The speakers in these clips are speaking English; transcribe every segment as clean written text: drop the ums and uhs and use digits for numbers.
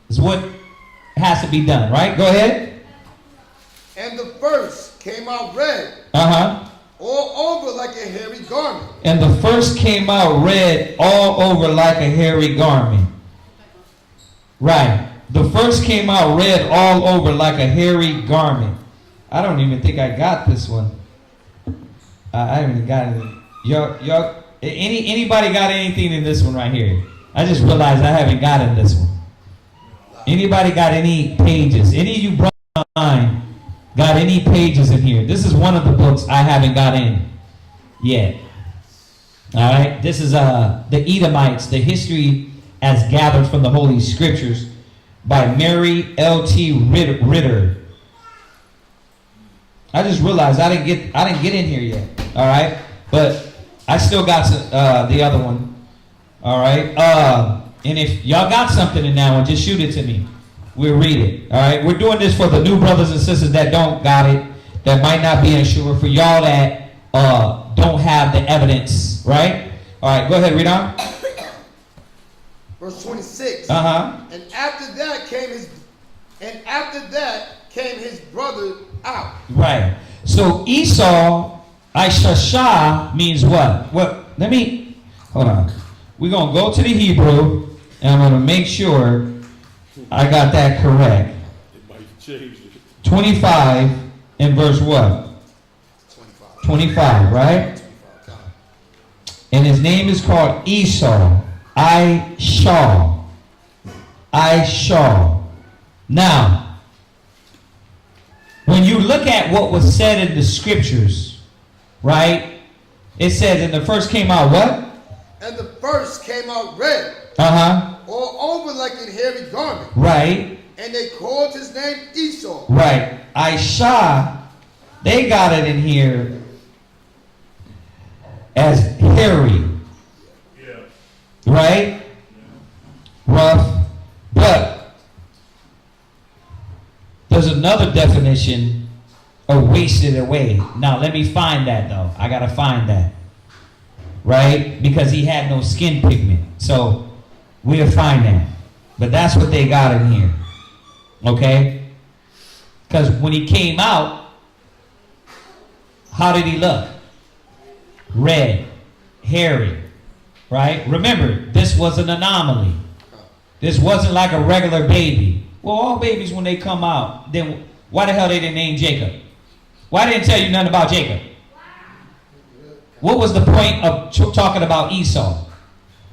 is what has to be done, right? Go ahead. And the first came out red. All over like a hairy garment. And the first came out red all over like a hairy garment. Right. The first came out red all over like a hairy garment. I don't even think I got this one. I haven't even got it. Y'all, anybody got anything in this one right here? I just realized I haven't gotten this one. Anybody got any pages? Any of you brought mine got any pages in here? This is one of the books I haven't got in yet. All right. This is the Edomites, the history as gathered from the Holy Scriptures by Mary L.T. Ritter. I just realized I didn't get in here yet. All right, but I still got the other one. All right, and if y'all got something in that one, just shoot it to me. We'll read it. All right, we're doing this for the new brothers and sisters that don't got it, that might not be unsure. For y'all that don't have the evidence, right? All right, go ahead, read on. Verse 26. And after that came his brother out. Right. So Esau, Ishashah means what? Let me, hold on. We're going to go to the Hebrew, and I'm going to make sure I got that correct. It might change it. 25 and verse what? 25, right? And his name is called Esau. Ishah. Now, when you look at what was said in the scriptures, right? It says, and the first came out what? And the first came out red. All over like a hairy garment. Right. And they called his name Esau. Right. Ishah, they got it in here as hairy. Yeah. Right? Yeah. Rough. But there's another definition of wasted away. Now, let me find that, though. I got to find that. Right? Because he had no skin pigment. So, we'll find that. But that's what they got in here. Okay? Because when he came out, how did he look? Red. Hairy. Right? Remember, this was an anomaly. This wasn't like a regular baby. Well, all babies, when they come out, then why the hell they didn't name Jacob? Why didn't tell you nothing about Jacob? What was the point of talking about Esau?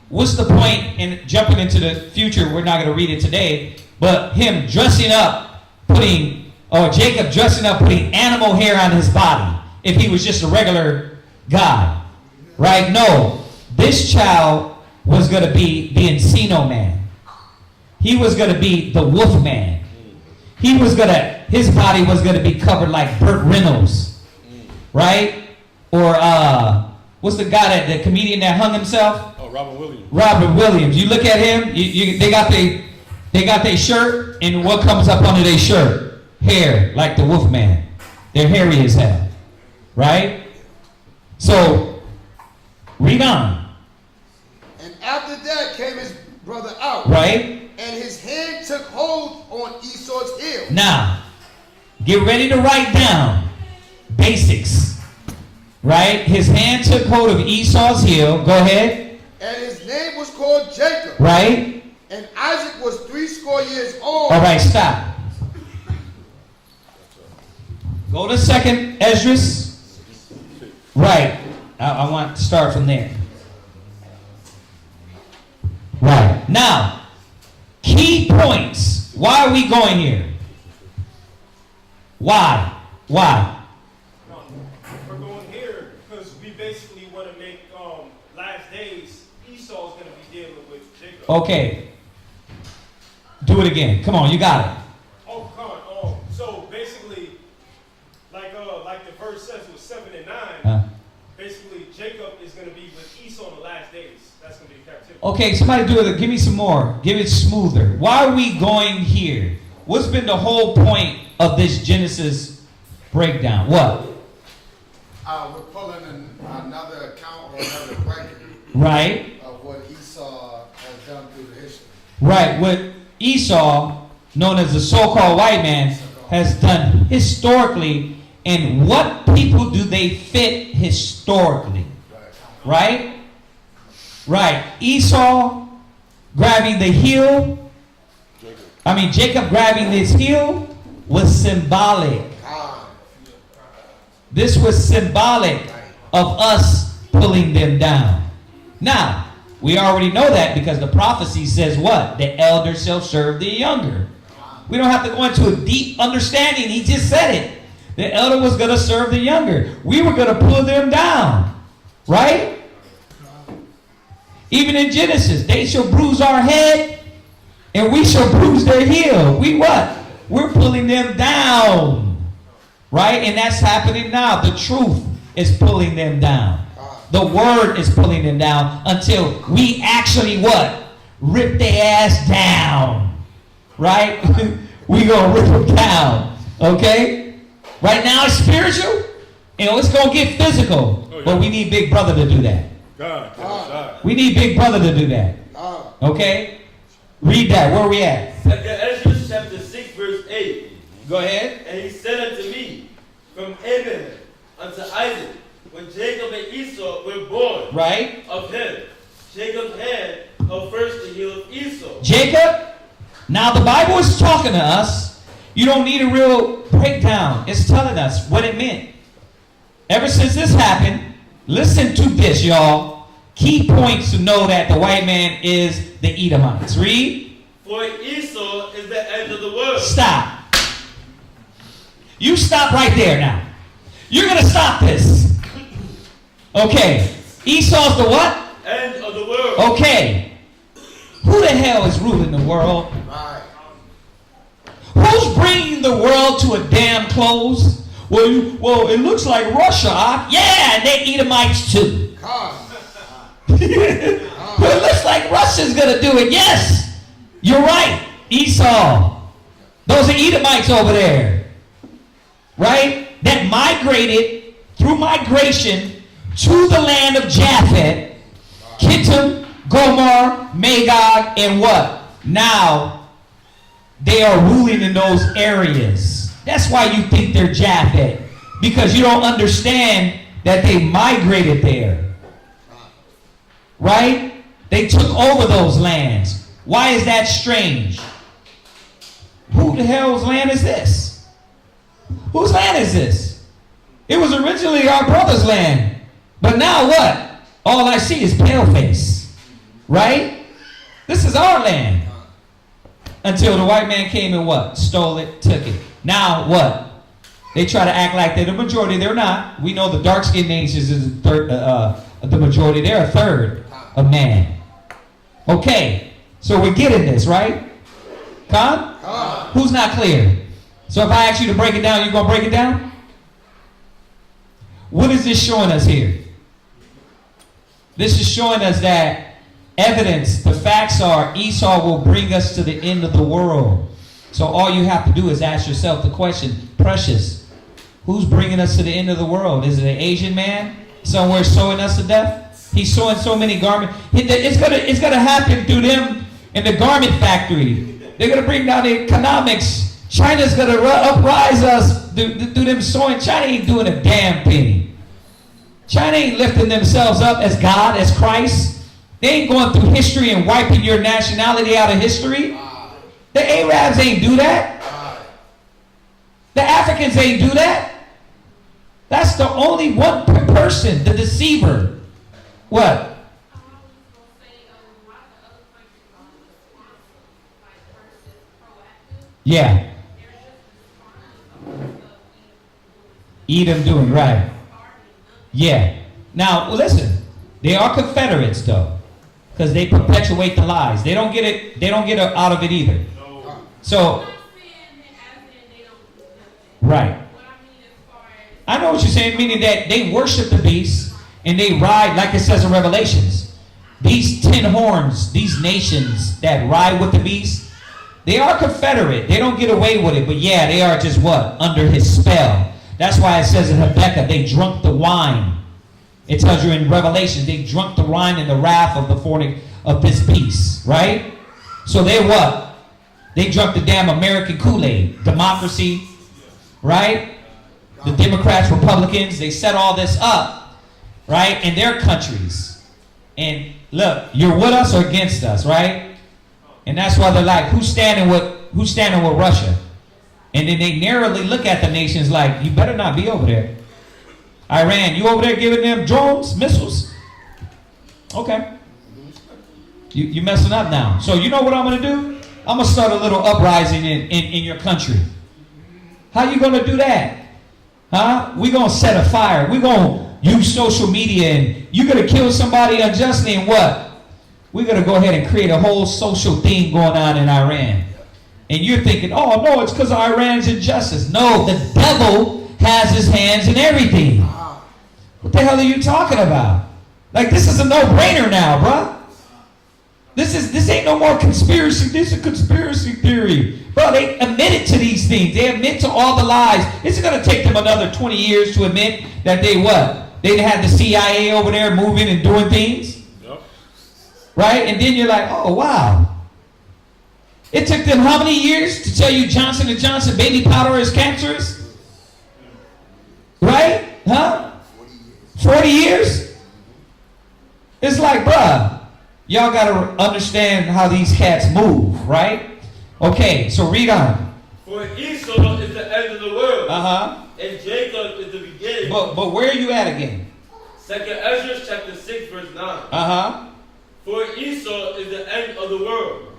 What's the point in jumping into the future? We're not going to read it today, but him dressing up, Jacob dressing up, putting animal hair on his body, if he was just a regular guy, right? No, this child was going to be the Encino man. He was going to be the wolf man. His body was going to be covered like Burt Reynolds, right? Or what's the comedian that hung himself? Oh, Robin Williams. Robin Williams. You look at him. They got their shirt, and what comes up under their shirt? Hair, like the wolf man. They're hairy as hell, right? So, read on. And after that came his brother out. Right? And his hand took hold on Esau's heel. Now, get ready to write down basics. Right? His hand took hold of Esau's heel. Go ahead. And his name was called Jacob. Right? And Isaac was 80 years old. All right, stop. Go to 2nd Esdras. Right. I want to start from there. Right. Now, key points. Why are we going here? Why? We're going here because we basically want to make last days. Esau's going to be dealing with Jacob. Okay. Do it again. Come on, you got it. Oh, come on. So basically, like the verse says with 7 and 9, basically Jacob is going to be with Esau in the last days. That's going to be captivity. Okay, somebody do it. Give me some more. Give it smoother. Why are we going here? What's been the whole point of this Genesis breakdown? What? We're pulling another account or another record Right. of what Esau has done through the history. Right. Esau, known as the so-called white man, has done historically, and what people do they fit historically? Right? Right. Esau grabbing the heel. Jacob grabbing his heel was symbolic. This was symbolic of us pulling them down. Now, we already know that because the prophecy says what? The elder shall serve the younger. We don't have to go into a deep understanding. He just said it. The elder was going to serve the younger. We were going to pull them down. Right? Even in Genesis, they shall bruise our head and we shall bruise their heel. We what? We're pulling them down. Right? And that's happening now. The truth is pulling them down. The word is pulling them down until we actually what? Rip their ass down. Right? We gonna rip them down. Okay? Right now it's spiritual. It's gonna get physical. Oh, yeah. But we need Big Brother to do that. God. We need Big Brother to do that. Okay? Read that. Where are we at? Exodus chapter 6, verse 8. Go ahead. And he said unto me, from Abraham unto Isaac, when Jacob and Esau were born, right, of him, Jacob had first the heel of Esau. Jacob. Now the Bible is talking to us. You don't need a real breakdown. It's telling us what it meant. Ever since this happened, listen to this, y'all. Key points to know that the white man is the Edomites. Read. For Esau is the end of the world. Stop. You stop right there now. You're going to stop this. Okay. Esau's the what? End of the world. Okay. Who the hell is ruling the world? Right. Who's bringing the world to a damn close? Well, it looks like Russia. Huh? Yeah, and they Edomites too. But it looks like Russia's going to do it. Yes, you're right. Esau. Those are Edomites over there. Right? That migrated through migration to the land of Japheth, Kittim, Gomer, Magog, and what? Now, they are ruling in those areas. That's why you think they're Japheth. Because you don't understand that they migrated there. Right? They took over those lands. Why is that strange? Who the hell's land is this? Whose land is this? It was originally our brother's land. But now what? All I see is paleface. Right? This is our land. Until the white man came and what? Stole it, took it. Now what? They try to act like they're the majority. They're not. We know the dark-skinned nations is the majority. They're a third of man. Okay. So we're getting this, right? Con? Who's not clear? So if I ask you to break it down, you going to break it down? What is this showing us here? This is showing us that evidence, the facts are Esau will bring us to the end of the world. So all you have to do is ask yourself the question, precious, who's bringing us to the end of the world? Is it an Asian man somewhere sewing us to death? He's sewing so many garments. It's gonna happen through them in the garment factory. They're gonna bring down the economics. China's gonna uprise us through them sewing. China ain't doing a damn thing. China ain't lifting themselves up as God, as Christ. They ain't going through history and wiping your nationality out of history. The Arabs ain't do that. The Africans ain't do that. That's the only one person, the deceiver. What? Yeah. Edom doing right. Yeah. Now, listen. They are Confederates, though, because they perpetuate the lies. They don't get it. They don't get out of it either. So, right. I know what you're saying, meaning that they worship the beast and they ride, like it says in Revelations. These 10 horns, these nations that ride with the beast, they are Confederate. They don't get away with it, but yeah, they are just what? Under his spell. That's why it says in Habakkuk, they drunk the wine. It tells you in Revelation, they drunk the wine and the wrath of this beast, right? So they're what? They drunk the damn American Kool-Aid. Democracy, right? The Democrats, Republicans, they set all this up, right, in their countries. And look, you're with us or against us, right? And that's why they're like, who's standing with Russia? And then they narrowly look at the nations like, you better not be over there. Iran, you over there giving them drones, missiles? Okay. You messing up now. So you know what I'm going to do? I'm going to start a little uprising in your country. How you going to do that? Huh? We're going to set a fire. We're going to use social media, and you're going to kill somebody unjustly, and what? We're going to go ahead and create a whole social thing going on in Iran. And you're thinking, oh, no, it's because of Iran's injustice. No, the devil has his hands in everything. What the hell are you talking about? Like, this is a no-brainer now, bruh. This ain't no more conspiracy. This is a conspiracy theory. Bro, they admitted to these things. They admit to all the lies. It's going to take them another 20 years to admit that they what? They had the CIA over there moving and doing things. Yep. Right? And then you're like, oh, wow. It took them how many years to tell you Johnson & Johnson baby powder is cancerous? Right? Huh? 40 years? It's like, bruh, y'all got to understand how these cats move, right? Okay, so read on. For Esau is the end of the world. Uh-huh. And Jacob is the beginning. But where are you at again? 2nd Ezra chapter 6 verse 9. Uh-huh. For Esau is the end of the world.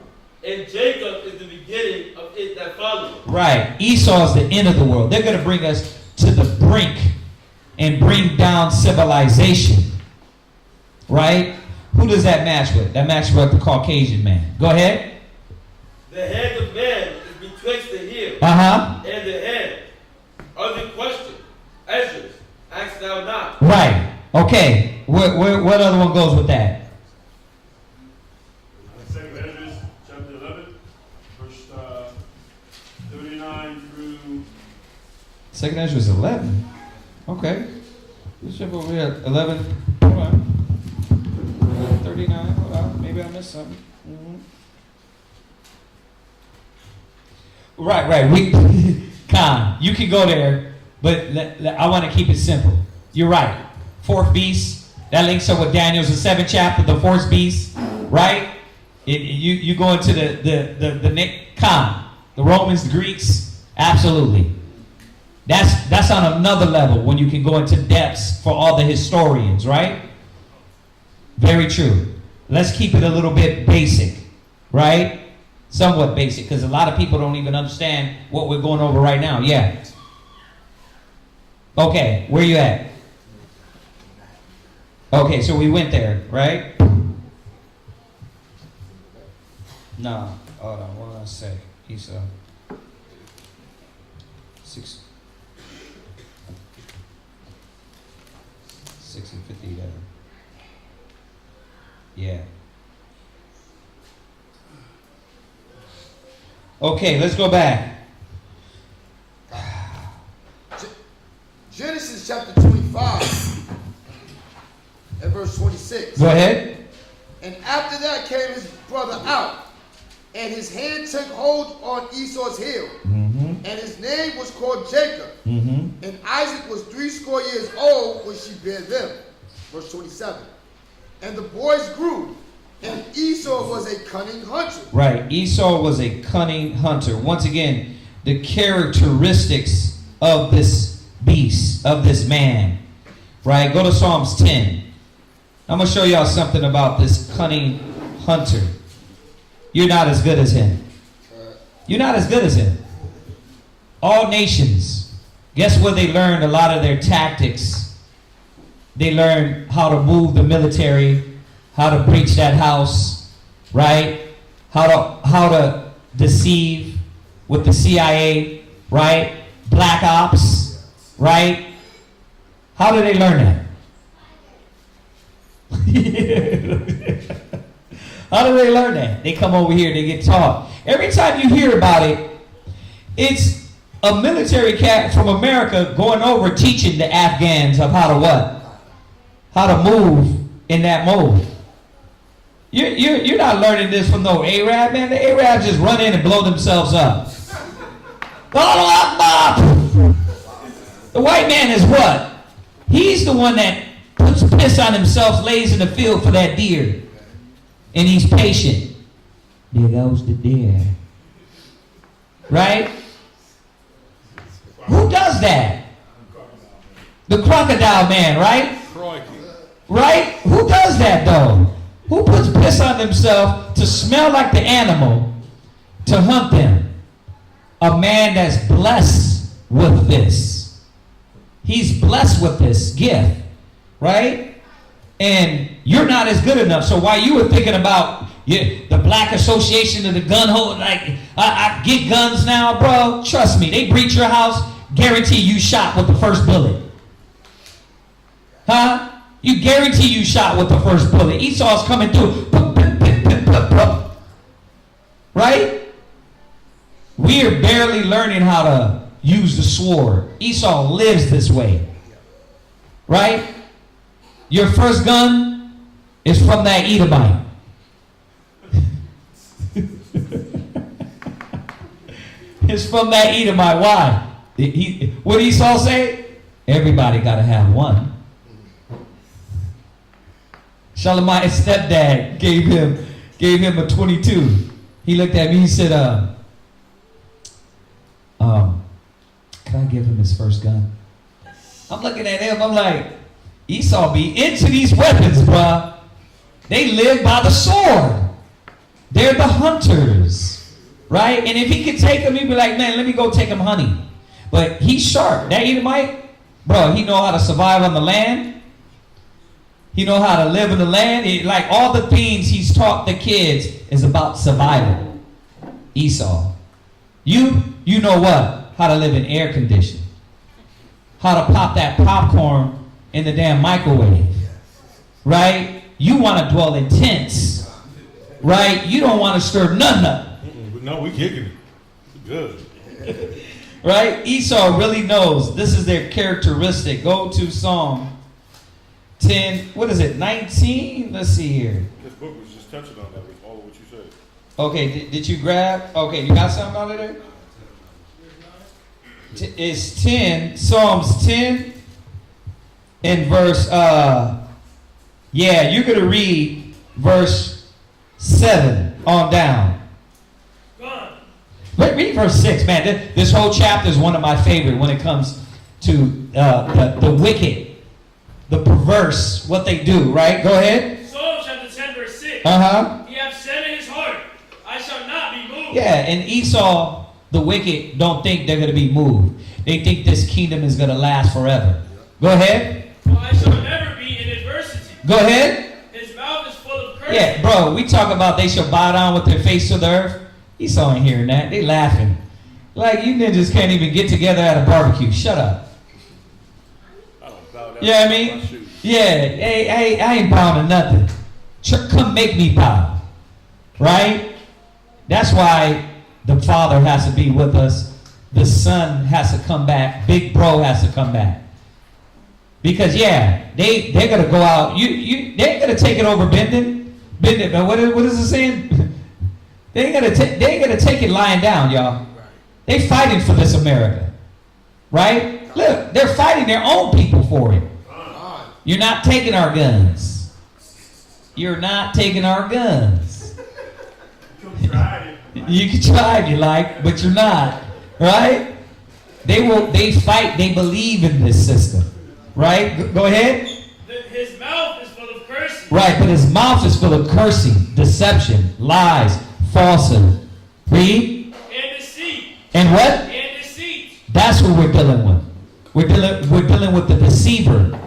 And Jacob is the beginning of it that follows. Right. Esau is the end of the world. They're going to bring us to the brink and bring down civilization. Right? Who does that match with? That matches with the Caucasian man. Go ahead. The hand of man is betwixt the heel Uh-huh. and the hand. Other question. Ezra, ask thou not. Right. Okay. What other one goes with that? 2nd Ezra, chapter 11, verse 39 through... 2nd Ezra is 11. Okay. Let's jump over here. 11. Hold on. 39. Hold on. Maybe I missed something. Right. Con, you can go there, but I want to keep it simple. You're right. Fourth beast. That links up with Daniel's the 7th chapter, the fourth beast. Right? You go into the Romans, the Greeks. Absolutely. That's on another level when you can go into depths for all the historians, right? Very true. Let's keep it a little bit basic, right? Somewhat basic, because a lot of people don't even understand what we're going over right now. Yeah. Okay, where you at? Okay, so we went there, right? No, hold on, what did I say? Esau. 6 and 50 together. Yeah. Okay, let's go back. Genesis chapter 25 and verse 26. Go ahead. And after that came his brother out, and his hand took hold on Esau's heel, and his name was called Jacob. And Isaac was 80 years old when she bare them. Verse 27. And the boys grew, and Esau was a cunning hunter. Right. Esau was a cunning hunter. Once again, the characteristics of this beast, of this man. Right. Go to Psalms 10. I'm going to show y'all something about this cunning hunter. You're not as good as him. You're not as good as him. All nations, guess where they learned a lot of their tactics? They learned how to move the military, how to breach that house, right? How to deceive with the CIA, right? Black ops, right? How do they learn that? How do they learn that? They come over here, they get taught. Every time you hear about it, it's a military cat from America going over teaching the Afghans of how to what? How to move in that mode. You're not learning this from no Arab, man. The Arabs just run in and blow themselves up. The white man is what? He's the one that puts piss on himself, lays in the field for that deer. And he's patient. There goes the deer. Right? Who does that? The crocodile man, right? Right? Who does that though? Who puts piss on himself to smell like the animal to hunt them? A man that's blessed with this. He's blessed with this gift, right? And you're not as good enough. So while you were thinking about the black association of the gun hold, like I get guns now, bro. Trust me, they breach your house, guarantee you shot with the first bullet. Huh? You guarantee you shot with the first bullet. Esau's coming through. Right? We are barely learning how to use the sword. Esau lives this way. Right? Your first gun is from that Edomite. It's from that Edomite. Why? What did Esau say? Everybody got to have one. Shalomite's stepdad gave him a 22. He looked at me, he said, can I give him his first gun? I'm looking at him, I'm like, Esau be into these weapons, bruh. They live by the sword. They're the hunters, right? And if he could take them, he'd be like, man, let me go take him honey. But he's sharp. That Edomite, bro, he know how to survive on the land. He know how to live in the land. Like all the things he's taught the kids is about survival. Esau. You know what? How to live in air conditioning. How to pop that popcorn in the damn microwave. Right? You want to dwell in tents. Right? You don't want to stir none up. No, we kicking it. Good. Right? Esau really knows this is their characteristic. Go to Psalm 10, what is it, 19? Let's see here. This book was just touching on that with all of what you said. Okay, did you grab? Okay, you got something out of there? It's 10, Psalms 10 and verse, you're going to read verse 7 on down. Read verse 6, man. This whole chapter is one of my favorite when it comes to the wicked. The perverse, what they do, right? Go ahead. Psalm chapter 10, verse 6. He hath said in his heart, I shall not be moved. Yeah, and Esau, the wicked, don't think they're going to be moved. They think this kingdom is going to last forever. Go ahead. Well, I shall never be in adversity. Go ahead. His mouth is full of curses. Yeah, bro, we talk about they shall bow down with their face to the earth. Esau ain't hearing that. They laughing. Like, you ninjas can't even get together at a barbecue. Shut up. You know what I mean? Yeah, hey, I ain't bowing to nothing. Come make me bow. Right? That's why the Father has to be with us. The Son has to come back. Big Bro has to come back. Because, they're going to go out. They ain't going to take it over bending. But what is it saying? They ain't going to take it lying down, y'all. They fighting for this America. Right? Look, they're fighting their own people for it. You're not taking our guns. You're not taking our guns. You can try if you like, but you're not. Right? They fight, they believe in this system. Right? Go ahead. His mouth is full of cursing. Right, but his mouth is full of cursing, deception, lies, falsehood. Read. And deceit. And what? And deceit. That's what we're dealing with. We're dealing with the deceiver,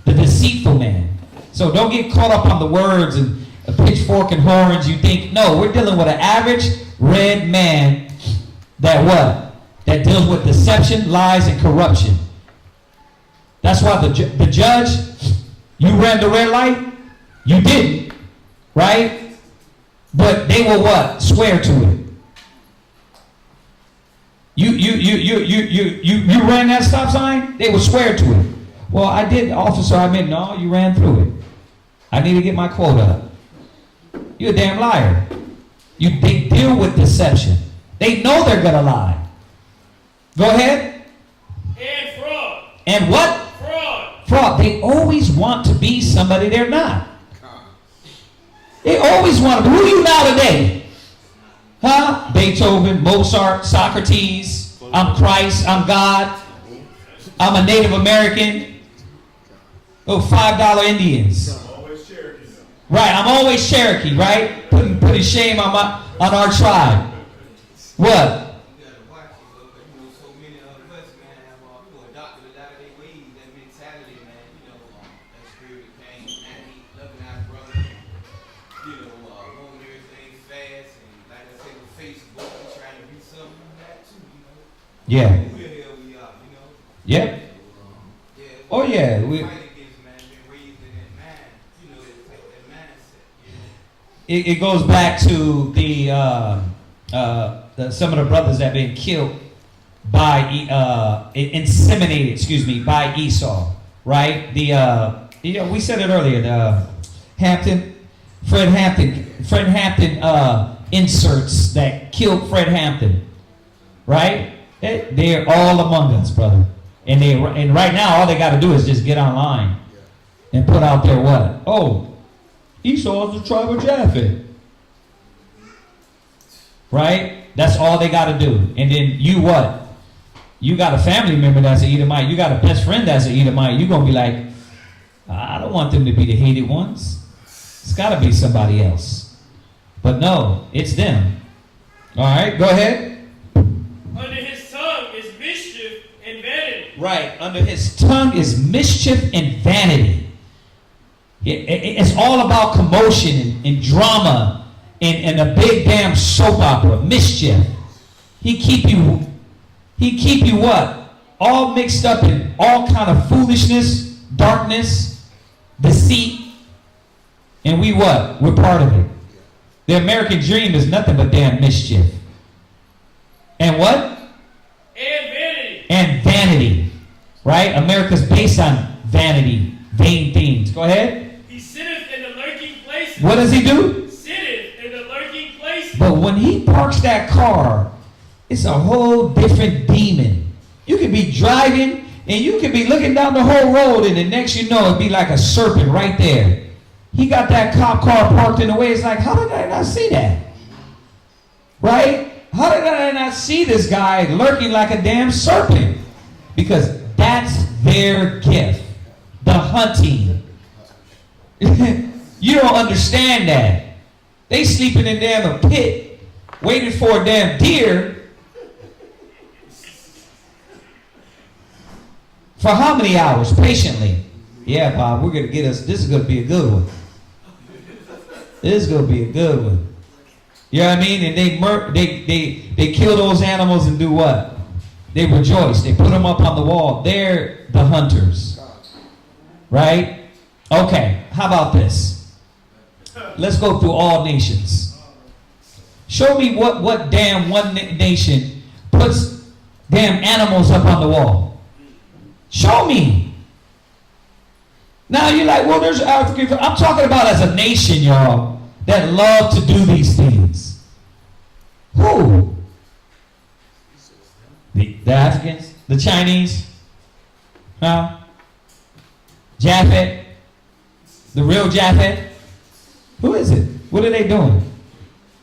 the deceitful man. So don't get caught up on the words and a pitchfork and horns. You think, no, we're dealing with an average red man that what? That deals with deception, lies, and corruption. That's why the judge, you ran the red light, you didn't, right? But they will what? Swear to it. You ran that stop sign? They will swear to it. Well, I did, officer. I meant, no, you ran through it. I need to get my quota up. You're a damn liar. They deal with deception. They know they're gonna lie. Go ahead. And fraud. And what? Fraud. Fraud. They always want to be somebody they're not. They always want to be. Who are you now today? Huh? Beethoven, Mozart, Socrates. I'm Christ. I'm God. I'm a Native American. Oh, $5 Indians. Always Cherokee. Right, I'm always Cherokee, right? Putting shame on our tribe. What? Yeah. Yep. Oh yeah. It goes back to the some of the brothers that have been killed by inseminated, by Esau, right? We said it earlier. The Fred Hampton inserts that killed Fred Hampton, right? They're all among us, brother. And right now, all they got to do is just get online and put out there what? Oh, Esau is the tribe of Japheth. Right? That's all they got to do. And then you what? You got a family member that's an Edomite. You got a best friend that's an Edomite. You're going to be like, I don't want them to be the hated ones. It's got to be somebody else. But no, it's them. All right, go ahead. Under his tongue is mischief and vanity. Right, under his tongue is mischief and vanity. It's all about commotion and drama and a big damn soap opera. Mischief. He keep you what? All mixed up in all kind of foolishness, darkness, deceit, and we what? We're part of it. The American dream is nothing but damn mischief. And what? And vanity. And vanity. Right? America's based on vanity, vain things. Go ahead. He sitteth in the lurking places. What does he do? Sitteth in the lurking places. But when he parks that car, it's a whole different demon. You could be driving and you could be looking down the whole road, and the next you know it'd be like a serpent right there. He got that cop car parked in the way. It's like, how did I not see that? Right? How did I not see this guy lurking like a damn serpent? Because that's their gift. The hunting. You don't understand that. They sleeping in damn a pit, waiting for a damn deer. For how many hours? Patiently. Yeah, Bob, we're going to get us, this is going to be a good one. This is going to be a good one. You know what I mean? And they kill those animals and do what? They rejoice. They put them up on the wall. They're the hunters. Right? Okay, how about this? Let's go through all nations. Show me what damn one nation puts damn animals up on the wall. Show me. Now you're like, well, there's African. I'm talking about as a nation, y'all, that love to do these things. Who? The Africans? The Chinese? Huh? Japheth? The real Japheth? Who is it? What are they doing?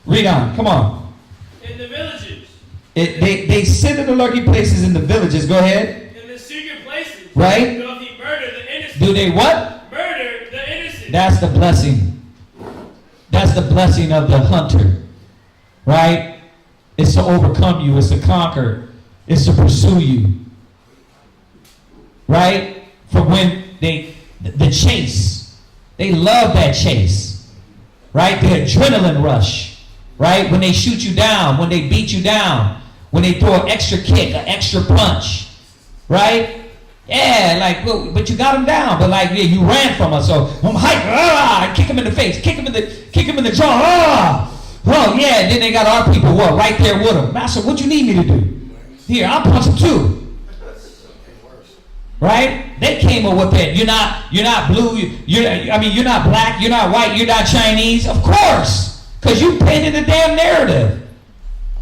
Read on. Come on. In the villages. They sit in the lurking places in the villages. Go ahead. In the secret places. Right? Doth he murder the innocent. Do they what? Murder the innocent. That's the blessing. That's the blessing of the hunter. Right? It's to overcome you. It's to conquer. It's to pursue you. Right? From when the chase. They love that chase. Right? The adrenaline rush. Right? When they shoot you down. When they beat you down. When they throw an extra kick, an extra punch. Right? Yeah, like, well, but you got him down. But like, yeah, you ran from us. So I'm hyped. Kick him in the face. Kick him in the jaw. Oh, yeah. And then they got our people, what, right there with them. Master, what you need me to do? Here, I'll punch him too. Right? They came up with it. You're not blue. You're not black. You're not white. You're not Chinese. Of course, because you painted the damn narrative.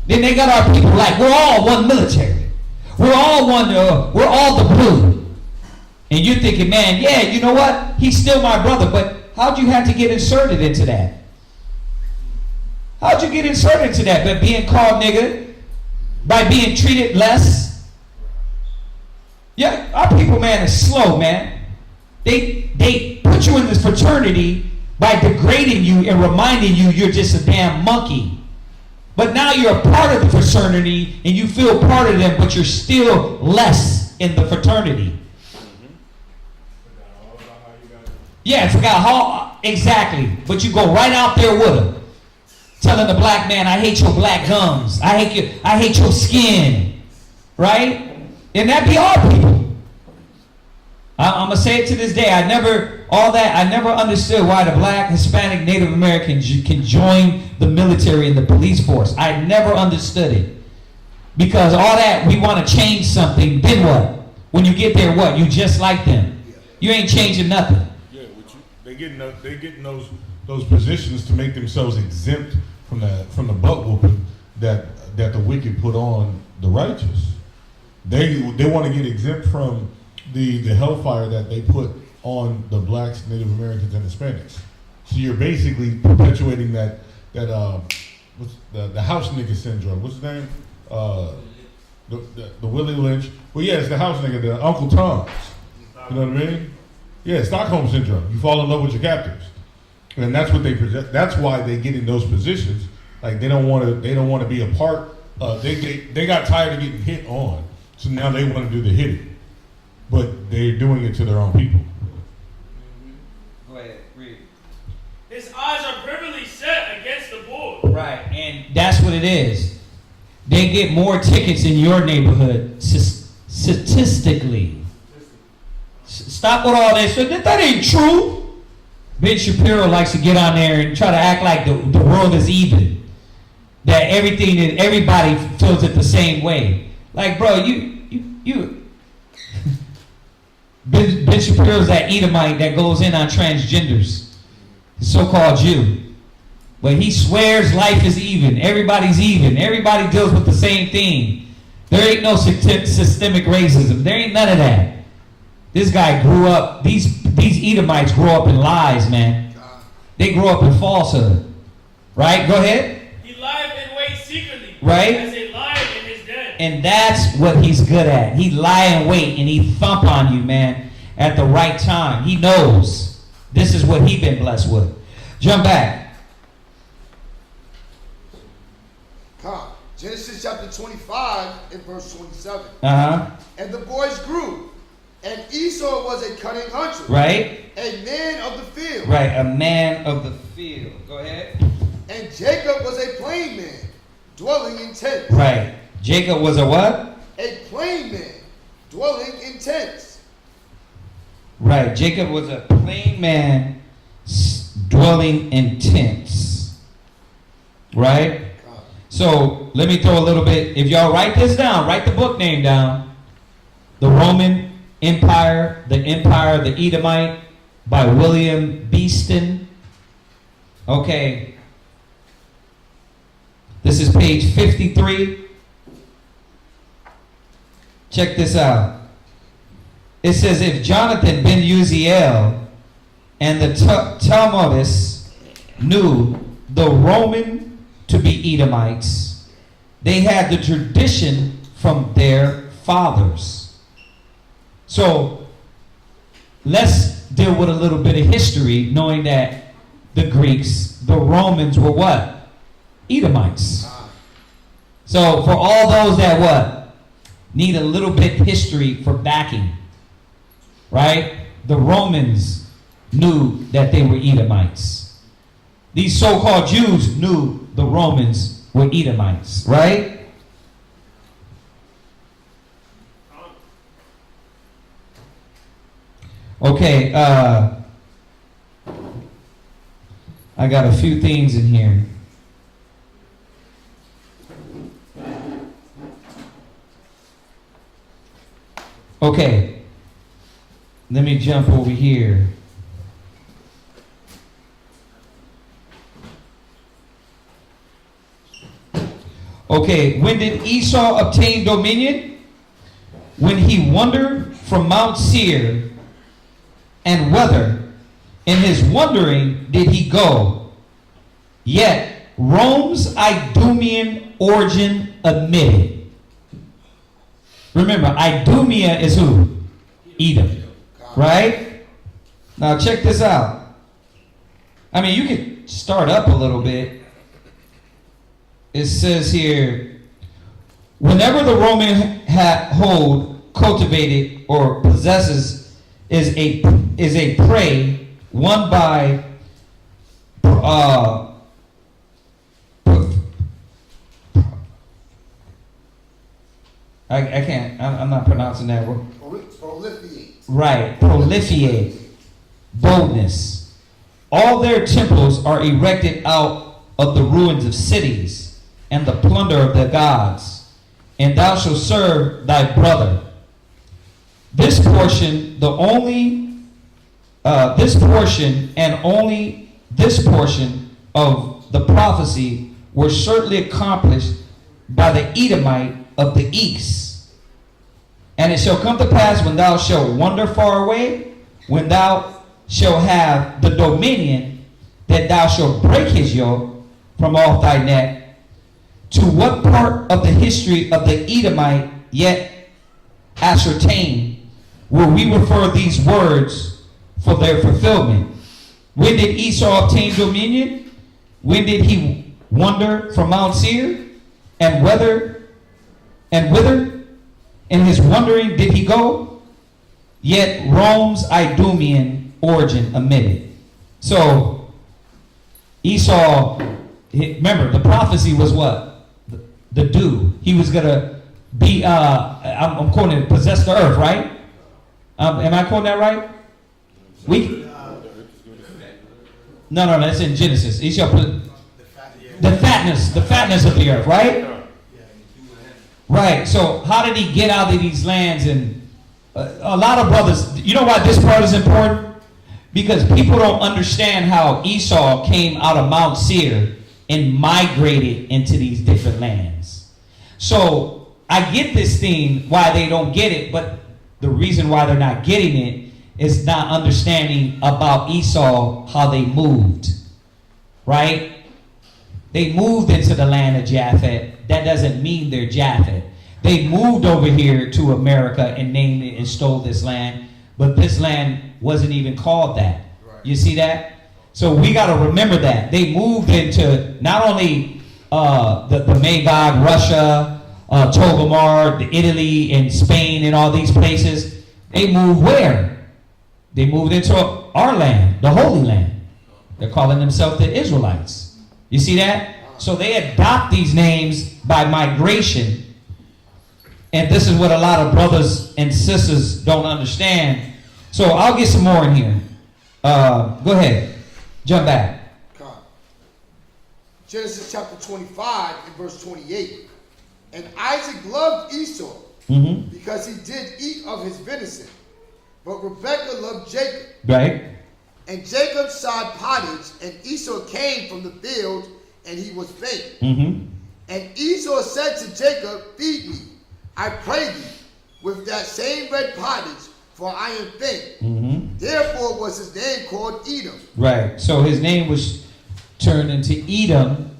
Then they got our people like we're all one military. We're all one. We're all the blue. And you're thinking, man, yeah, you know what? He's still my brother. But how'd you have to get inserted into that? How'd you get inserted into that? By being called nigga? By being treated less? Yeah, our people, man, is slow, man. They put you in this fraternity by degrading you and reminding you you're just a damn monkey. But now you're a part of the fraternity and you feel part of them, but you're still less in the fraternity. Yeah, forgot how exactly. But you go right out there with them, telling the black man, "I hate your black gums. I hate your skin." Right? And that be our people. I'm gonna say it to this day. I never understood why the black, Hispanic, Native American can join the military and the police force. I never understood it. Because all that, we want to change something, then what? When you get there, what? You just like them. You ain't changing nothing. Yeah, they getting those positions to make themselves exempt from the butt whooping that the wicked put on the righteous. They want to get exempt from the hellfire that they put on the blacks, Native Americans, and Hispanics. So you're basically perpetuating that what's the house nigga syndrome. What's his name? The Willie Lynch. Well, yeah, it's the house nigga, the Uncle Tom's. You know what I mean? Yeah, Stockholm syndrome. You fall in love with your captors, and that's what they project. That's why they get in those positions. Like they don't want to be a part. They got tired of getting hit on, so now they want to do the hitting, but they're doing it to their own people. Go ahead, read. His eyes are privily set against the board. Right, and that's what it is. They get more tickets in your neighborhood statistically. Stop with all this. That ain't true. Ben Shapiro likes to get on there and try to act like the world is even. That everybody feels it the same way. Like, bro, you Ben Shapiro's that Edomite that goes in on transgenders, the so-called Jew. But he swears life is even. Everybody's even. Everybody deals with the same thing. There ain't no systemic racism. There ain't none of that. This guy grew up, these Edomites grow up in lies, man. They grow up in falsehood. Right? Go ahead. He lied in wait secretly. Right? As a lion in his den. And that's what he's good at. He lie in wait and he thump on you, man, at the right time. He knows this is what he been blessed with. Jump back. Genesis chapter 25 and verse 27. Uh-huh. And the boys grew, and Esau was a cunning hunter. Right. A man of the field. Right, a man of the field. Go ahead. And Jacob was a plain man, dwelling in tents. Right. Jacob was a what? A plain man, dwelling in tents. Right. Jacob was a plain man dwelling in tents. Right? So let me throw a little bit. If y'all write this down, write the book name down. The Roman Empire, the Empire of the Edomite by William Beeston. Okay. This is page 53. Check this out. It says, if Jonathan ben Uziel and the Talmudists knew the Roman to be Edomites, they had the tradition from their fathers. So let's deal with a little bit of history, knowing that the Greeks, the Romans were what? Edomites. So for all those that what? Need a little bit history for backing, right? The Romans knew that they were Edomites. These so-called Jews knew the Romans were Edomites, right? Okay, I got a few things in here. Okay, Let me jump over here. Okay, when did Esau obtain dominion? When he wandered from Mount Seir, and whither in his wandering did he go? Yet Rome's Idumean origin admitted. Remember, Idumea is who? Edom. Right? Now check this out. I mean, you can start up a little bit. It says here, whenever the Roman hold, cultivated, or possesses is a prey won by I can't, I'm not pronouncing that word. Proliferate. Right, proliferate, boldness. All their temples are erected out of the ruins of cities and the plunder of their gods, and thou shalt serve thy brother. This portion, this portion of the prophecy were certainly accomplished by the Edomite of the east. And it shall come to pass when thou shalt wander far away, when thou shalt have the dominion, that thou shalt break his yoke from off thy neck. To what part of the history of the Edomite yet ascertain will we refer these words for their fulfillment? When did Esau obtain dominion? When did he wander from Mount Seir? And whither in his wandering did he go? Yet Rome's Idumean origin omitted. So Esau, remember, the prophecy was what? The dew. He was going to be, I'm quoting it, possess the earth, right? Am I quoting that right? No, that's in Genesis. He shall put the fatness of the earth, right? Right. So how did he get out of these lands? And a lot of brothers, you know why this part is important? Because people don't understand how Esau came out of Mount Seir and migrated into these different lands. So I get this thing, why they don't get it, but the reason why they're not getting it is not understanding about Esau, how they moved, right? They moved into the land of Japheth. That doesn't mean they're Japheth. They moved over here to America and named it and stole this land, but this land wasn't even called that. Right. You see that? So we got to remember that. They moved into not only the Magog, Russia, Togomar, Italy, and Spain, and all these places. They moved where? They moved into our land, the Holy Land. They're calling themselves the Israelites. You see that? So they adopt these names by migration. And this is what a lot of brothers and sisters don't understand. So I'll get some more in here. Go ahead. Jump back. Genesis chapter 25 and verse 28. And Isaac loved Esau because he did eat of his venison. But Rebekah loved Jacob. Right. And Jacob sowed pottage, and Esau came from the field, and he was faint. And Esau said to Jacob, feed me, I pray thee, with that same red pottage, for I am faint. Therefore was his name called Edom. Right. So his name was turned into Edom,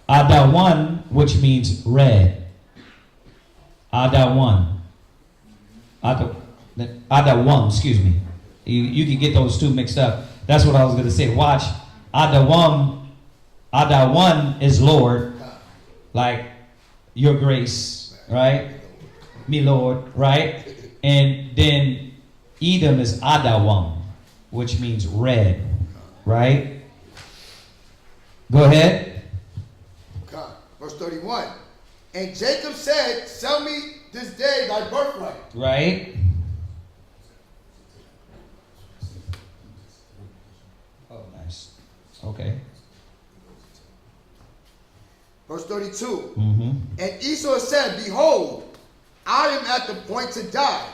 Adawan, which means red. Adawan. Adawan, excuse me. You can get those two mixed up. That's what I was going to say. Watch. Adawan is Lord, like your grace, right? Me Lord, right? And then Edom is Adawan, which means red, right? Go ahead. Okay. Verse 31. And Jacob said, sell me this day thy birthright. Right. Oh, nice. Okay. Verse 32. And Esau said, behold, I am at the point to die.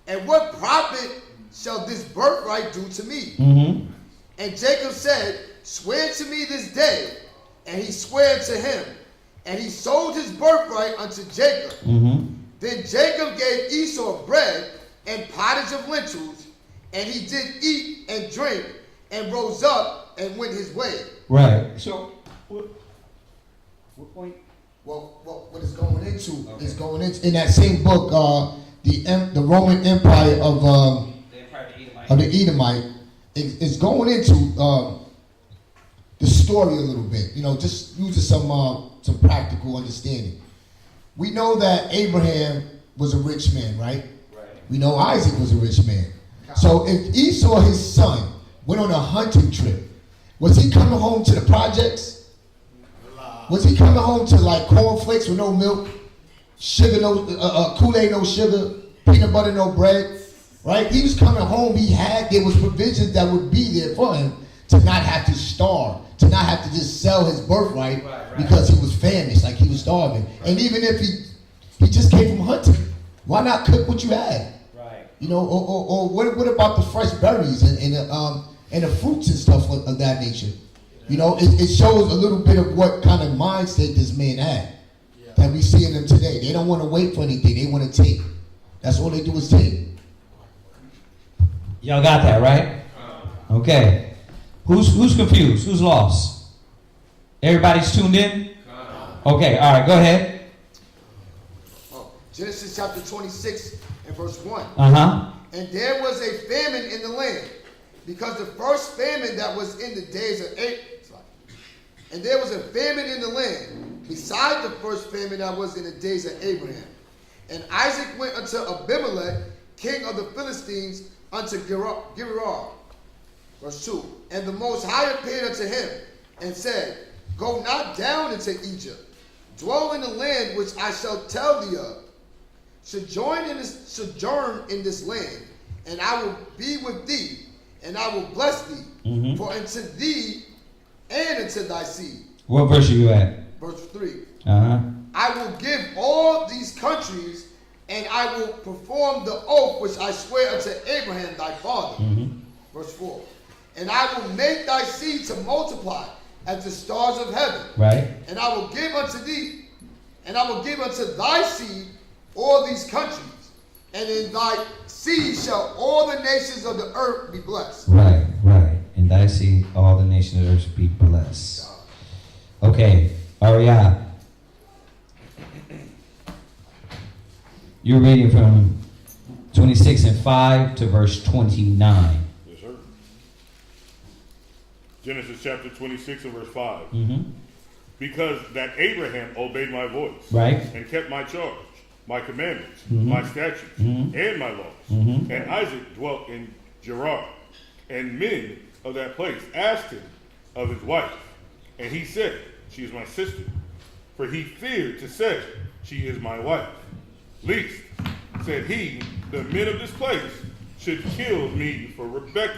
And what profit shall this birthright do to me? Mm-hmm. And Jacob said, swear to me this day. And he sware to him. And he sold his birthright unto Jacob. Mm-hmm. Then Jacob gave Esau bread and pottage of lentils, and he did eat and drink, and rose up and went his way. Right. So, what point? Well, what it's going into is going into in that same book, the Roman Empire of the Edomite is going into the story a little bit. You know, just using some practical understanding. We know that Abraham was a rich man, right? Right. We know Isaac was a rich man. So if Esau, his son, went on a hunting trip, was he coming home to the projects? Was he coming home to like cornflakes with no milk, sugar, no Kool-Aid, no sugar, peanut butter, no bread? Right? He was coming home. There was provisions that would be there for him to not have to starve, to not have to just sell his birthright because he was famished, like he was starving. And even if he just came from hunting, why not cook what you had? Right. You know, or what about the fresh berries and the fruits and stuff of that nature? You know, it shows a little bit of what kind of mindset this man had that we see in them today. They don't want to wait for anything. They want to take. That's all they do is take. Y'all got that, right? Okay. Who's confused? Who's lost? Everybody's tuned in? Okay, all right, go ahead. Genesis chapter 26 and verse 1. Uh-huh. And there was a famine in the land, because the first famine that was in the days of and there was a famine in the land, beside the first famine that was in the days of Abraham. And Isaac went unto Abimelech, king of the Philistines, unto Gerar. Verse 2. And the Most High appeared unto him, and said, go not down into Egypt, dwell in the land which I shall tell thee of. Sojourn in this land, and I will be with thee, and I will bless thee, Mm-hmm. for unto thee and unto thy seed. What verse are you at? Verse 3. Uh-huh. I will give all these countries, and I will perform the oath which I swear unto Abraham thy father. Mm-hmm. Verse 4. And I will make thy seed to multiply as the stars of heaven. Right. And I will give unto thee, and I will give unto thy seed all these countries. And in thy seed shall all the nations of the earth be blessed. Right, right. And thy seed, all the nations of the earth be blessed. Okay, Ariah. You're reading from 26 and 5 to verse 29. Yes, sir. Genesis chapter 26 and verse 5. Mm-hmm. Because that Abraham obeyed my voice, Right. and kept my charge, my commandments, Mhm. my statutes, Mhm. and my laws. Mhm. And Isaac dwelt in Gerar. And men of that place asked him of his wife. And he said, she is my sister. For he feared to say, she is my wife. Least, said he, the men of this place should kill me for Rebekah,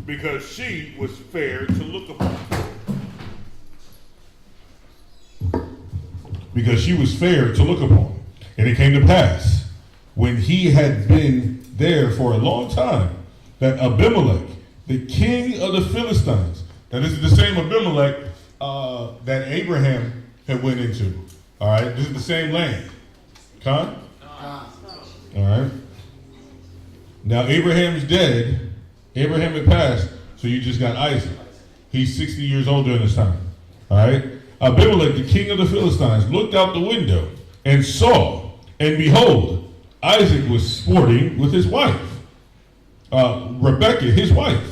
because she was fair to look upon. Because she was fair to look upon. And it came to pass, when he had been there for a long time, that Abimelech, the king of the Philistines, and this is the same Abimelech that Abraham had went into. All right, this is the same land. Con? All right. Now Abraham's dead. Abraham had passed, so you just got Isaac. He's 60 years old during this time. All right. Abimelech, the king of the Philistines, looked out the window and saw, and behold, Isaac was sporting with his wife, Rebekah, his wife.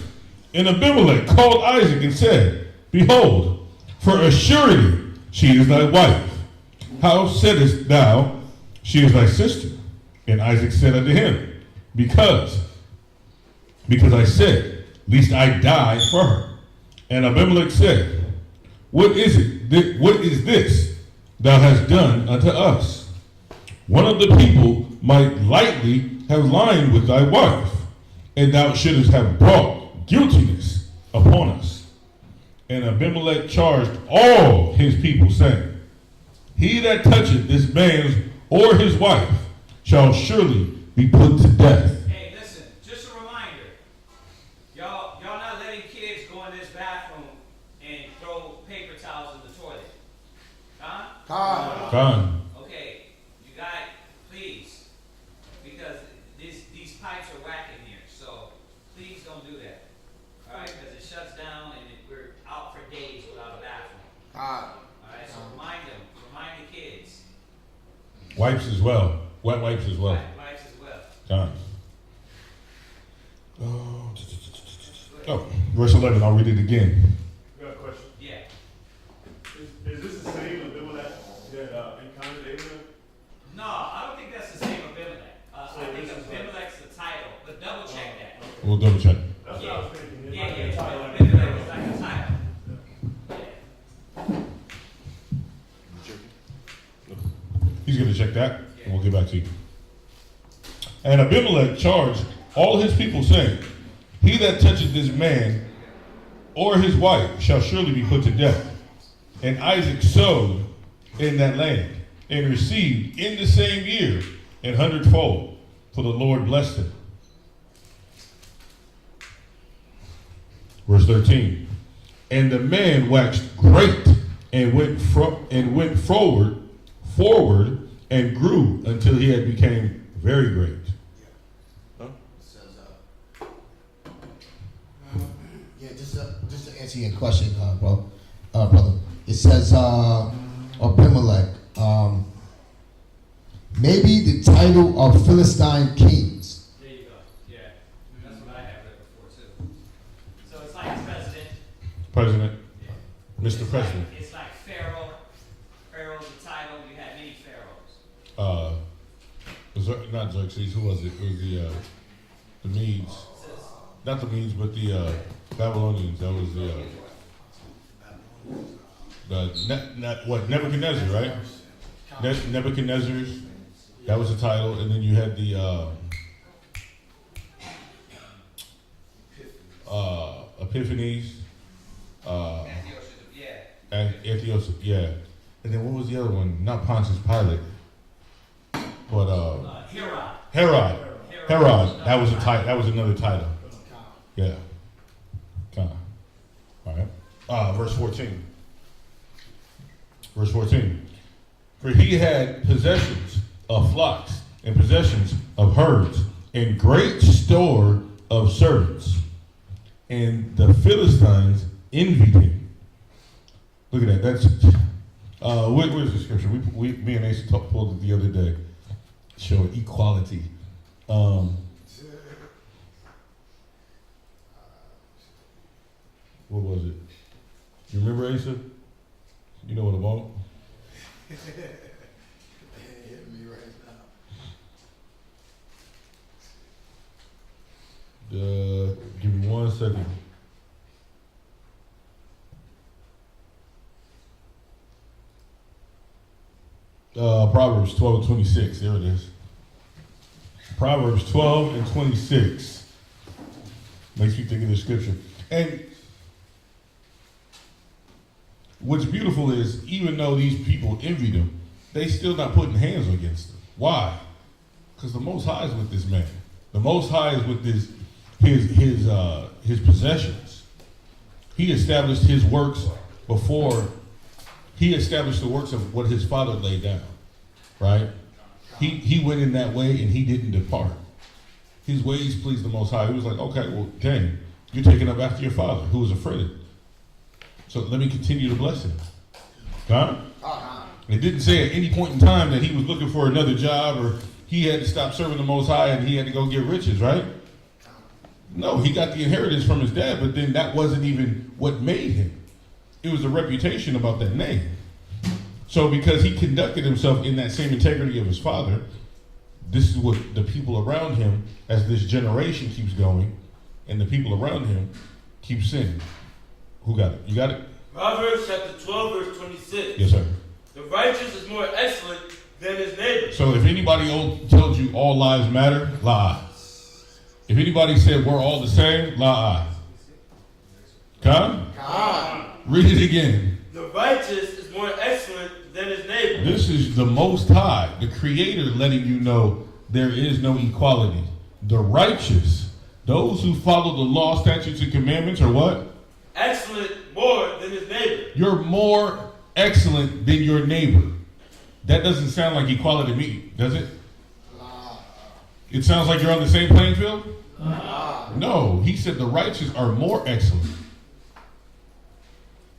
And Abimelech called Isaac and said, behold, for a surety she is thy wife. How saidest thou, she is thy sister? And Isaac said unto him, because I said, lest I die for her. And Abimelech said, what is it? What is this thou hast done unto us? One of the people might lightly have lied with thy wife, and thou shouldest have brought guiltiness upon us. And Abimelech charged all his people, saying, he that toucheth this man's or his wife shall surely be put to death. Hey, listen, just a reminder. God. Gone. Okay, you got, please, because these pipes are whacking here, so please don't do that. All right, because it shuts down and we're out for days without a bathroom. God. All right, so remind the kids. Wipes as well. Wet wipes as well. Wipes as well. Gone. Oh, verse 11. I'll read it again. You got a question? Yeah. Is this the same Abimelech that encountered Abraham? No, I don't think that's the same Abimelech. I think Abimelech's the title, but double check that. We'll double check. That's what I was thinking. It Yeah, might be a title yeah. like Abimelech is like a title. Yeah. He's going to check that, and we'll get back to you. And Abimelech charged all his people, saying, he that toucheth this man or his wife shall surely be put to death. And Isaac sowed in that land, and received in the same year 100-fold, for the Lord blessed him. Verse 13. And the man waxed great, and went forward, and grew until he had became very great. Yeah, just to answer your question, brother. It says Abimelech. Maybe the title of Philistine kings. There you go. Yeah. That's what I have read before too. So it's like president. President, Yeah. Mr. President. It's like Pharaoh. Pharaoh's the title. You had many pharaohs. Not Xerxes. Who was it? It was the Medes. Not the Medes, but the Babylonians. That was Nebuchadnezzar, right? Nebuchadnezzar's. That was the title, and then you had the Epiphanes. Antiochus, yeah. And then what was the other one? Not Pontius Pilate, but Herod. That was a title. That was another title. Yeah. All right. Verse 14. Verse 14. For he had possessions of flocks and possessions of herds and great store of servants. And the Philistines envied him. Look at that. That's where's the scripture? Me and Ace pulled it the other day. Show equality. What was it? You remember, Asa? You know what I'm on? Hit me right now. Give me 1 second. Proverbs 12:26. There it is. Proverbs 12 and 26. Makes me think of the scripture. And what's beautiful is, even though these people envied him, they still not putting hands against him. Why? Because the Most High is with this man. The Most High is with his possessions. He established his works before he established the works of what his father laid down. Right? He went in that way and he didn't depart. His ways pleased the Most High. He was like, okay, well, dang, you're taking up after your father, who was afraid. So let me continue to bless him. Huh? It didn't say at any point in time that he was looking for another job or he had to stop serving the Most High and he had to go get riches, right? No, he got the inheritance from his dad, but then that wasn't even what made him. It was the reputation about that name. So because he conducted himself in that same integrity of his father, this is what the people around him, as this generation keeps going, and the people around him keep sinning. Who got it? You got it? Proverbs chapter 12, verse 26. Yes, sir. The righteous is more excellent than his neighbor. So if anybody tells you all lives matter, lie. If anybody said we're all the same, lie. Come? Read it again. The righteous is more excellent than his neighbor. This is the Most High, the Creator, letting you know there is no equality. The righteous, those who follow the law, statutes, and commandments are what? Excellent more than his neighbor. You're more excellent than your neighbor. That doesn't sound like equality to me, does it? It sounds like you're on the same playing field? No, he said the righteous are more excellent.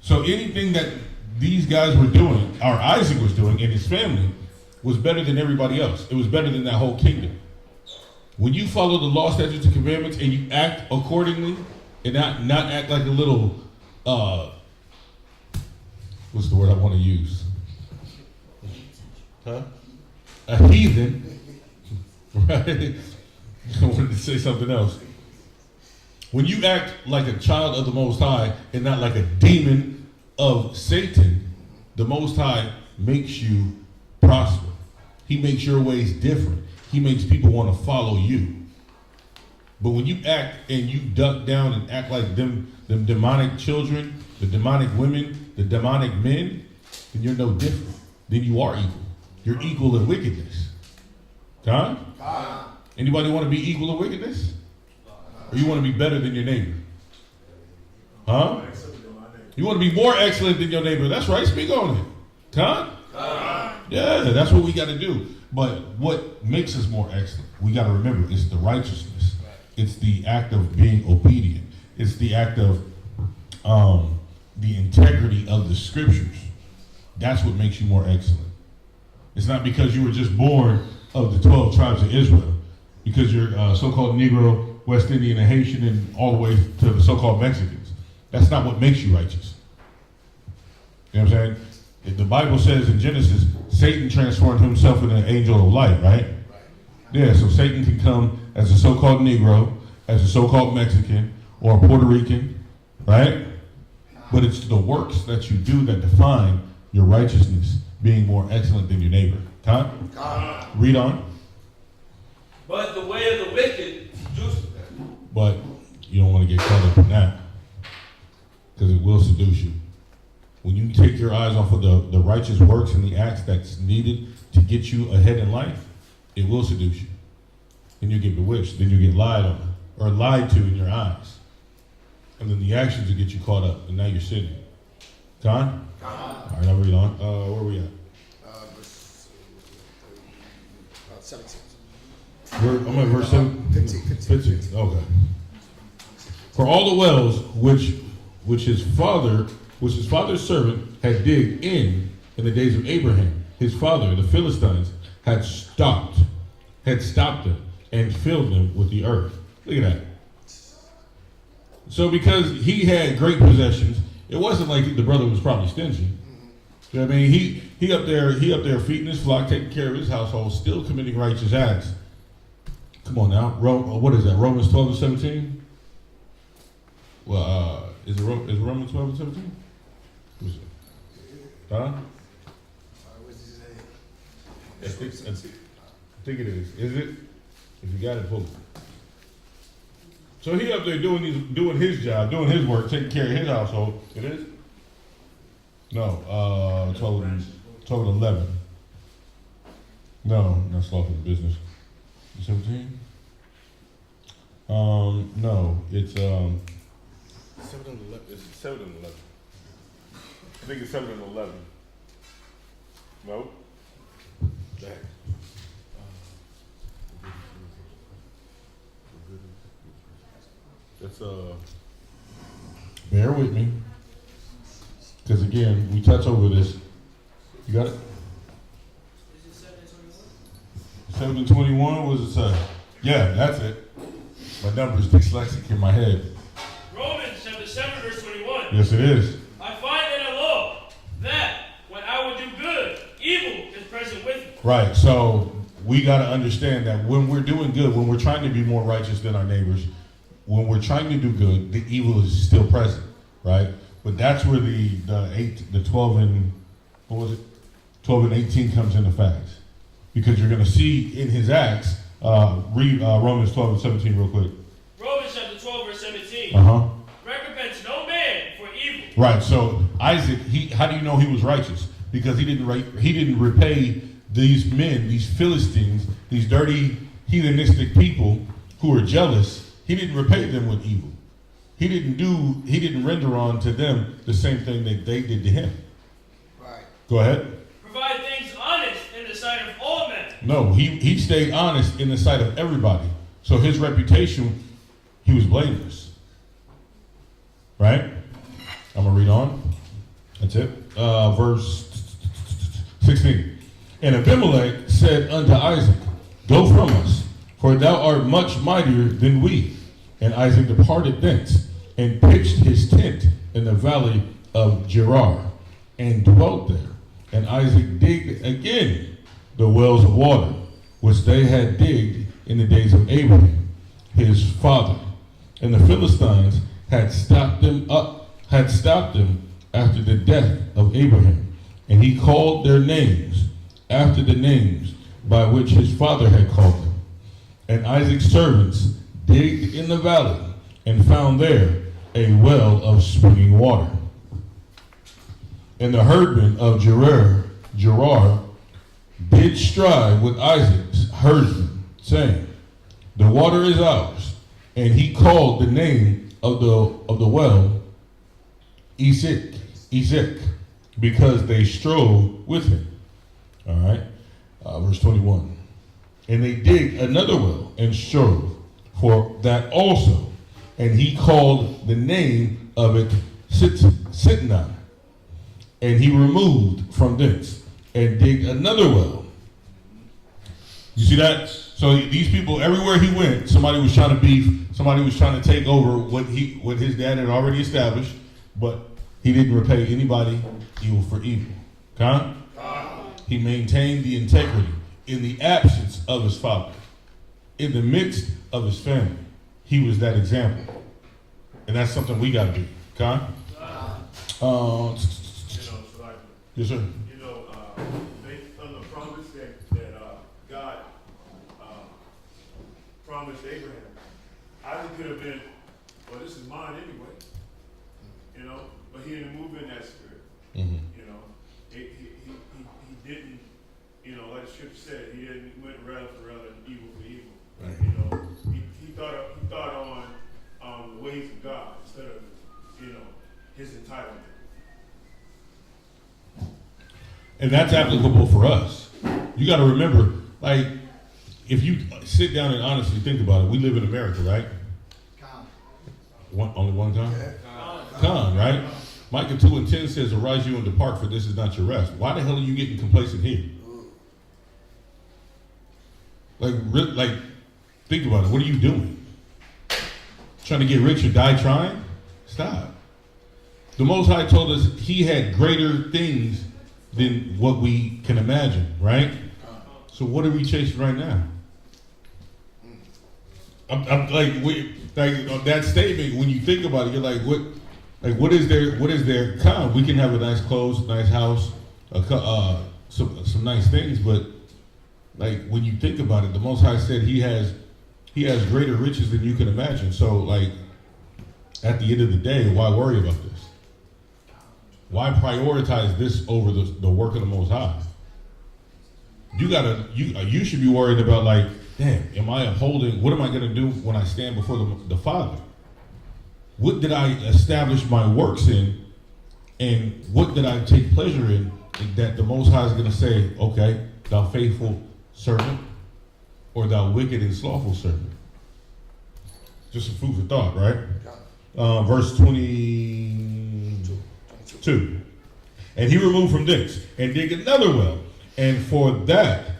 So anything that these guys were doing, or Isaac was doing, and his family, was better than everybody else. It was better than that whole kingdom. When you follow the law, statutes, and commandments, and you act accordingly, and not act like a little, what's the word I want to use? Huh? A heathen, right? I wanted to say something else. When you act like a child of the Most High and not like a demon of Satan, the Most High makes you prosper. He makes your ways different. He makes people want to follow you. But when you act and you duck down and act like them demonic children, the demonic women, the demonic men, then you're no different. Then you are evil. You're equal in wickedness. Huh? Anybody want to be equal in wickedness? Or you want to be better than your neighbor? Huh? You want to be more excellent than your neighbor? That's right. Speak on it. Huh? Yeah, that's what we got to do. But what makes us more excellent, we got to remember, it's the righteousness. It's the act of being obedient. It's the act of the integrity of the scriptures. That's what makes you more excellent. It's not because you were just born of the 12 tribes of Israel, because you're so-called Negro, West Indian, and Haitian, and all the way to the so-called Mexicans. That's not what makes you righteous. You know what I'm saying? The Bible says in Genesis, Satan transformed himself into an angel of light, right? Yeah, so Satan can come as a so-called Negro, as a so-called Mexican, or a Puerto Rican, right? But it's the works that you do that define your righteousness, being more excellent than your neighbor. Huh? Read on. But the way of the wicked seduces But you don't want to get caught up in that, because it will seduce you. When you take your eyes off of the righteous works and the acts that's needed to get you ahead in life, it will seduce you. Then you get bewitched. Then you get lied on, or lied to in your eyes. And then the actions will get you caught up, and now you're sinning. Con? All right, I'll read on. Where are we at? Verse 17. I'm at verse 15. Okay. For all the wells which his father's servant had digged in the days of Abraham, his father, the Philistines, had stopped them and filled them with the earth. Look at that. So because he had great possessions, it wasn't like the brother was probably stingy. You know what I mean? He up there feeding his flock, taking care of his household, still committing righteous acts. Come on now. What is that? Romans 12 and 17? Well, is Romans 12 and 17? Who's it? Huh? I think it is. Is it? If you got it, pull it. So he up there doing his job, doing his work, taking care of his household. It is? No, 12 and 11. No, not slothful business. 17? No, it's 7 and 11. It's 7 and 11. I think it's 7 and 11. No? Dang. That's bear with me, because again, we touch over this. You got it? Is it 7 and 21, what does it say? Yeah, that's it. My number's dyslexic in my head. Romans chapter 7, verse 21. Yes, it is. I find in the law that when I would do good, evil is present with me. Right, so we got to understand that when we're doing good, when we're trying to be more righteous than our neighbors, when we're trying to do good, the evil is still present, right? But that's where the 12 and, what was it? 12 and 18 comes into fact. Because you're going to see in his acts, read Romans 12 and 17 real quick. Romans chapter 12, verse 17. Uh-huh. Recompense no man for evil. Right, so Isaac, how do you know he was righteous? Because he didn't repay these men, these Philistines, these dirty heathenistic people who were jealous. He didn't repay them with evil. He didn't render on to them the same thing that they did to him. Right. Go ahead. Provide things honest No, he stayed honest in the sight of everybody. So his reputation, he was blameless. Right? I'm going to read on. That's it. Verse 16. And Abimelech said unto Isaac, Go from us, for thou art much mightier than we. And Isaac departed thence, and pitched his tent in the valley of Gerar, and dwelt there. And Isaac digged again the wells of water, which they had digged in the days of Abraham, his father. And the Philistines had stopped them after the death of Abraham. And he called their names after the names by which his father had called them. And Isaac's servants digged in the valley, and found there a well of springing water. And the herdmen of Gerar did strive with Isaac's herdsmen, saying, The water is ours. And he called the name of the well Esek, because they strove with him. All right, verse 21. And they digged another well and strove for that also, and he called the name of it Sitnah. And he removed from thence and digged another well. You see that? So these people, everywhere he went, somebody was trying to beef, somebody was trying to take over what his dad had already established, but he didn't repay anybody evil for evil. Okay? He maintained the integrity in the absence of his father. In the midst of his family, he was that example. And that's something we got to do. Okay? Yes, sir. Based on the promise that God promised Abraham, Isaac could have been, well, this is mine anyway, but he didn't move in that spirit. Mm-hmm. He didn't, like the scripture said, he didn't went rather for rather and evil for evil. Right. He thought on the ways of God instead of, his entitlement. And that's applicable for us. You got to remember, like, if you sit down and honestly think about it, we live in America, right? Only one time? Con, right? Micah 2:10 says, Arise you and depart, for this is not your rest. Why the hell are you getting complacent here? Like, think about it. What are you doing? Trying to get rich or die trying? Stop. The Most High told us he had greater things than what we can imagine, right? So what are we chasing right now? I'm that statement, when you think about it, you're like, what is there? Come, we can have a nice clothes, nice house, some nice things, but like when you think about it, the Most High said he has greater riches than you can imagine. So like, at the end of the day, why worry about this? Why prioritize this over the work of the Most High? You should be worried about, like, damn, am I upholding, what am I going to do when I stand before the Father? What did I establish my works in, and what did I take pleasure in that the Most High is going to say, okay, thou faithful servant, or thou wicked and slothful servant? Just some food for thought, right? Verse 22. And he removed from thence, and digged another well, and for that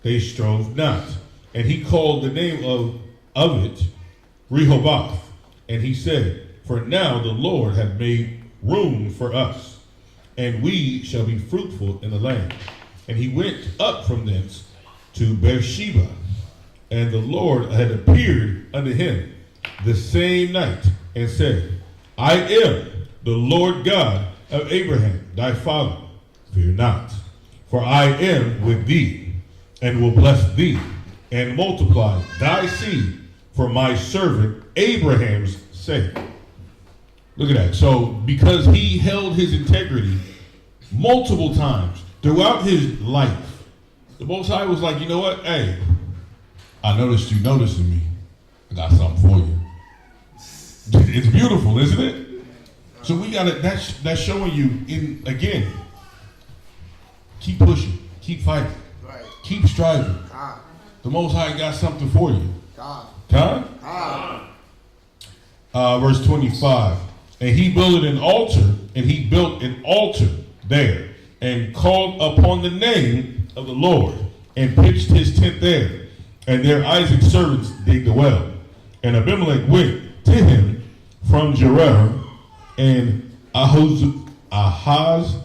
they strove not. And he called the name of it Rehoboth. And he said, For now the Lord hath made room for us, and we shall be fruitful in the land. And he went up from thence to Beersheba, and the Lord had appeared unto him the same night, and said, I am the Lord God of Abraham thy father. Fear not, for I am with thee, and will bless thee, and multiply thy seed for my servant Abraham's sake. Look at that. So because he held his integrity multiple times throughout his life, the Most High was like, you know what? Hey, I noticed you noticing me. I got something for you. It's beautiful, isn't it? So we got it. That's showing you, again, keep pushing, keep fighting, Right. Keep striving. God. The Most High got something for you. God. Huh? God. Verse 25. And he built an altar, there, and called upon the name of the Lord, and pitched his tent there. And there Isaac's servants digged a well. And Abimelech went to him from Gerar, and Huzath,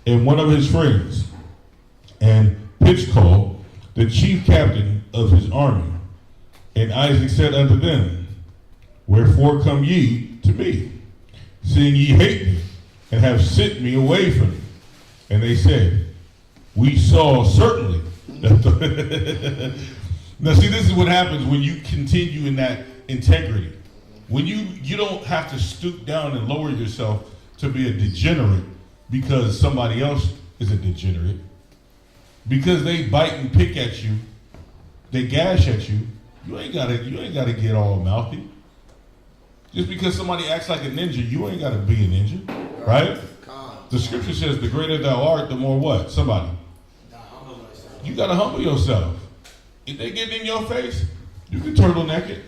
and one of his friends, and Pitchcall, the chief captain of his army. And Isaac said unto them, Wherefore come ye to me, seeing ye hate me, and have sent me away from you? And they said, We saw certainly that the Now see, this is what happens when you continue in that integrity. When you don't have to stoop down and lower yourself to be a degenerate because somebody else is a degenerate. Because they bite and pick at you, they gash at you, you ain't gotta get all mouthy. Just because somebody acts like a ninja, you ain't gotta be a ninja. Right? The scripture says the greater thou art, the more what? Somebody. You gotta humble yourself. If they get in your face, you can turtleneck it.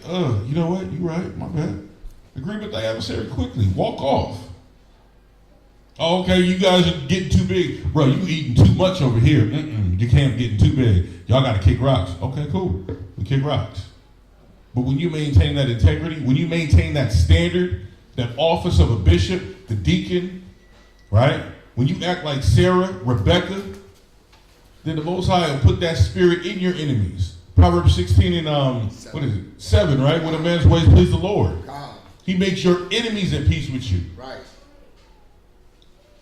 You know what? You right, my bad. Agree with the adversary quickly. Walk off. Oh, okay, you guys are getting too big. Bro, you eating too much over here. You can't get too big. Y'all gotta kick rocks. Okay, cool. We kick rocks. But when you maintain that integrity, when you maintain that standard, that office of a bishop, the deacon, right? When you act like Sarah, Rebecca, then the Most High will put that spirit in your enemies. Proverbs 16 and 7, right? When a man's ways please the Lord, he makes your enemies at peace with you. Right.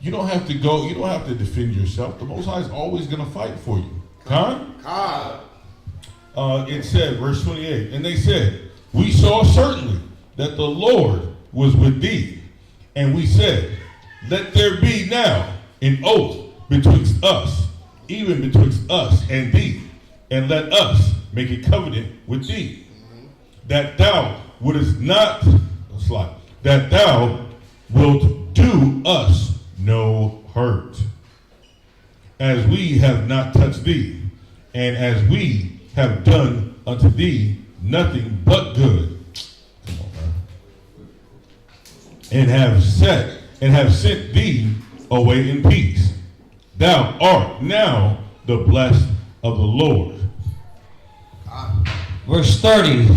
You don't have to go. You don't have to defend yourself. The Most High is always going to fight for you. It said, verse 28, and they said, We saw certainly that the Lord was with thee, and we said, Let there be now an oath betwixt us, even betwixt us and thee, and let us make a covenant with thee, that thou wouldest not, that thou wilt do us no hurt, as we have not touched thee, and as we have done unto thee nothing but good. Come on, man. And have sent thee away in peace. Thou art now the blessed of the Lord. Verse 30,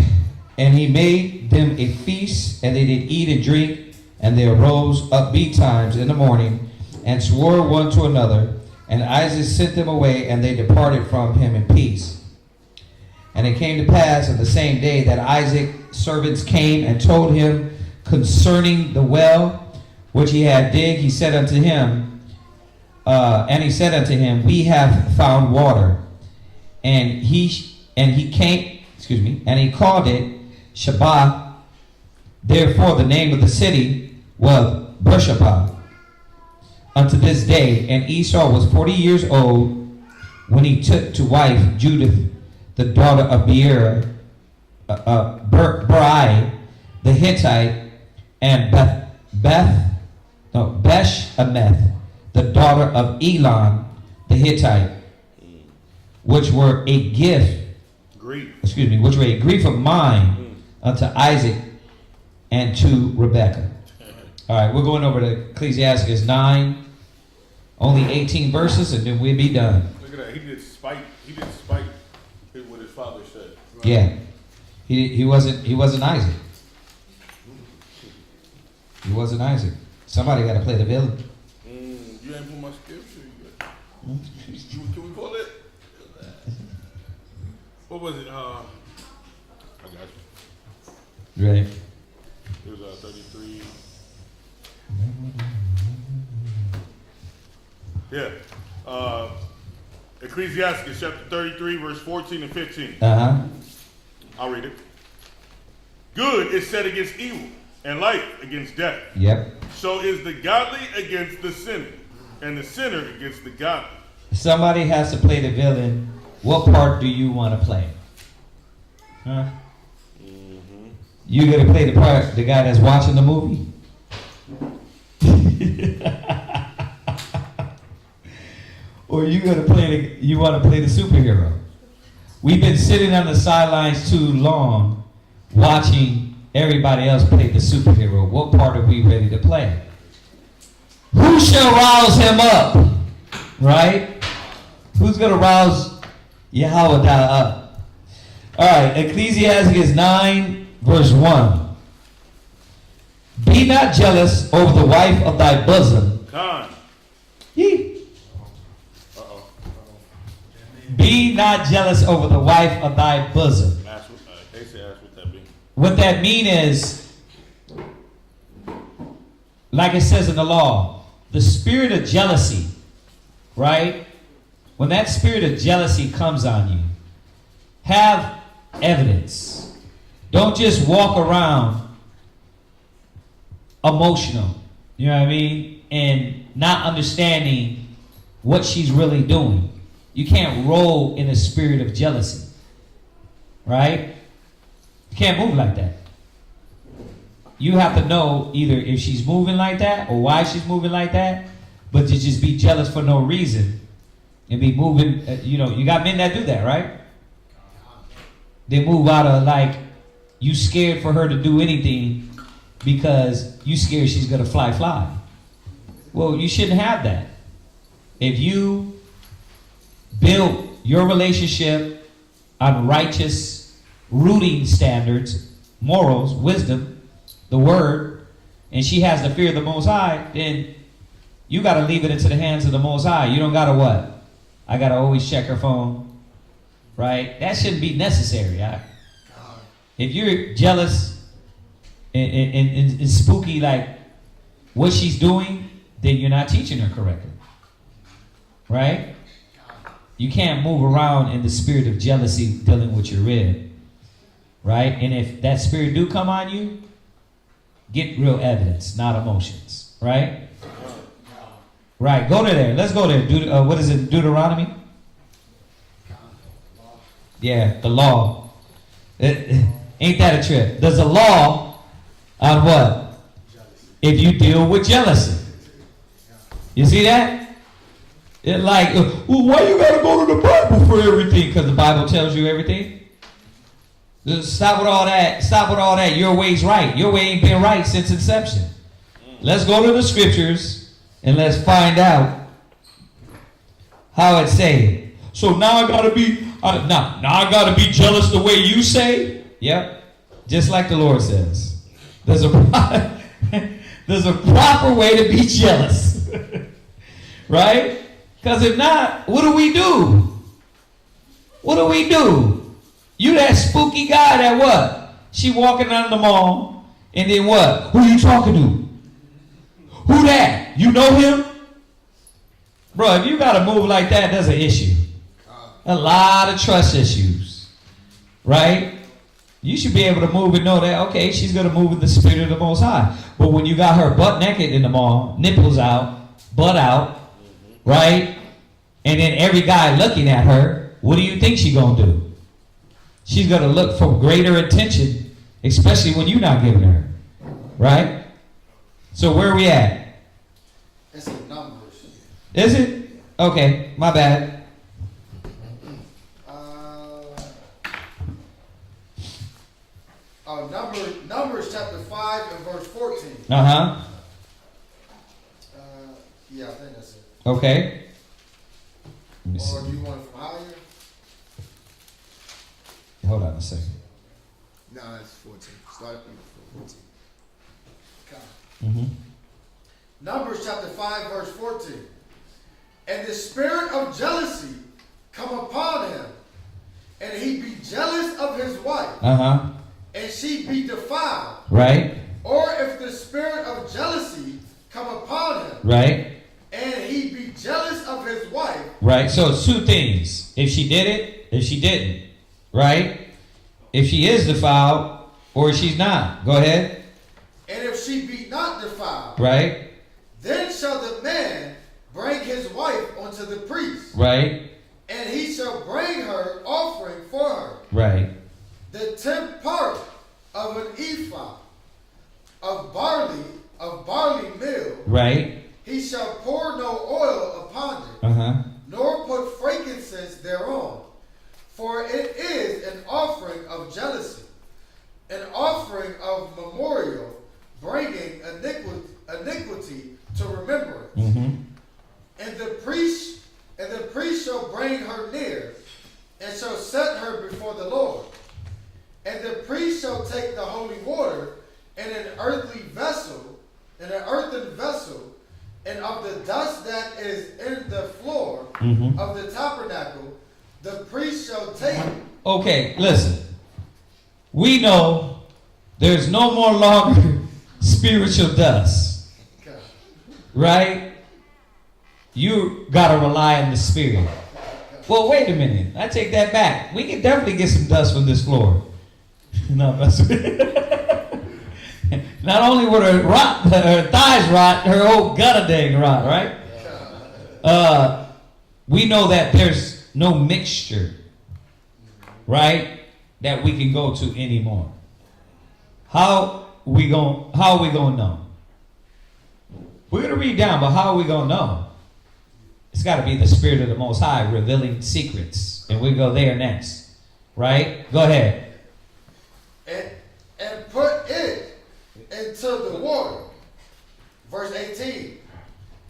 and he made them a feast, and they did eat and drink, and they arose up betimes in the morning, and swore one to another. And Isaac sent them away, and they departed from him in peace. And it came to pass on the same day that Isaac's servants came and told him concerning the well which he had digged. He said unto him, We have found water. And he called it Shabbat. Therefore the name of the city was Beersheba unto this day. And Esau was 40 years old when he took to wife Judith, the daughter of Beriah the Hittite, and Beshemeth, the daughter of Elon the Hittite, which were a grief of mine unto Isaac and to Rebekah. All right, we're going over to Ecclesiastes 9, only 18 verses, and then we'll be done. Look at that. He did spite what his father said. Right? Yeah. He wasn't Isaac. He wasn't Isaac. Somebody got to play the villain. You ain't put my scripture yet. Can we pull it? What was it? I got you. Right. It was 33. Yeah. Ecclesiastes chapter 33, verse 14 and 15. I'll read it. Good is set against evil, and life against death. Yep. So is the godly against the sinner, and the sinner against the godly. Somebody has to play the villain. What part do you want to play? Huh? You got to play the part, the guy that's watching the movie? or you want to play the superhero? We've been sitting on the sidelines too long, watching everybody else play the superhero. What part are we ready to play? Who shall rouse him up? Right? Who's going to rouse Yahweh up? All right, Ecclesiastes 9, verse 1. Be not jealous over the wife of thy bosom. Con. Yee. Be not jealous over the wife of thy bosom. They say that's what that means. What that mean is, like it says in the law, the spirit of jealousy, right? When that spirit of jealousy comes on you, have evidence. Don't just walk around emotional, you know what I mean? And not understanding what she's really doing. You can't roll in a spirit of jealousy, right? You can't move like that. You have to know either if she's moving like that or why she's moving like that, but to just be jealous for no reason and be moving, you got men that do that, right? They move out of like, you scared for her to do anything because you scared she's going to fly. Well, you shouldn't have that. If you build your relationship on righteous rooting standards, morals, wisdom, the word, and she has the fear of the Most High, then you got to leave it into the hands of the Most High. You don't got to what? I got to always check her phone, right? That shouldn't be necessary. If you're jealous and spooky like what she's doing, then you're not teaching her correctly, right? You can't move around in the spirit of jealousy dealing with your rib, right? And if that spirit do come on you, get real evidence, not emotions, right? Right, go to there. Let's go there. What is it, Deuteronomy? Yeah, the law. Ain't that a trip? There's a law on what? If you deal with jealousy. You see that? It's like, well, why you gotta go to the Bible for everything? Because the Bible tells you everything. Just stop with all that. Stop with all that. Your way's right. Your way ain't been right since inception. Let's go to the scriptures and let's find out how it say. So now I gotta be now I gotta be jealous the way you say. Yep, just like the Lord says. There's a there's a proper way to be jealous, right? Because if not, what do we do? What do we do? You that spooky guy that what? She walking down the mall, and then what? Who you talking to? Who that? You know him? Bro, if you got to move like that, there's an issue. A lot of trust issues, right? You should be able to move and know that, okay, she's going to move in the spirit of the Most High. But when you got her butt naked in the mall, nipples out, butt out, right? And then every guy looking at her, what do you think she's going to do? She's going to look for greater attention, especially when you're not giving her, right? So where are we at? It's in Numbers. Is it? Okay, my bad. Numbers chapter 5 and verse 14. Uh-huh. Yeah, I think that's it. Okay. Let me Or see. do you want it from higher? Hold on a second. No, that's 14. Start at 14. Okay. Mm-hmm. Numbers chapter 5 verse 14. And the spirit of jealousy come upon him, and he be jealous of his wife, Uh-huh. and she be defiled. Right. Or if the spirit of jealousy come upon him, Right. and he be jealous of his wife. Right. So it's two things. If she did it, if she didn't. Right? If she is defiled or she's not. Go ahead. And if she be not defiled, Right. then shall the man bring his wife unto the priest, Right. and he shall bring her offering for her, Right. the 10th part of an ephah of barley meal. Right. He shall pour no oil upon it, Uh-huh. nor put frankincense thereon, for it is an offering of jealousy, an offering of memorial, bringing iniquity to remembrance. And the priest shall bring her near, and shall set her before the Lord. And the priest shall take the holy water in an earthen vessel, and of the dust that is in the floor of the tabernacle, the priest shall take. Okay, listen. We know there's no more longer spiritual dust. Right? You got to rely on the Spirit. Well, wait a minute. I take that back. We can definitely get some dust from this floor. No, not only would her thighs rot, her whole gutter dang rot, right? We know that there's no mixture, right, that we can go to anymore. How are we gonna know? We're gonna read down, but how are we gonna know? It's got to be the Spirit of the Most High revealing secrets, and we go there next, right? Go ahead. And put it into the water. Verse 18.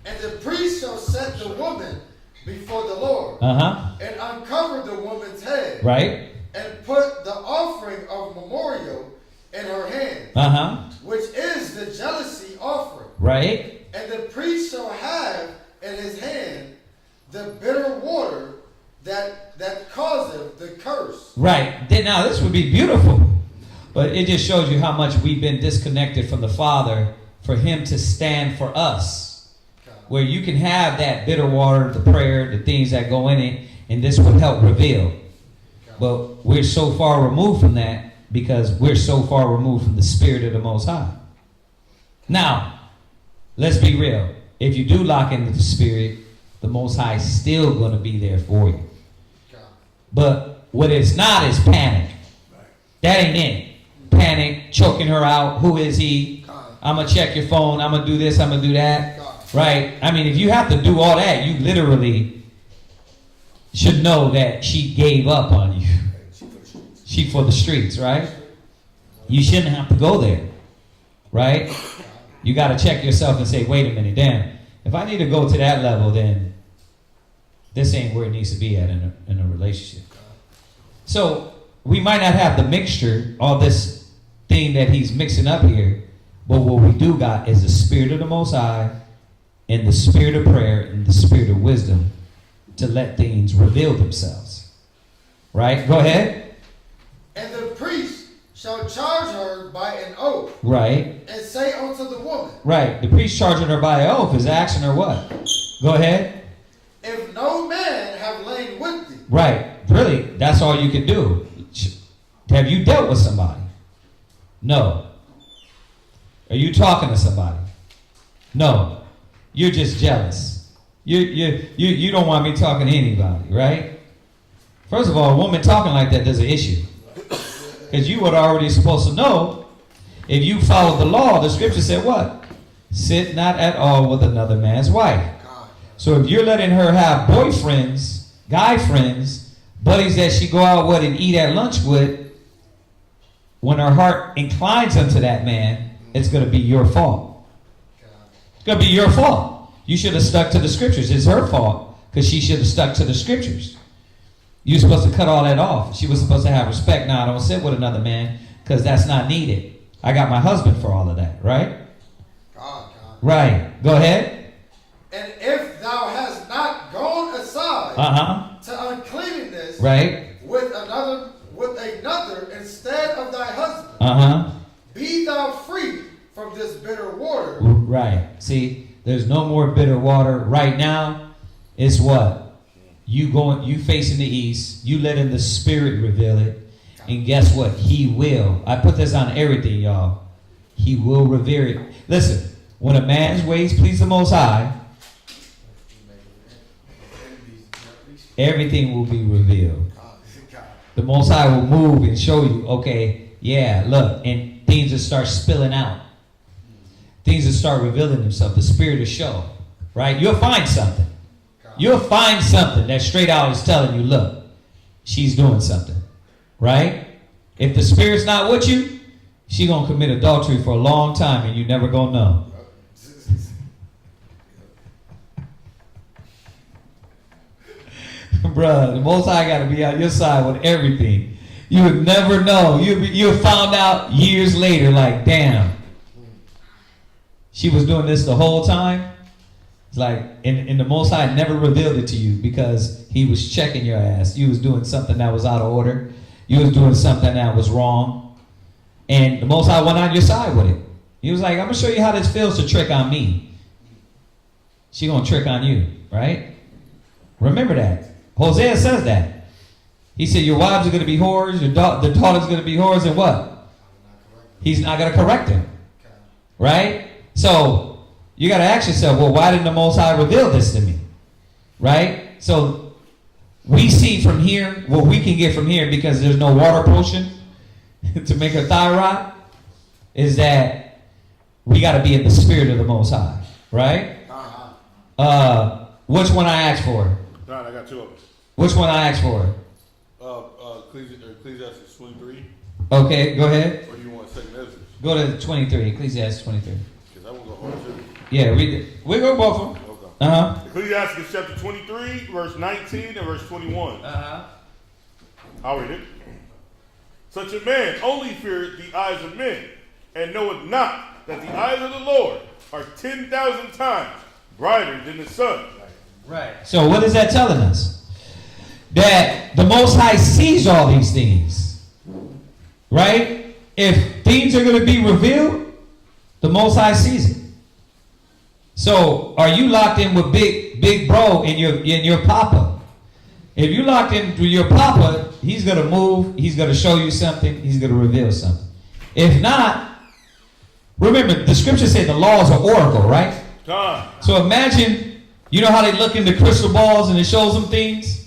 And the priest shall set the woman before the Lord, and uncover the woman's head, right? And put the offering of memorial in her hand, which is the jealousy offering, right? And the priest shall have in his hand the bitter water that causeth the curse. Right. Now this would be beautiful, but it just shows you how much we've been disconnected from the Father for Him to stand for us. Where you can have that bitter water, the prayer, the things that go in it, and this will help reveal. But we're so far removed from that because we're so far removed from the Spirit of the Most High. Now, let's be real. If you do lock into the Spirit, the Most High is still going to be there for you. But what it's not is panic. That ain't it. Panic, choking her out. Who is he? I'm going to check your phone. I'm going to do this. I'm going to do that. Right? I mean, if you have to do all that, you literally should know that she gave up on you. She for the streets, right? You shouldn't have to go there. Right? You got to check yourself and say, wait a minute, damn. If I need to go to that level, then this ain't where it needs to be at in a relationship. So we might not have the mixture, all this thing that he's mixing up here, but what we do got is the Spirit of the Most High and the Spirit of prayer and the Spirit of wisdom to let things reveal themselves. Right? Go ahead. And the priest shall charge her by an oath. Right. And say unto the woman. Right. The priest charging her by an oath is asking her what? Go ahead. If no man have lain with thee. Right. Really, that's all you can do. Have you dealt with somebody? No. Are you talking to somebody? No. You're just jealous. You don't want me talking to anybody, right? First of all, a woman talking like that, there's an issue. Because you were already supposed to know, if you followed the law, the scripture said what? Sit not at all with another man's wife. So if you're letting her have boyfriends, guy friends, buddies that she go out with and eat at lunch with, when her heart inclines unto that man, it's going to be your fault. It's going to be your fault. You should have stuck to the scriptures. It's her fault because she should have stuck to the scriptures. You're supposed to cut all that off. She was supposed to have respect. Now, I don't sit with another man because that's not needed. I got my husband for all of that, right? God. Right. Go ahead. And if thou hast not gone aside to uncleanness right. with another instead of thy husband, be thou free from this bitter water. Right. See, there's no more bitter water right now. It's what? You facing the east, you letting the Spirit reveal it, and guess what? He will. I put this on everything, y'all. He will reveal it. Listen, when a man's ways please the Most High, everything will be revealed. The Most High will move and show you, okay, yeah, look, and things will start spilling out. Things will start revealing themselves. The Spirit will show, right? You'll find something. You'll find something that straight out is telling you, look, she's doing something, right? If the spirit's not with you, she gonna commit adultery for a long time and you never gonna know. Bruh, the Most High gotta be on your side with everything. You would never know. You'll found out years later, like, damn, she was doing this the whole time. It's like, and the Most High never revealed it to you because he was checking your ass. You was doing something that was out of order. You was doing something that was wrong. And the Most High went on your side with it. He was like, I'm going to show you how this feels to trick on me. She going to trick on you, right? Remember that. Hosea says that. He said your wives are going to be whores, the daughter's going to be whores, and what? He's not going to correct them. Right? So, you got to ask yourself, well, why didn't the Most High reveal this to me? Right? So, we see from here what we can get from here because there's no water potion to make her thyroid, is that we got to be in the spirit of the Most High. Right? Which one I asked for? Don, I got two of them. Which one I asked for? Ecclesiastes 23. Okay, go ahead. Or do you want second Ezra? Go to 23, Ecclesiastes 23. Because I want to go hard too. Yeah, read it. We go both of them. Okay. Uh-huh. Ecclesiastes chapter 23, verse 19 and verse 21. Uh-huh. I'll read it. Such a man only feareth the eyes of men, and knoweth not that the eyes of the Lord are 10,000 times brighter than the sun. Right. So what is that telling us? That the Most High sees all these things. Right? If things are going to be revealed, the Most High sees it. So are you locked in with big bro in your papa? If you locked in with your papa, he's going to move, he's going to show you something, he's going to reveal something. If not, remember the scripture said the law is an oracle, right? So imagine, you know how they look into crystal balls and it shows them things?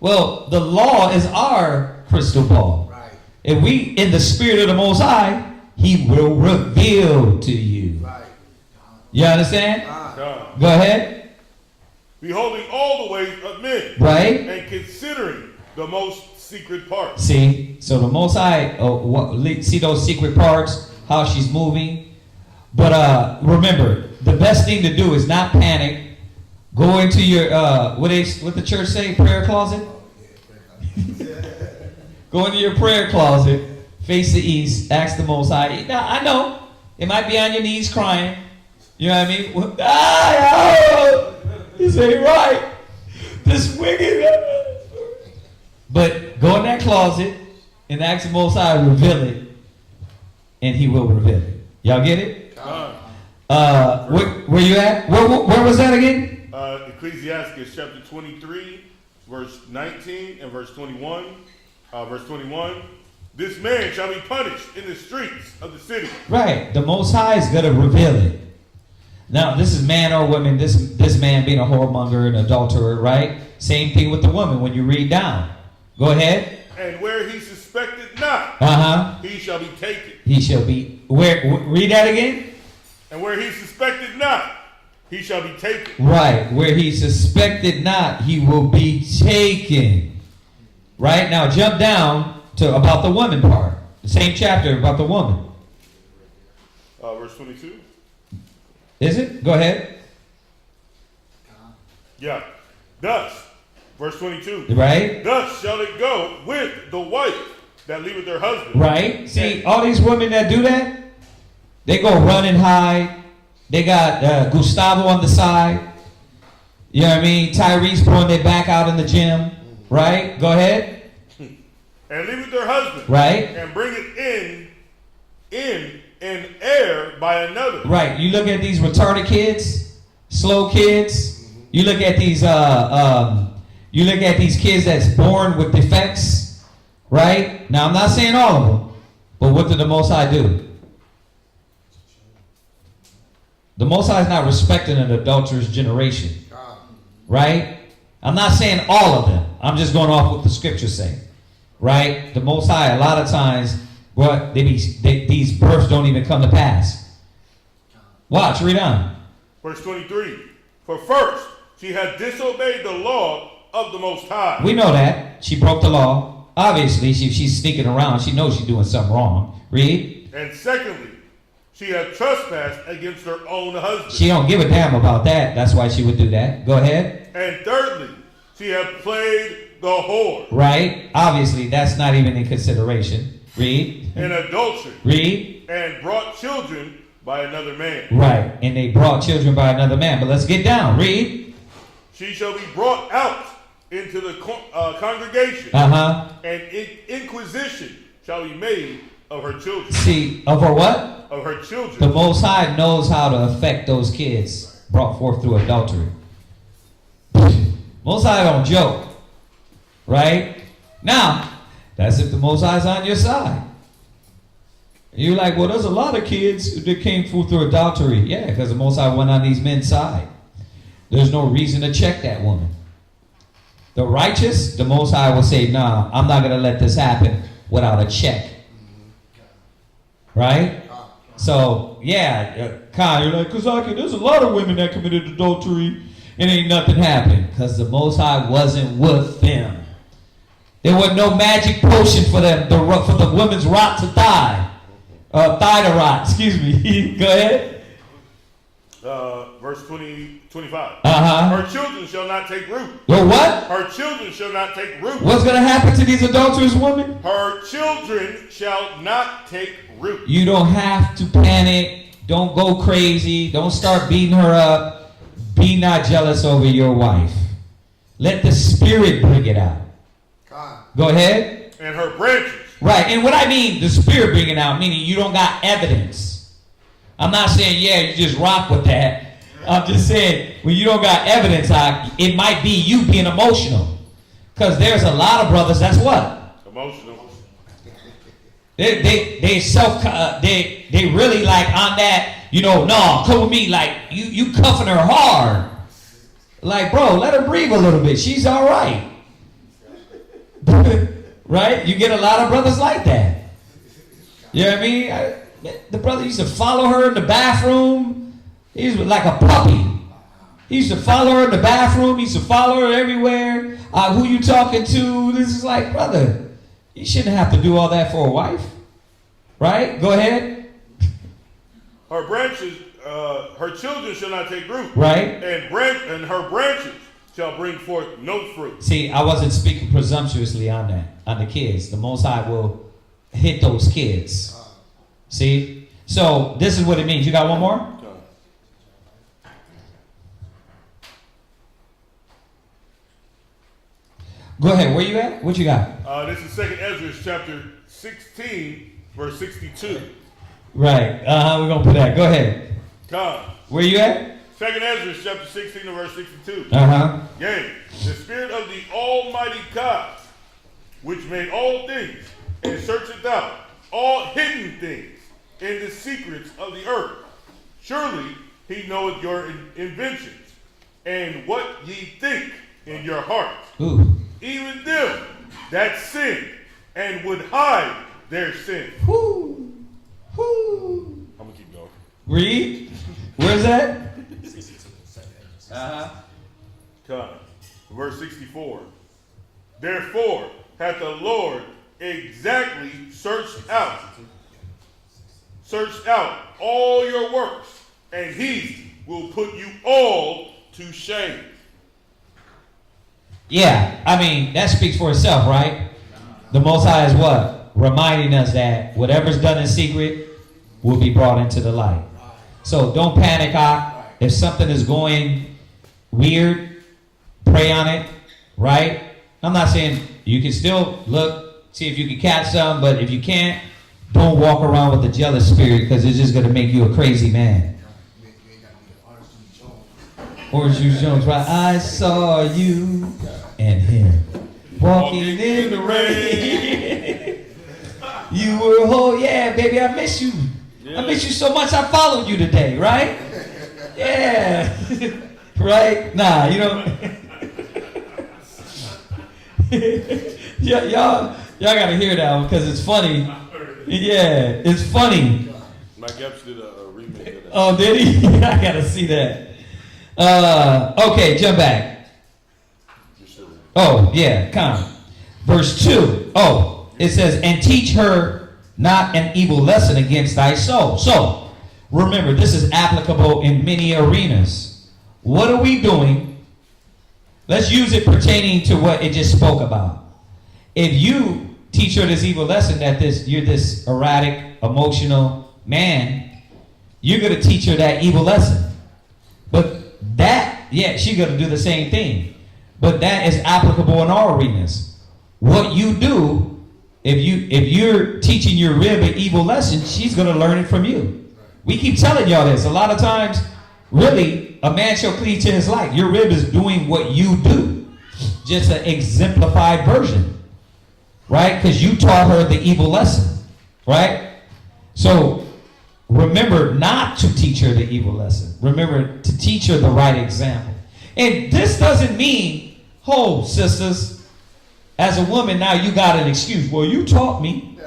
Well, the law is our crystal ball. Right. If we in the spirit of the Most High, he will reveal to you. Right. You understand? Go ahead. Beholding all the ways of men. Right. And considering the most secret parts. See, so the Most High, see those secret parts, how she's moving. But remember, the best thing to do is not panic. Go into your, what the church say, prayer closet? Go into your prayer closet, face the east, ask the Most High. Now, I know, it might be on your knees crying. You know what I mean? He said, right, this wicked. But go in that closet and ask the Most High to reveal it, and he will reveal it. Y'all get it? Where you at? Where was that again? Ecclesiastes chapter 23, verse 19 and verse 21. Verse 21. This man shall be punished in the streets of the city. Right. The Most High is going to reveal it. Now, this is man or woman. This man being a whoremonger, an adulterer, right? Same thing with the woman when you read down. Go ahead. And where he suspected not, he shall be taken. He shall be, read that again? And where he suspected not, he shall be taken. Right. Where he suspected not, he will be taken. Right? Now jump down to about the woman part. The same chapter about the woman. Verse 22. Is it? Go ahead. Yeah. Thus, verse 22. Right? Thus shall it go with the wife that leaveth her husband. Right? See, all these women that do that, they go run and hide. They got Gustavo on the side. You know what I mean? Tyrese throwing their back out in the gym. Right? Go ahead. And leaveth their husband. Right? And bring it in error by another. Right. You look at these retarded kids, slow kids. You look at these kids that's born with defects. Right? Now I'm not saying all of them, but what did the Most High do? The Most High is not respecting an adulterous generation. Right? I'm not saying all of them. I'm just going off what the scriptures say. Right? The Most High, a lot of times, these births don't even come to pass. Watch, read on. Verse 23. For first she had disobeyed the law of the Most High. We know that. She broke the law. Obviously, she's sneaking around. She knows she's doing something wrong. Read. And secondly, she had trespassed against her own husband. She don't give a damn about that. That's why she would do that. Go ahead. And thirdly, she had played the whore. Right. Obviously, that's not even in consideration. Read. In adultery. Read. And brought children by another man. Right. And they brought children by another man. But let's get down. Read. She shall be brought out into the congregation. And inquisition shall be made of her children. See, of her what? Of her children. The Most High knows how to affect those kids brought forth through adultery. Most High don't joke. Right? Now, that's if the Most High is on your side. You're like, well, there's a lot of kids that came through adultery. Yeah, because the Most High went on these men's side. There's no reason to check that woman. The righteous, the Most High will say, nah, I'm not going to let this happen without a check. Right? So, yeah, Khan, you're like, Kazaki, there's a lot of women that committed adultery and ain't nothing happened. Because the Most High wasn't with them. There was no magic potion for them, for the women's rot to die. Thigh to rot, excuse me. Go ahead. Verse 25. Uh-huh. Her children shall not take root. Your what? Her children shall not take root. What's going to happen to these adulterous women? Her children shall not take root. You don't have to panic. Don't go crazy. Don't start beating her up. Be not jealous over your wife. Let the Spirit bring it out. Go ahead. And her branches. Right. And what I mean, the Spirit bring it out, meaning you don't got evidence. I'm not saying, yeah, you just rock with that. I'm just saying, when you don't got evidence, it might be you being emotional. Because there's a lot of brothers that's what? Emotional. They really like on that, no, come with me, like you cuffing her hard. Like, bro, let her breathe a little bit. She's all right. Right? You get a lot of brothers like that. You know what I mean? The brother used to follow her in the bathroom. He was like a puppy. He used to follow her in the bathroom. He used to follow her everywhere. Who you talking to? This is like, brother, you shouldn't have to do all that for a wife. Right? Go ahead. Her branches, her children shall not take root. Right. And her branches shall bring forth no fruit. See, I wasn't speaking presumptuously on that, on the kids. The Most High will hit those kids. See? So, this is what it means. You got one more? Go ahead. Where you at? What you got? This is 2nd Ezra chapter 16, verse 62. Right. We're going to put that. Go ahead. God. Where you at? 2nd Ezra chapter 16, verse 62. Yea, the Spirit of the Almighty God, which made all things, and searcheth out all hidden things in the secrets of the earth. Surely he knoweth your inventions, and what ye think in your hearts. Ooh. Even them that sin and would hide their sin. Whoo. Whoo. I'm going to keep going. Read. Where's that? Come. Verse 64. Therefore hath the Lord exactly searched out all your works, and he will put you all to shame. Yeah, I mean, that speaks for itself, right? The Most High is what? Reminding us that whatever's done in secret will be brought into the light. So don't panic, if something is going weird, pray on it, right? I'm not saying you can still look, see if you can catch some, but if you can't, don't walk around with the jealous spirit, because it's just going to make you a crazy man. Orange Juice Jones, right? I saw you and him walking in the rain. You were yeah, baby, I miss you. I miss you so much. I followed you today, right? Yeah, right? Nah, you know. y'all gotta hear that one because it's funny. Yeah, it's funny. Mike Epps did a remake of that. Oh, did he? I gotta see that. Okay, jump back. Oh, yeah, come. Verse 2. Oh, it says, and teach her not an evil lesson against thy soul. So, remember, this is applicable in many arenas. What are we doing? Let's use it pertaining to what it just spoke about. If you teach her this evil lesson that you're this erratic, emotional man, you're going to teach her that evil lesson. But she's going to do the same thing. But that is applicable in all arenas. What you do, if you're teaching your rib an evil lesson, she's going to learn it from you. We keep telling y'all this. A lot of times, really, a man shall cleave to his like. Your rib is doing what you do. Just an exemplified version. Right? Because you taught her the evil lesson. Right? So, remember not to teach her the evil lesson. Remember to teach her the right example. And this doesn't mean, oh, sisters, as a woman, now you got an excuse. Well, you taught me.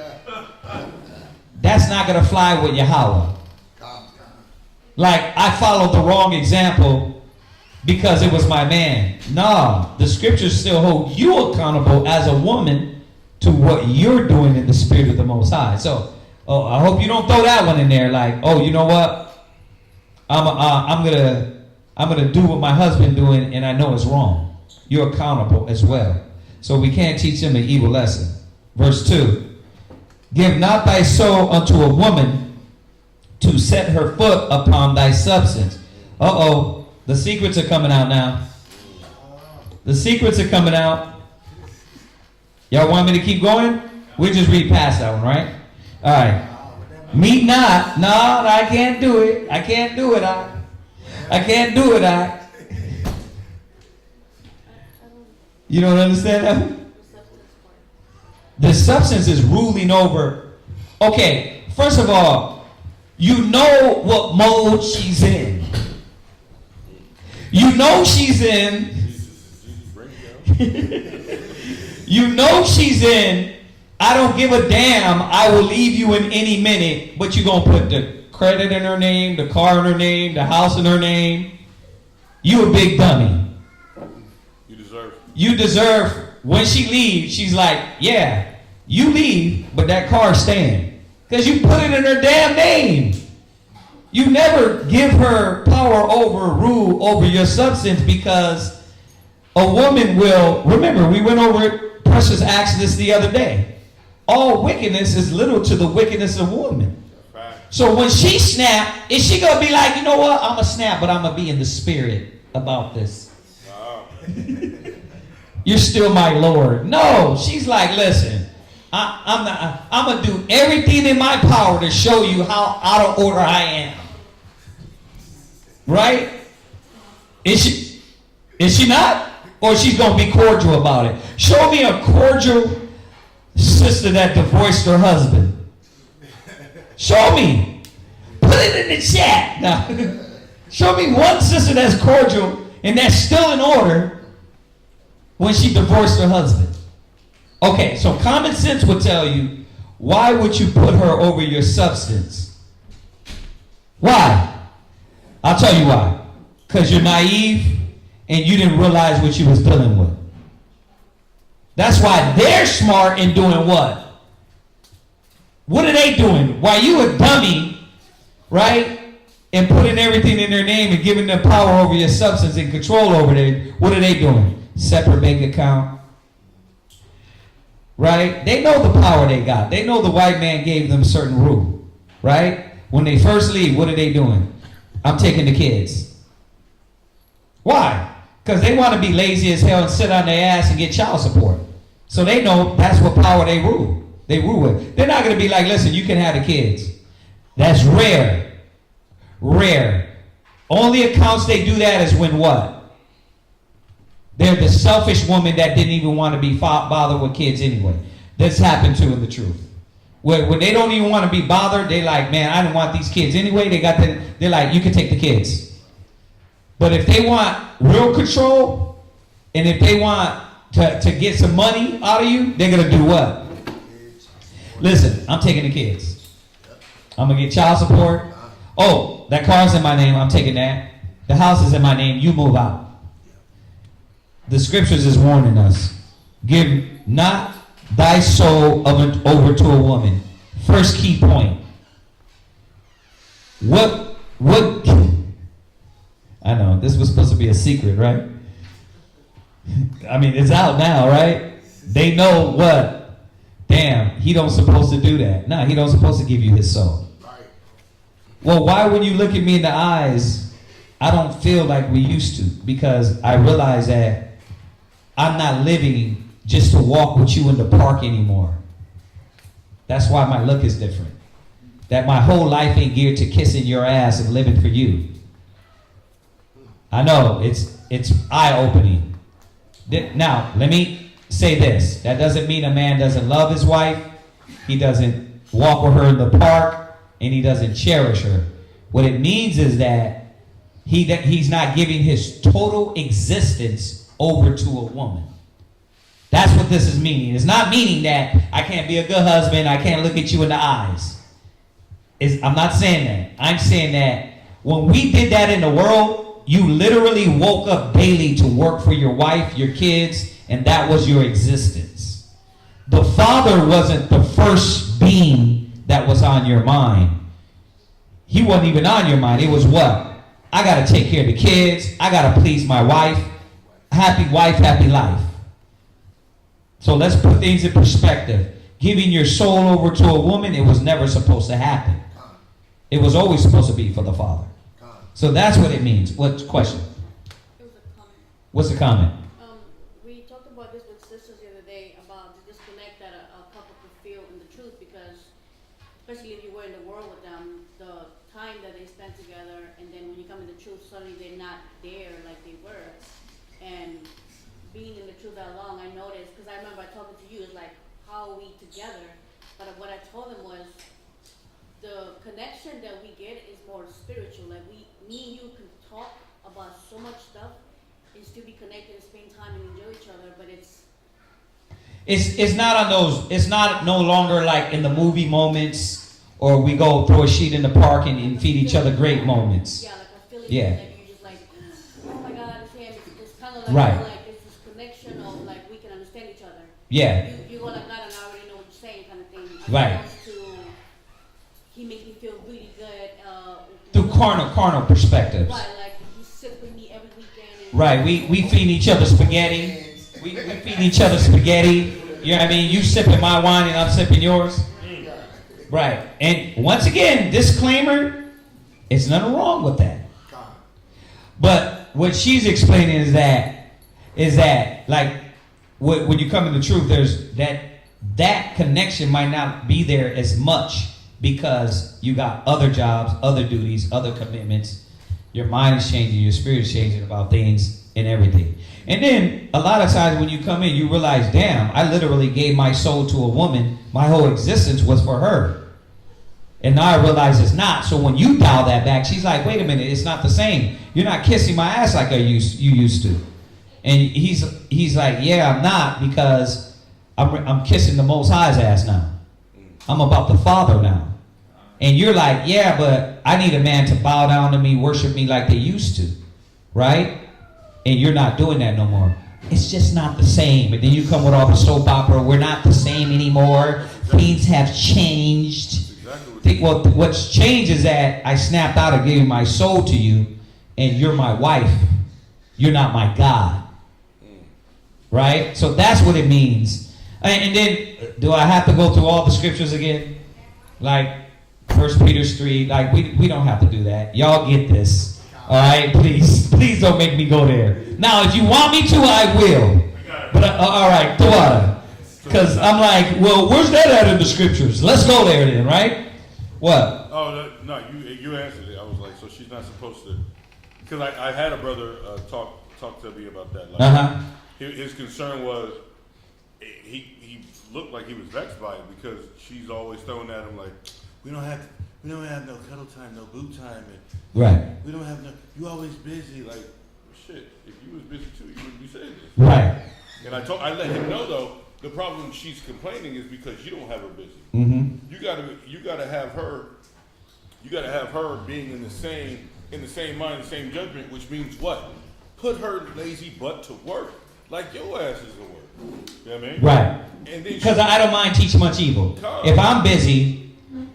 That's not going to fly with Yahweh. Like, I followed the wrong example because it was my man. No, the scriptures still hold you accountable as a woman to what you're doing in the spirit of the Most High. So, I hope you don't throw that one in there like, oh, you know what? I'm gonna do what my husband doing and I know it's wrong. You're accountable as well. So we can't teach him an evil lesson. Verse 2. Give not thy soul unto a woman to set her foot upon thy substance. Uh-oh. The secrets are coming out now. The secrets are coming out. Y'all want me to keep going? We'll just read past that one, right? All right. Meet not. No, I can't do it. I can't do it. I can't do it. You don't understand that? The substance is ruling over. Okay, first of all, you know what mode she's in. You know she's in. You know she's in. I don't give a damn. I will leave you in any minute. But you're going to put the credit in her name, the car in her name, the house in her name. You a big dummy. You deserve, when she leaves, she's like, yeah, you leave, but that car's staying. Because you put it in her damn name. You never give her power over, rule over your substance, because a woman will, remember, we went over Precious Exodus the other day. All wickedness is little to the wickedness of woman. So when she snap, is she going to be like, you know what, I'm going to snap, but I'm going to be in the spirit about this. You're still my Lord. No, she's like, listen, I'm going to do everything in my power to show you how out of order I am. Right? Is she not? Or she's going to be cordial about it. Show me a cordial sister that divorced her husband. Show me. Put it in the chat. Now, show me one sister that's cordial and that's still in order when she divorced her husband. Okay, so common sense would tell you, why would you put her over your substance? Why? I'll tell you why. Because you're naive and you didn't realize what you was dealing with. That's why they're smart in doing what? What are they doing? Why you a dummy, right? And putting everything in their name and giving them power over your substance and control over them. What are they doing? Separate bank account. Right? They know the power they got. They know the white man gave them certain rule. Right? When they first leave, what are they doing? I'm taking the kids. Why? Because they want to be lazy as hell and sit on their ass and get child support. So they know that's what power they rule. They rule with. They're not going to be like, listen, you can have the kids. That's rare. Rare. Only accounts they do that is when what? They're the selfish woman that didn't even want to be bothered with kids anyway. That's happened to in the truth. When they don't even want to be bothered, they like, man, I don't want these kids anyway. They're like, you can take the kids. But if they want real control, and if they want to get some money out of you, they're going to do what? Listen, I'm taking the kids. I'm going to get child support. Oh, that car's in my name. I'm taking that. The house is in my name. You move out. The scriptures is warning us. Give not thy soul over to a woman. First key point. What, I know, this was supposed to be a secret, right? I mean, it's out now, right? They know what? Damn, he don't supposed to do that. No, he don't supposed to give you his soul. Right. Well, why when you look at me in the eyes, I don't feel like we used to? Because I realize that I'm not living just to walk with you in the park anymore. That's why my look is different. That my whole life ain't geared to kissing your ass and living for you. I know, it's eye-opening. Now, let me say this. That doesn't mean a man doesn't love his wife. He doesn't walk with her in the park, and he doesn't cherish her. What it means is that he's not giving his total existence over to a woman. That's what this is meaning. It's not meaning that I can't be a good husband, I can't look at you in the eyes. I'm not saying that. I'm saying that when we did that in the world, you literally woke up daily to work for your wife, your kids, and that was your existence. The father wasn't the first being that was on your mind. He wasn't even on your mind. It was what? I got to take care of the kids. I got to please my wife. Happy wife, happy life. So let's put things in perspective. Giving your soul over to a woman, it was never supposed to happen. It was always supposed to be for the father. So that's what it means. What question? It was a comment. What's the comment? We talked about this with sisters the other day about the disconnect that a couple could feel in the truth, because especially if you were in the world with them, the time that they spent together, and then when you come in the truth, suddenly they're not there like they were. And being in the truth that long, I noticed, because I remember talking to you, it's like, how are we together? But what I told them was, the connection that we get is more spiritual. Like me and you can talk about so much stuff and still be connected and spend time and enjoy each other, but it's not on those, it's not no longer like in the movie moments, or we go throw a sheet in the park and feed each other great moments. yeah, like a feeling Yeah. that you're just like, oh my God, it's him. It's kind of like, Right. like it's this connection of like we can understand each other. Yeah. You go like that and I already know what you're saying, kind of thing. Right. He makes me feel really good. Through carnal perspectives. Right, like he sits with me every weekend. And Right, we feed each other spaghetti. We feed each other spaghetti. You know what I mean? You sipping my wine and I'm sipping yours. Right. And once again, disclaimer, it's nothing wrong with that. But what she's explaining is that like when you come to the truth, there's that connection might not be there as much because you got other jobs, other duties, other commitments. Your mind is changing, your spirit is changing about things and everything. And then a lot of times when you come in, you realize, damn, I literally gave my soul to a woman. My whole existence was for her. And now I realize it's not. So when you dial that back, she's like, wait a minute, it's not the same. You're not kissing my ass like you used to. And he's like, yeah, I'm not, because I'm kissing the Most High's ass now. I'm about the Father now. And you're like, yeah, but I need a man to bow down to me, worship me like they used to. Right? And you're not doing that no more. It's just not the same. And then you come with all the soap opera, we're not the same anymore. Things have changed. Well, what's changed is that I snapped out of giving my soul to you, and you're my wife. You're not my God. Right? So that's what it means. And then, do I have to go through all the scriptures again? Like 1 Peter 3, like we don't have to do that. Y'all get this. All right? Please don't make me go there. Now, if you want me to, I will. But all right, Tuada. Because I'm like, well, where's that at in the scriptures? Let's go there then, right? What? Oh, no, you answered it. I was like, so she's not supposed to, because I had a brother talk to me about that. Like, his concern was, he looked like he was vexed by it because she's always throwing at him like, we don't have no cuddle time, no boot time, and right. We don't have no. You always busy. Like, shit. If you was busy too, you wouldn't be saying this. Right. And I let him know though. The problem she's complaining is because you don't have her busy. Mm-hmm. You gotta have her. You gotta have her being in the same in the same mind, the same judgment, which means what? Put her lazy butt to work, like your ass is to work. You know what I mean? Right. And then Because I don't mind teaching much evil. Come. If I'm busy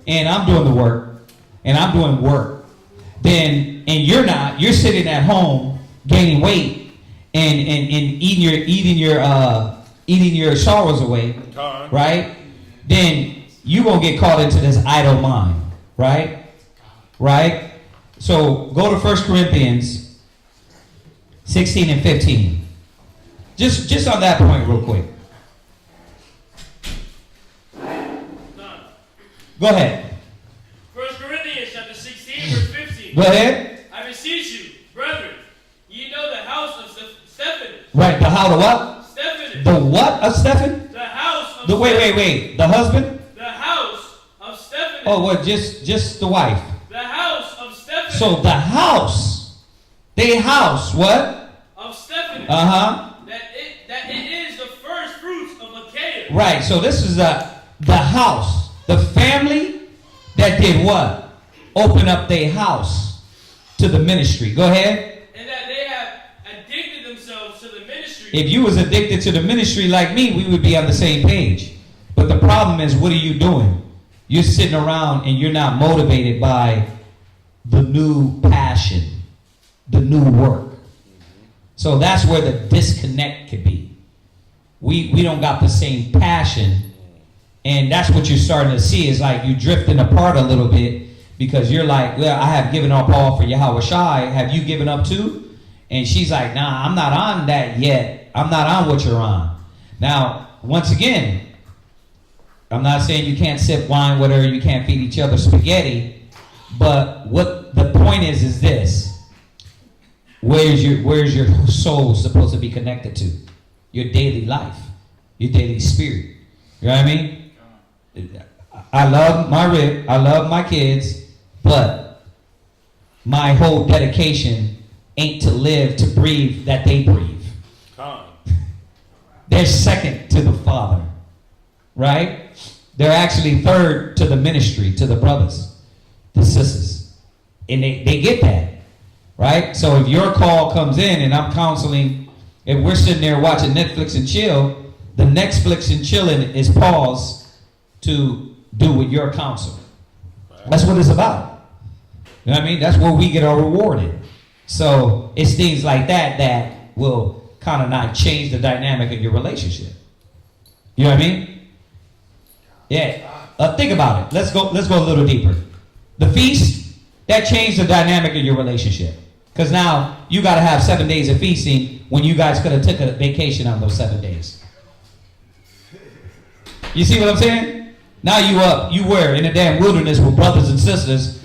and I'm doing the work and I'm doing work, then and you're not, you're sitting at home gaining weight and eating your sorrows away, Come. right? Then you gonna get caught into this idle mind, right? Right? So go to 1 Corinthians 16 and 15. Just on that point real quick. Go ahead. 1 Corinthians chapter 16, verse 15. Go ahead. I beseech you, brethren, ye know the house of Stephanus. Right, the how, the what? Stephanus. The what of Stephen? The house of The wait. The husband? The house of Stephanus. Oh, what, just the wife. The house of Stephanus. So the house. The house, what? Of Stephanus. Uh-huh. That it is the first fruits of Achaia. Right, so this is the house. The family that did what? Open up their house to the ministry. Go ahead. And that they have addicted themselves to the ministry. If you was addicted to the ministry like me, we would be on the same page. But the problem is, what are you doing? You're sitting around and you're not motivated by the new passion, the new work. So that's where the disconnect could be. We don't got the same passion. And that's what you're starting to see is like you drifting apart a little bit because you're like, well, I have given up all for Yahweh Shai. Have you given up too? And she's like, nah, I'm not on that yet. I'm not on what you're on. Now, once again, I'm not saying you can't sip wine with her, you can't feed each other spaghetti, but what the point is this. Where's your soul supposed to be connected to? Your daily life, your daily spirit. You know what I mean? I love my rib, I love my kids, but my whole dedication ain't to live, to breathe that they breathe. They're second to the Father, right? They're actually third to the ministry, to the brothers, the sisters. And they get that, right? So if your call comes in and I'm counseling, if we're sitting there watching Netflix and chill, the Netflix and chilling is pause to do with your counsel. That's what it's about. You know what I mean? That's where we get our rewarded. So it's things like that will kind of not change the dynamic of your relationship. You know what I mean? Yeah. Think about it. Let's go a little deeper. The feast, that changed the dynamic of your relationship. Because now you got to have 7 days of feasting when you guys could have took a vacation on those 7 days. You see what I'm saying? Now you were in the damn wilderness with brothers and sisters.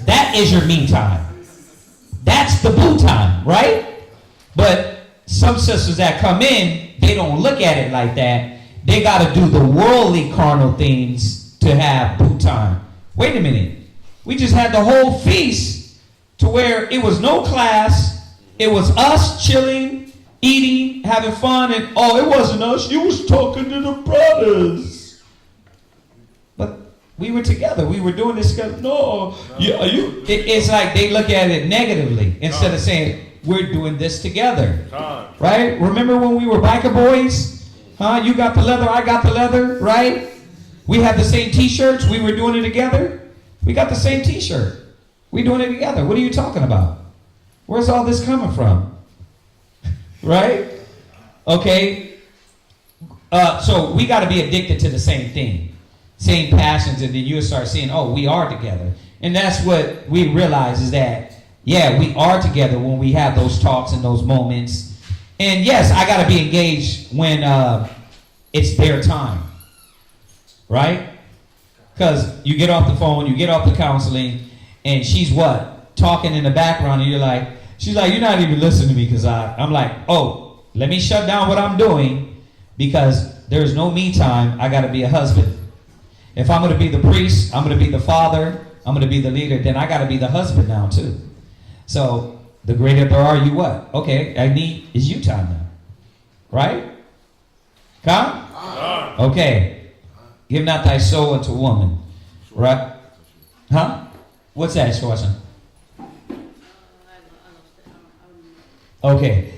That is your me time. That's the boo time, right? But some sisters that come in, they don't look at it like that. They got to do the worldly carnal things to have boo time. Wait a minute. We just had the whole feast to where it was no class. It was us chilling, eating, having fun, and it wasn't us. You was talking to the brothers. But we were together. We were doing this together. No. It's like they look at it negatively instead of saying, we're doing this together. Right? Remember when we were biker boys? You got the leather, I got the leather, right? We had the same t-shirts. We were doing it together. We got the same t-shirt. We doing it together. What are you talking about? Where's all this coming from? Right? Okay. So we got to be addicted to the same thing. Same passions, and then you'll start seeing, we are together. And that's what we realize is that, yeah, we are together when we have those talks and those moments. And yes, I got to be engaged when it's their time. Right? Because you get off the phone, you get off the counseling, and she's what? Talking in the background, and she's like, you're not even listening to me because I'm like, let me shut down what I'm doing because there's no me time. I got to be a husband. If I'm going to be the priest, I'm going to be the father, I'm going to be the leader, then I got to be the husband now too. So the greater there are, you what? Okay, I need is you time now. Right? Come? Okay. Give not thy soul unto woman. Right? Huh? What's that, Schwarzen? Okay.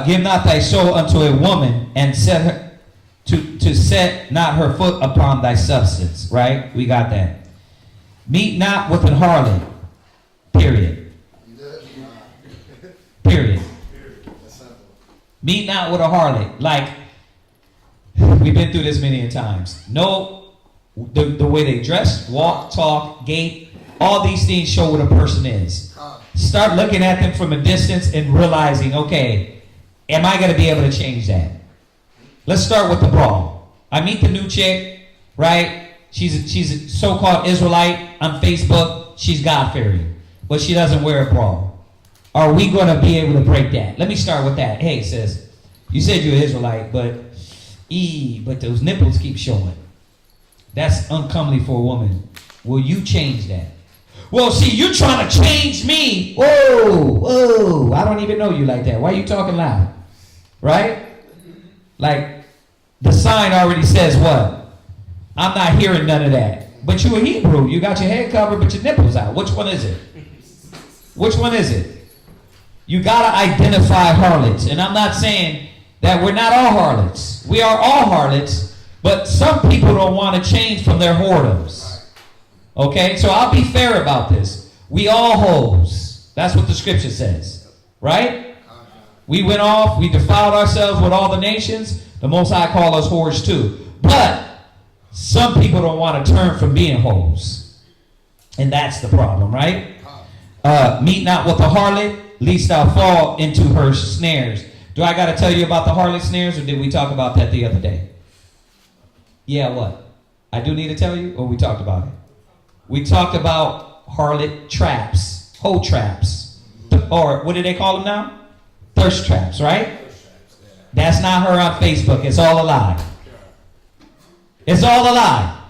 Give not thy soul unto a woman, and set her to set not her foot upon thy substance. Right? We got that. Meet not with an harlot. Period. Period. Meet not with a harlot. Like, we've been through this many times. No, the way they dress, walk, talk, gait, all these things show what a person is. Start looking at them from a distance and realizing, okay, am I going to be able to change that? Let's start with the bra. I meet the new chick, right? She's a so-called Israelite on Facebook. She's God-fearing, but she doesn't wear a bra. Are we going to be able to break that? Let me start with that. Hey, sis, you said you're Israelite, but those nipples keep showing. That's uncomely for a woman. Will you change that? Well, see, you're trying to change me. Whoa, I don't even know you like that. Why are you talking loud? Right? Like, the sign already says what? I'm not hearing none of that. But you're a Hebrew. You got your head covered, but your nipples out. Which one is it? Which one is it? You got to identify harlots. And I'm not saying that we're not all harlots. We are all harlots, but some people don't want to change from their whoredoms. Okay, so I'll be fair about this. We all hoes. That's what the scripture says. Right? We went off, we defiled ourselves with all the nations. The Most High called us whores too. But some people don't want to turn from being hoes. And that's the problem, right? Meet not with the harlot, lest thou fall into her snares. Do I got to tell you about the harlot snares, or did we talk about that the other day? Yeah, what? I do need to tell you, or we talked about it? We talked about harlot traps, hoe traps, or what do they call them now? Thirst traps, right? That's not her on Facebook. It's all a lie. It's all a lie,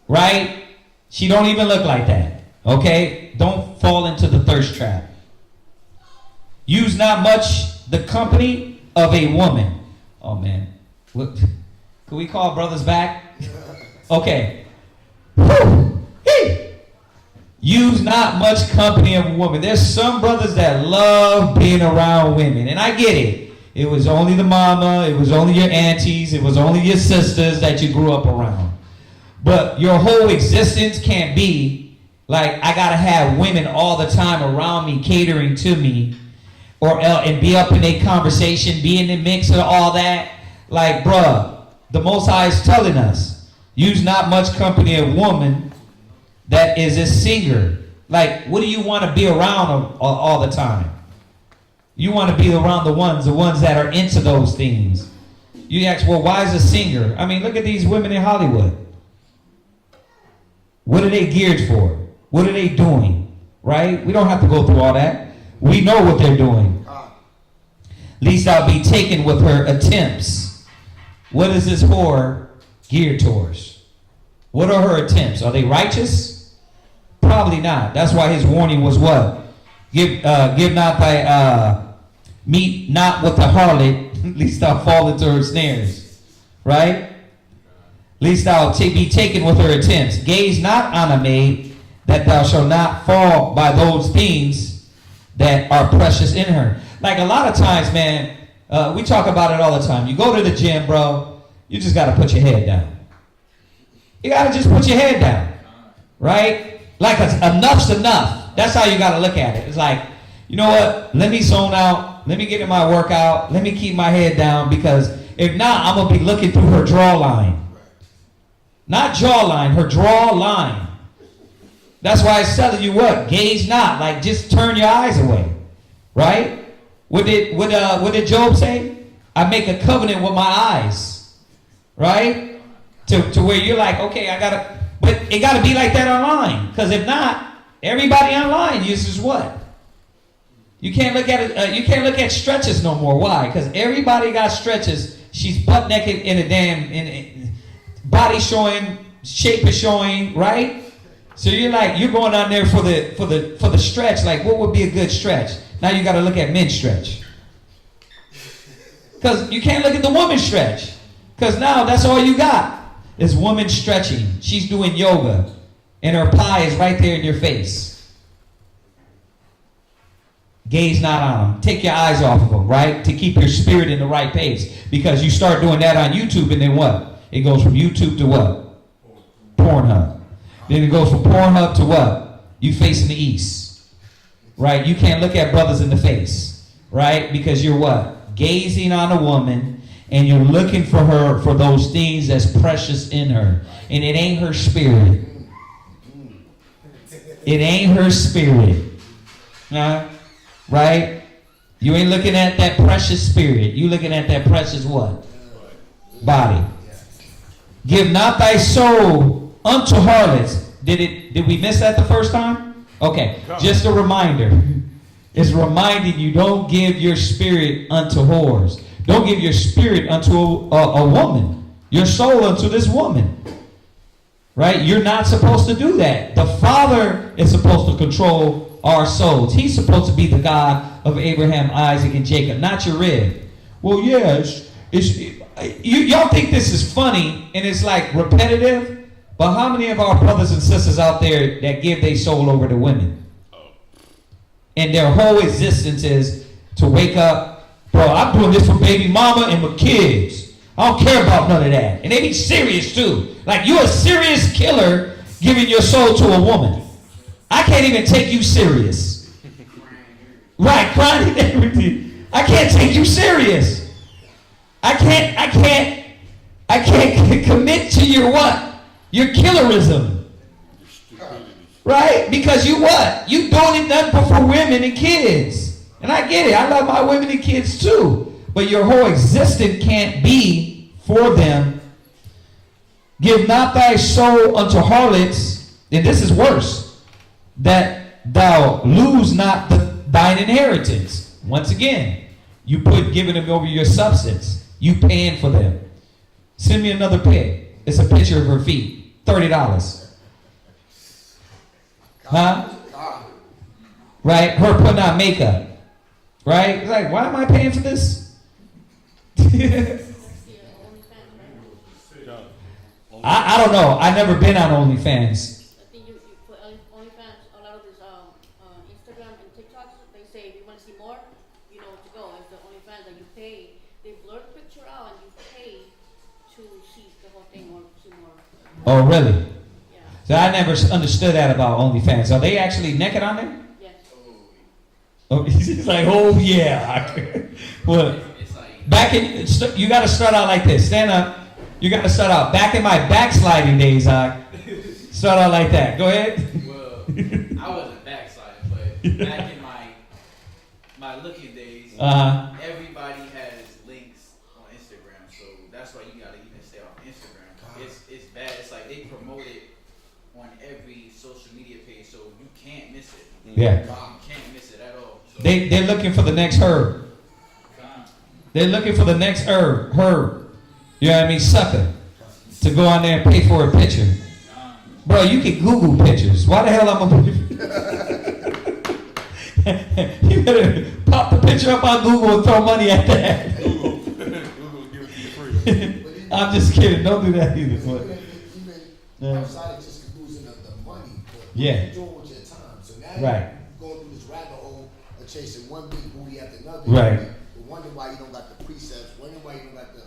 right? She don't even look like that, okay? Don't fall into the thirst trap. Use not much the company of a woman. Oh, man. What? Can we call brothers back? Okay. Whew. Use not much company of a woman. There's some brothers that love being around women, and I get it. It was only the mama, it was only your aunties, it was only your sisters that you grew up around. But your whole existence can't be like, I gotta have women all the time around me, catering to me, and be up in a conversation, be in the mix of all that. Like, bruh, the Most High is telling us, use not much company of woman that is a singer. Like, what do you want to be around all the time? You want to be around the ones that are into those things. You ask, well, why is a singer? I mean, look at these women in Hollywood. What are they geared for? What are they doing? Right? We don't have to go through all that. We know what they're doing. Least I'll be taken with her attempts. What is this whore geared towards? What are her attempts? Are they righteous? Probably not. That's why his warning was what? Give not thy meet not with the harlot, lest thou fall into her snares. Right? Lest thou be taken with her attempts. Gaze not on a maid, that thou shalt not fall by those things that are precious in her. Like a lot of times, man, we talk about it all the time. You go to the gym, bro, you just got to put your head down. You got to just put your head down. Right? Like enough's enough. That's how you got to look at it. It's like, you know what? Let me zone out. Let me get in my workout. Let me keep my head down, because if not, I'm going to be looking through her jawline. Not jawline, her draw line. That's why it's telling you what? Gaze not. Like, just turn your eyes away. Right? What did Job say? I make a covenant with my eyes. Right? To where you're like, okay, but it got to be like that online. Because if not, everybody online uses what? You can't look at it. You can't look at stretches no more. Why? Because everybody got stretches. She's butt naked in a damn body showing, shape is showing, right? So you're going out there for the stretch. Like, what would be a good stretch? Now you got to look at men's stretch. Because you can't look at the woman's stretch. Because now that's all you got is woman stretching. She's doing yoga, and her pie is right there in your face. Gaze not on them. Take your eyes off of them, right? To keep your spirit in the right pace. Because you start doing that on YouTube, and then what? It goes from YouTube to what? Pornhub. Then it goes from Pornhub to what? You facing the east. Right? You can't look at brothers in the face. Right? Because you're what? Gazing on a woman, and you're looking for her, for those things that's precious in her. And it ain't her spirit. It ain't her spirit. Right? You ain't looking at that precious spirit. You looking at that precious what? Body. Give not thy soul unto harlots. Did we miss that the first time? Okay. Just a reminder. It's reminding you, don't give your spirit unto whores. Don't give your spirit unto a woman. Your soul unto this woman. Right? You're not supposed to do that. The Father is supposed to control our souls. He's supposed to be the God of Abraham, Isaac, and Jacob, not your rib. Well, yes, y'all think this is funny and it's like repetitive, but how many of our brothers and sisters out there that give their soul over to women? And their whole existence is to wake up, bro, I'm doing this for baby mama and my kids. I don't care about none of that. And they be serious too. Like, you're a serious killer giving your soul to a woman. I can't even take you serious. Right, crying and everything. I can't take you serious. I can't commit to your what? Your killerism. Right? Because you what? You doing nothing but for women and kids. And I get it. I love my women and kids too. But your whole existence can't be for them. Give not thy soul unto harlots. And this is worse. That thou lose not thine inheritance. Once again, you giving them over your substance. You paying for them. Send me another pic. It's a picture of her feet. $30. Huh? Right? Her putting on makeup. Right? It's like, why am I paying for this? I don't know. I've never been on OnlyFans. I think you put OnlyFans, a lot of these Instagram and TikToks, they say if you want to see more, you know where to go. It's the OnlyFans that you pay. They blur the picture out and you pay to see the whole thing or see more. Oh, really? Yeah. So I never understood that about OnlyFans. Are they actually naked on there? Yes. Oh, he's like, oh yeah. Well, back in, you got to start out like this. Stand up. You got to start out. Back in my backsliding days, start out like that. Go ahead. Well, I wasn't backsliding, but back in my looking days, everybody has links on Instagram, so that's why you gotta even stay on Instagram. It's bad. It's like they promote it on every social media page, so you can't miss it. Yeah. You can't miss it at all. So They're looking for the next herb. They're looking for the next herb. You know what I mean? Sucker. To go on there and pay for a picture. Bro, you can Google pictures. Why the hell I'm gonna You better pop the picture up on Google and throw money at that. Google give it to you free. I'm just kidding. Don't do that either. Even outside of just losing the money, but Yeah. what you doing with your time? So now Right. you're going through this rabbit hole of chasing one big booty after another. Right. But wonder why you don't got the precepts. Wonder why you don't got the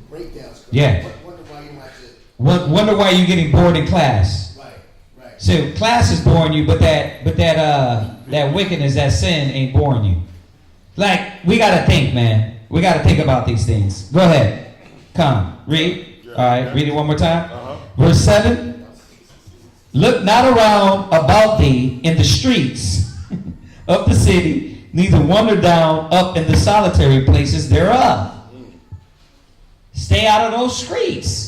breakdowns. Yeah. Wonder why you don't have to. Wonder why you're getting bored in class. Right. So class is boring you, but that wickedness, that sin ain't boring you. Like, we gotta think, man. We gotta think about these things. Go ahead. Come. Read. All right. Read it one more time. Verse 7. Look not around about thee in the streets of the city, neither wander down up in the solitary places thereof. Stay out of those streets.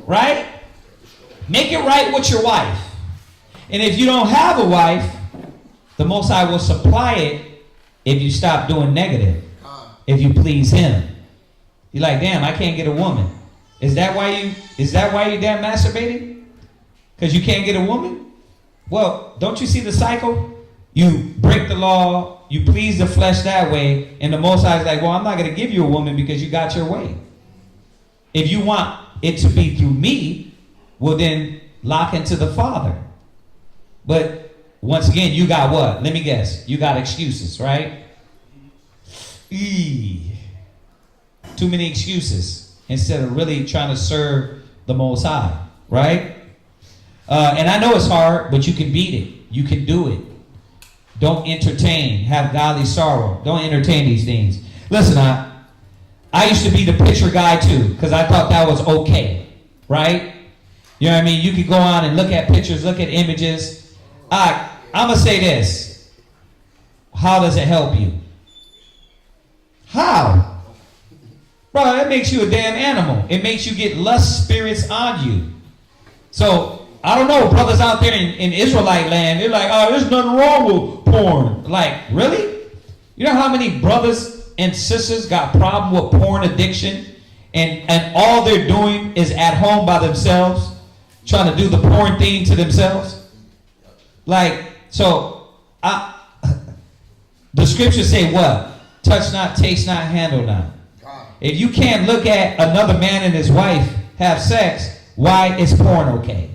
Right? Make it right with your wife. And if you don't have a wife, the Most High will supply it if you stop doing negative. If you please Him. You're like, damn, I can't get a woman. Is that why you damn masturbating? Because you can't get a woman? Well, don't you see the cycle? You break the law, you please the flesh that way, and the Most High is like, well, I'm not going to give you a woman because you got your way. If you want it to be through me, well then lock into the Father. But once again, you got what? Let me guess. You got excuses, right? Too many excuses instead of really trying to serve the Most High, right? And I know it's hard, but you can beat it. You can do it. Don't entertain. Have godly sorrow. Don't entertain these things. Listen, I used to be the picture guy too, because I thought that was okay, right? You know what I mean? You could go on and look at pictures, look at images. I'm going to say this. How does it help you? How? Bro, that makes you a damn animal. It makes you get lust spirits on you. So, I don't know, brothers out there in Israelite land, they're like, oh, there's nothing wrong with porn. Like, really? You know how many brothers and sisters got problem with porn addiction? And all they're doing is at home by themselves, trying to do the porn thing to themselves? Like, so, the scriptures say what? Touch not, taste not, handle not. If you can't look at another man and his wife have sex, why is porn okay?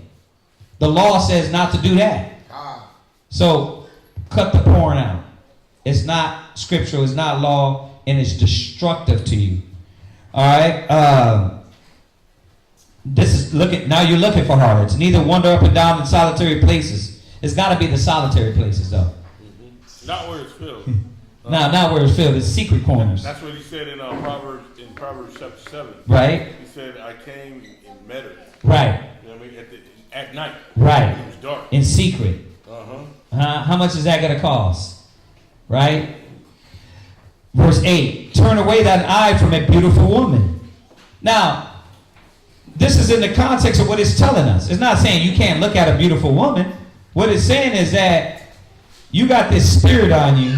The law says not to do that. So, cut the porn out. It's not scriptural, it's not law, and it's destructive to you. All right? This is, now you're looking for harlots. Neither wander up and down in solitary places. It's got to be the solitary places, though. Not where it's filled. Not where it's filled. It's secret corners. That's what he said in Proverbs chapter 7. Right. He said, I came and met her. Right. You know what I mean? At night. Right. It was dark. In secret. How much is that going to cost? Right? Verse 8. Turn away that eye from a beautiful woman. Now, this is in the context of what it's telling us. It's not saying you can't look at a beautiful woman. What it's saying is that you got this spirit on you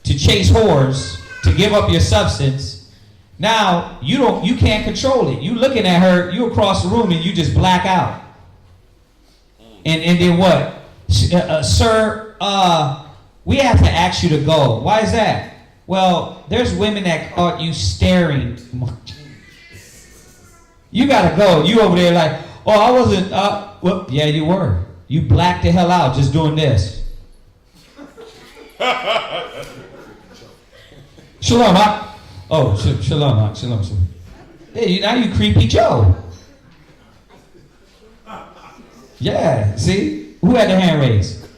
to chase whores, to give up your substance. Now, you can't control it. You looking at her, you across the room and you just black out. And then what? Sir, we have to ask you to go. Why is that? Well, there's women that caught you staring. You gotta go. You over there like, oh, I wasn't, well, yeah, you were. You blacked the hell out just doing this. Shalom, Hawk. Oh, shalom, Hawk. Shalom. Hey, now you creepy Joe. Yeah, see? Who had the hand raised?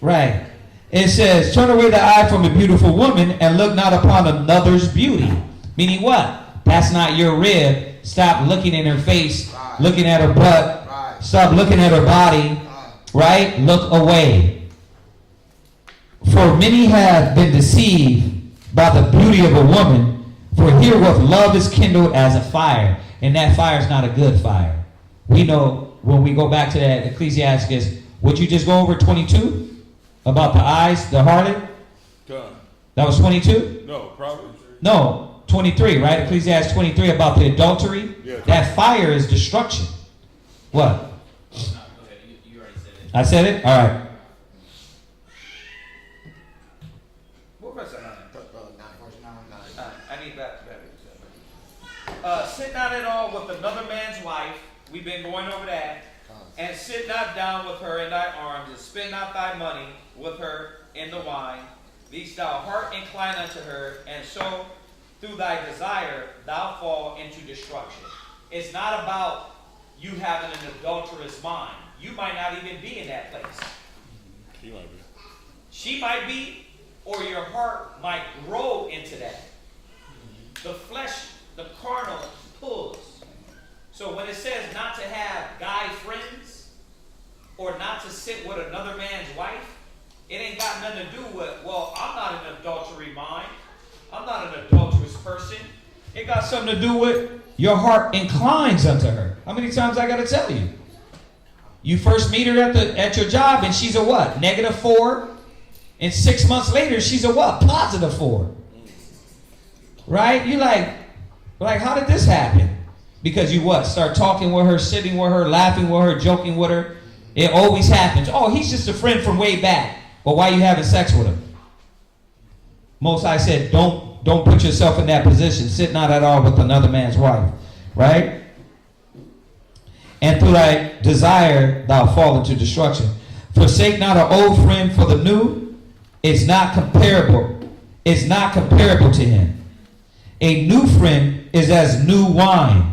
Right. It says, turn away the eye from a beautiful woman and look not upon another's beauty. Meaning what? That's not your rib. Stop looking in her face, looking at her butt. Stop looking at her body. Right? Look away. For many have been deceived by the beauty of a woman. For herewith love is kindled as a fire. And that fire is not a good fire. We know when we go back to that Ecclesiastes, would you just go over 22? About the eyes, the harlot? That was 22? No, probably. No, 23, right? Ecclesiastes 23 about the adultery. Yeah. That fire is destruction. What? You already said it. I said it? All right. What verse is that? I need that. Sit not at all with another man's wife. We've been going over that. And sit not down with her in thy arms, and spend not thy money with her in the wine. Lest thou heart incline unto her, and so through thy desire thou fall into destruction. It's not about you having an adulterous mind. You might not even be in that place. She might be. She might be, or your heart might grow into that. The flesh, the carnal pulls. So when it says not to have guy friends, or not to sit with another man's wife, it ain't got nothing to do with, well, I'm not an adultery mind. I'm not an adulterous person. It got something to do with your heart inclines unto her. How many times I got to tell you? You first meet her at your job and she's a what? -4. And 6 months later, she's a what? +4. Right? You like, how did this happen? Because you what? Start talking with her, sitting with her, laughing with her, joking with her. It always happens. Oh, he's just a friend from way back. Well, why are you having sex with him? Most High said, don't put yourself in that position. Sit not at all with another man's wife. Right? And through thy desire thou fall into destruction. Forsake not an old friend for the new. It's not comparable. It's not comparable to him. A new friend is as new wine.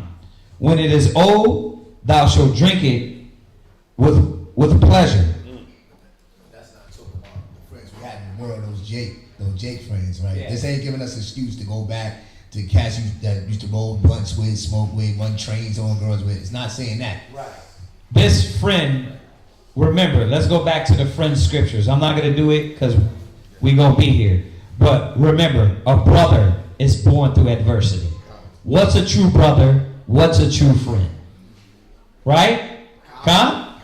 When it is old, thou shalt drink it with pleasure. That's not talking about the friends we had in the world, those Jake friends, right? This ain't giving us an excuse to go back to cats that used to roll blunts with, smoke with, run trains on girls with. It's not saying that. Right. This friend, remember, let's go back to the friend scriptures. I'm not going to do it because we're going to be here. But remember, a brother is born through adversity. What's a true brother? What's a true friend? Right? Come?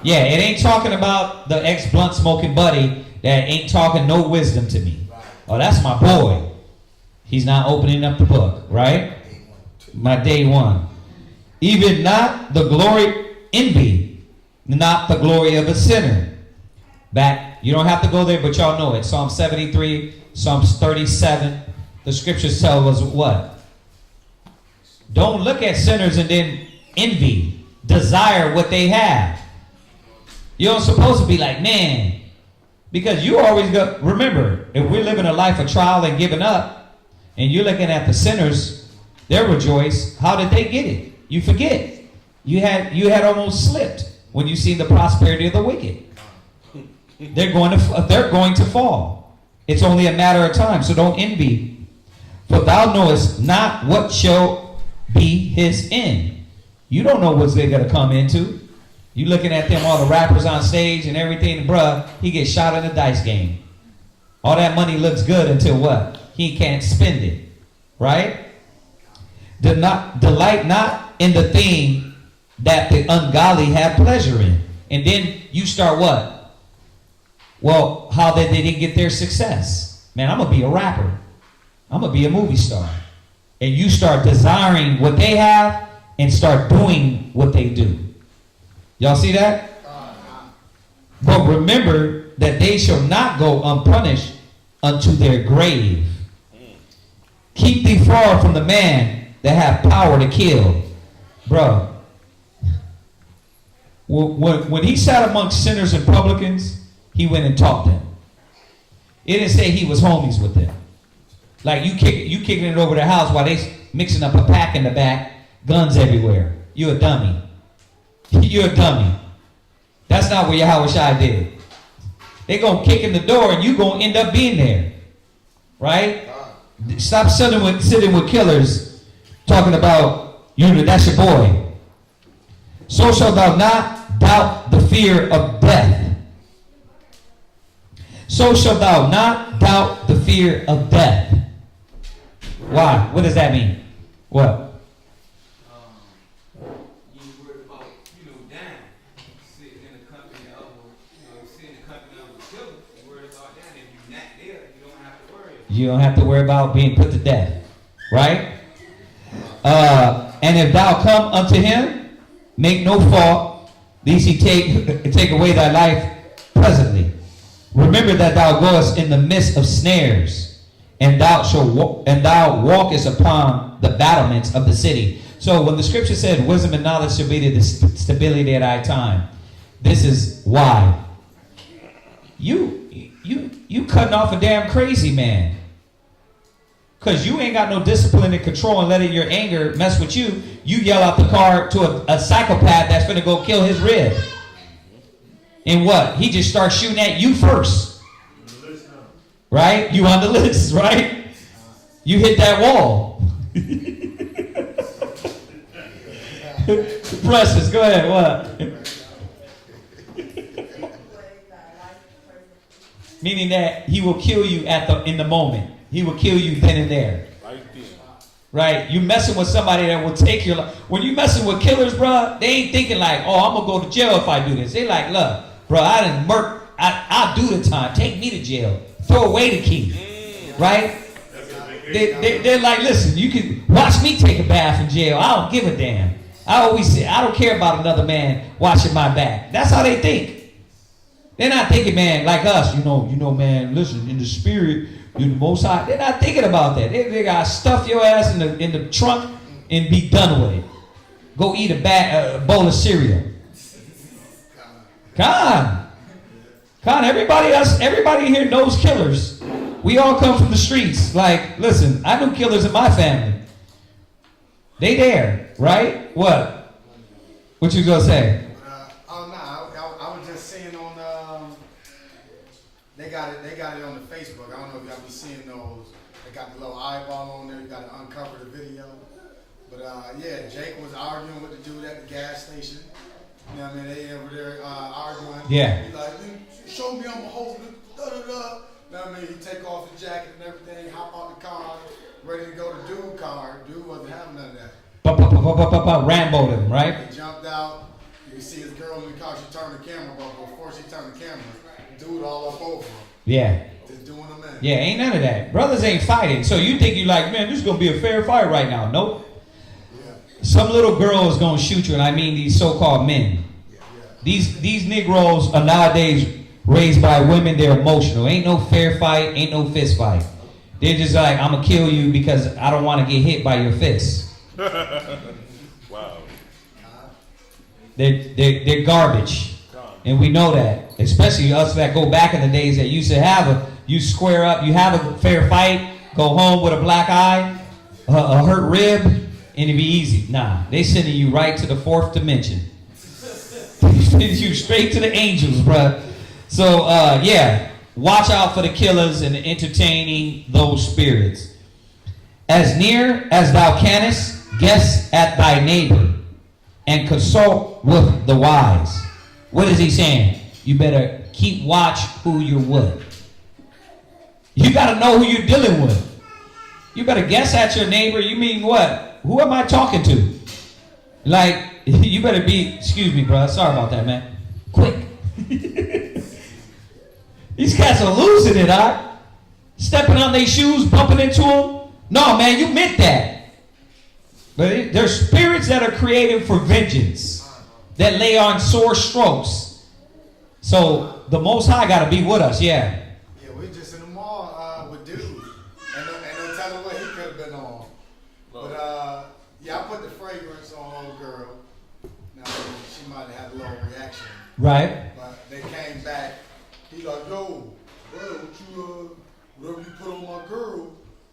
Yeah, it ain't talking about the ex-blunt smoking buddy that ain't talking no wisdom to me. Oh, that's my boy. He's not opening up the book, right? My day one. Even not the glory, envy, not the glory of a sinner. Back, you don't have to go there, but y'all know it. Psalm 73, Psalms 37. The scriptures tell us what? Don't look at sinners and then envy, desire what they have. You don't supposed to be like, man, because you always go. Remember, if we're living a life of trial and giving up, and you're looking at the sinners, they rejoice. How did they get it? You forget. You had almost slipped when you see the prosperity of the wicked. They're going to fall. It's only a matter of time. So don't envy. For thou knowest not what shall be his end. You don't know what they're going to come into. You looking at them, all the rappers on stage and everything, bruh, he gets shot in a dice game. All that money looks good until what? He can't spend it. Right? Delight not in the thing that the ungodly have pleasure in. And then you start what? Well, how they didn't get their success. Man, I'm going to be a rapper. I'm going to be a movie star. And you start desiring what they have and start doing what they do. Y'all see that? But remember that they shall not go unpunished unto their grave. Keep thee far from the man that have power to kill. Bro, when he sat amongst sinners and publicans, he went and taught them. It didn't say he was homies with them. Like you kicking it over the house while they mixing up a pack in the back, guns everywhere. You a dummy. You're a dummy. That's not what Yahushua did. They gonna kick in the door and you gonna end up being there. Right? Stop sitting with killers talking about that's your boy. So shalt thou not doubt the fear of death. So shalt thou not doubt the fear of death. Why? What does that mean? What? You worried about, dying. Sitting in the company of a killer. You worried about that. If you're not there, you don't have to worry. You don't have to worry about being put to death. Right? And if thou come unto him, make no fault, lest he take away thy life presently. Remember that thou goest in the midst of snares, and thou walkest upon the battlements of the city. So when the scripture said, wisdom and knowledge shall be to the stability of thy time, this is why. You cutting off a damn crazy man. Because you ain't got no discipline and control and letting your anger mess with you. You yell out the car to a psychopath that's going to go kill his rib. And what? He just starts shooting at you first. Right? You on the list, right? You hit that wall. Precious, go ahead. What? Meaning that he will kill you in the moment. He will kill you then and there. Right? You messing with somebody that will take your life. When you messing with killers, bro, they ain't thinking like, oh, I'm going to go to jail if I do this. They like, look, bro, I done murk. I'll do the time. Take me to jail. Throw away the key. Right? They're like, listen, you can watch me take a bath in jail. I don't give a damn. I always say, I don't care about another man watching my back. That's how they think. They're not thinking, man, like us, you know, man, listen, in the spirit, you're the most high. They're not thinking about that. They got to stuff your ass in the trunk and be done with it. Go eat a bowl of cereal. Come on. Con, everybody here knows killers. We all come from the streets. Like, listen, I knew killers in my family. They there, right? What? What you gonna say? Oh no, I was just seeing on they got it on the Facebook. I don't know if y'all be seeing those. They got the little eyeball on there. You got to uncover the video. But yeah, Jake was arguing with the dude at the gas station. You know what I mean? They over there arguing. Yeah. He like, show me I'm a holding da da da. You know what I mean? He take off his jacket and everything, hop out the car, ready to go to dude's car. Dude wasn't having none of that. Rambo'd him, right? He jumped out. You can see his girl in the car. She turned the camera, but before she turned the camera, dude all up over him. Yeah. Just doing him in. Yeah, ain't none of that. Brothers ain't fighting. So you think you like, man, this is gonna be a fair fight right now. Nope. Yeah. Some little girl is gonna shoot you, and I mean these so-called men. These Negroes are nowadays raised by women. They're emotional. Ain't no fair fight. Ain't no fist fight. They're just like, I'm gonna kill you because I don't want to get hit by your fist. Wow. They're garbage, and we know that. Especially us that go back in the days that used to you square up, you have a fair fight, go home with a black eye, a hurt rib, and it'd be easy. Nah, they sending you right to the fourth dimension. You straight to the angels, bruh. So, yeah, watch out for the killers and entertaining those spirits. As near as thou canst, guess at thy neighbor, and consult with the wise. What is he saying? You better keep watch who you're with. You got to know who you're dealing with. You better guess at your neighbor. You mean what? Who am I talking to? Like, you better be, excuse me, bro. Sorry about that, man. Quick. These cats are losing it, huh? Stepping on their shoes, bumping into them. No, man, you meant that. But there's spirits that are created for vengeance, that lay on sore strokes. So the Most High got to be with us, yeah. Yeah, we just in the mall with dude. And no telling what he could have been on. But yeah, I put the fragrance on old girl. Now, she might have had a little reaction. Right. But they came back. He like, yo, bro, whatever you put on my girl,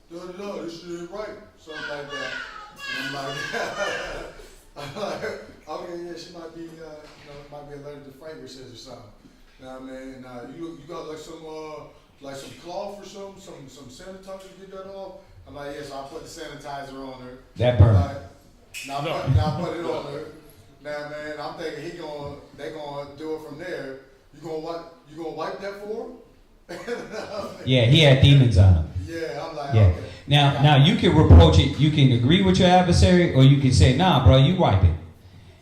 this shit ain't right. Something like that. And I'm like, okay, yeah, she might be, might be allergic to fragrances or something. You know what I mean? You got like some cloth or something, some sanitizer to get that off? I'm like, yeah, so I put the sanitizer on her. That burn. Now I put it on her. Now, man, I'm thinking they gonna do it from there. You gonna wipe that for him? Yeah, he had demons on him. Yeah, I'm like, yeah. okay. Now you can reproach it. You can agree with your adversary, or you can say, nah, bro, you wipe it.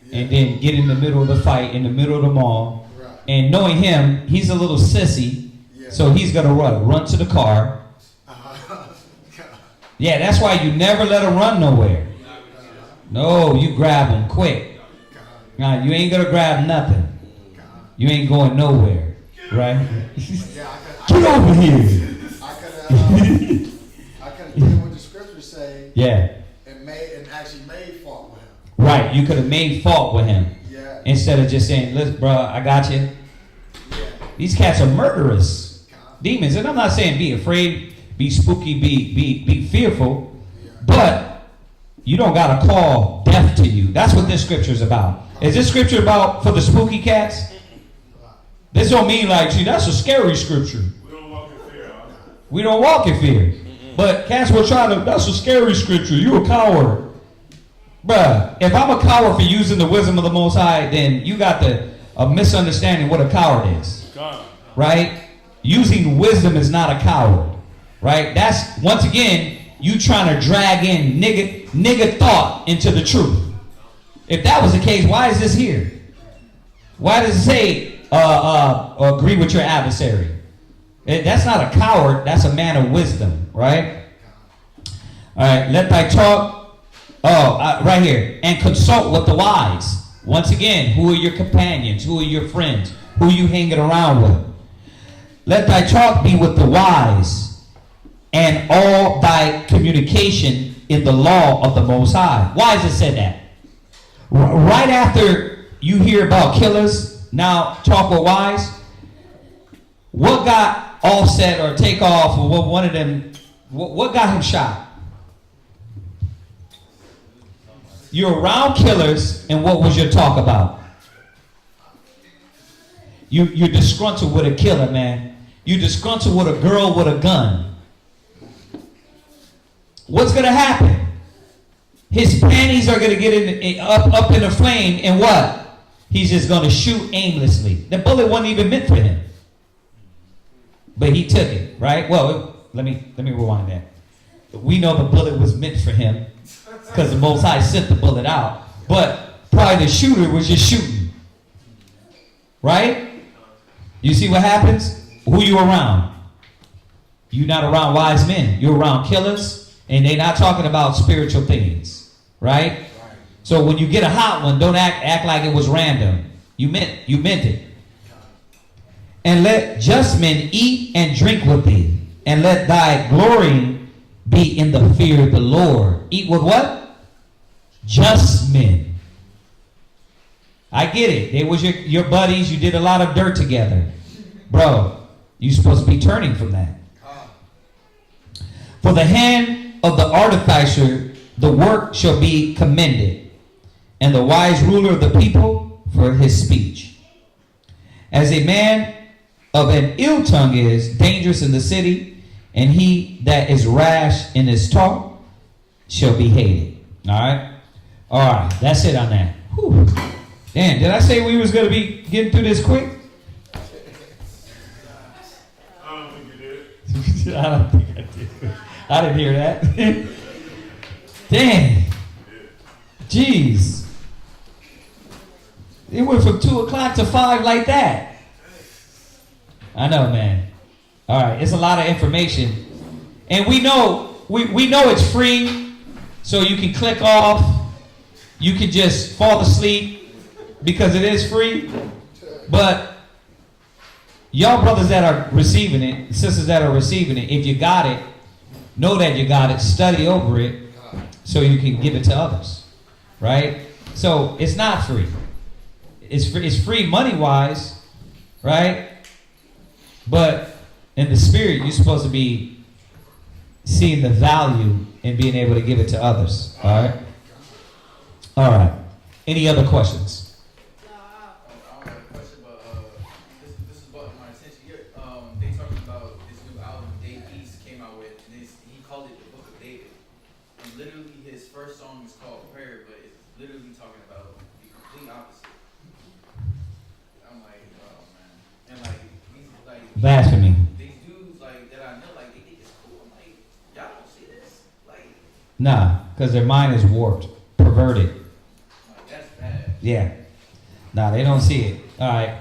Yeah. And then get in the middle of the fight, in the middle of the mall. Right. And knowing him, he's a little sissy, so he's going to run to the car. Yeah, that's why you never let him run nowhere. No, you grab him quick. Nah, you ain't going to grab nothing. You ain't going nowhere, right? Get over here. I could deal what the scriptures say. Yeah. And actually made fault with him. Right, you could have made fault with him. Yeah. Instead of just saying, listen, bro, I got you. Yeah. These cats are murderous. Demons. And I'm not saying be afraid, be spooky, be fearful. Yeah. But you don't got to call death to you. That's what this scripture is about. Is this scripture about for the spooky cats? This don't mean like, see, that's a scary scripture. We don't walk in fear. Huh? We don't walk in fear. But cats will try to, that's a scary scripture. You a coward. Bruh, if I'm a coward for using the wisdom of the Most High, then you got a misunderstanding what a coward is. God. Right? Using wisdom is not a coward. Right? That's, once again, you trying to drag in nigga thought into the truth. If that was the case, why is this here? Why does it say, agree with your adversary? That's not a coward, that's a man of wisdom, right? All right, let thy talk, right here, and consult with the wise. Once again, who are your companions? Who are your friends? Who are you hanging around with? Let thy talk be with the wise, and all thy communication in the law of the Most High. Why does it say that? Right after you hear about killers, now talk with wise. What got Offset or Takeoff or what one of them? What got him shot? You're around killers, and what was your talk about? You're disgruntled with a killer, man. You're disgruntled with a girl with a gun. What's gonna happen? His panties are gonna get up in a flame, and what? He's just gonna shoot aimlessly. The bullet wasn't even meant for him, but he took it, right? Well, let me rewind that. We know the bullet was meant for him because the Most High sent the bullet out, but probably the shooter was just shooting, right? You see what happens? Who you around? You're not around wise men. You're around killers, and they're not talking about spiritual things, right? So when you get a hot one, don't act like it was random. You meant it. And let just men eat and drink with thee, and let thy glory be in the fear of the Lord. Eat with what? Just men. I get it. They was your buddies. You did a lot of dirt together. Bro, you're supposed to be turning from that. For the hand of the artificer, the work shall be commended, and the wise ruler of the people for his speech. As a man of an ill tongue is dangerous in the city, and he that is rash in his talk shall be hated. All right? All right, that's it on that. Whew. Damn, did I say we was going to be getting through this quick? I don't think you did. I don't think I did. I didn't hear that. Damn. Jeez. It went from 2 o'clock to 5 like that. I know, man. All right, it's a lot of information. And we know it's free, so you can click off. You can just fall asleep because it is free. But y'all brothers that are receiving it, sisters that are receiving it, if you got it, know that you got it, study over it so you can give it to others, right? So it's not free. It's free money-wise, right? But in the spirit, you're supposed to be seeing the value in being able to give it to others, all right? All right. Any other questions? I don't have a question, but this is brought to my attention. They talking about this new album Dave East came out with, and he called it the Book of David. And literally, his first song is called Prayer, but it's literally talking about the complete opposite. I'm like, oh man, and like these Blasphemy. These dudes like that I know, like they think it's cool. I'm like, y'all don't see this, like. Nah, because their mind is warped, perverted. Like that's bad. Yeah. Nah, they don't see it. All right.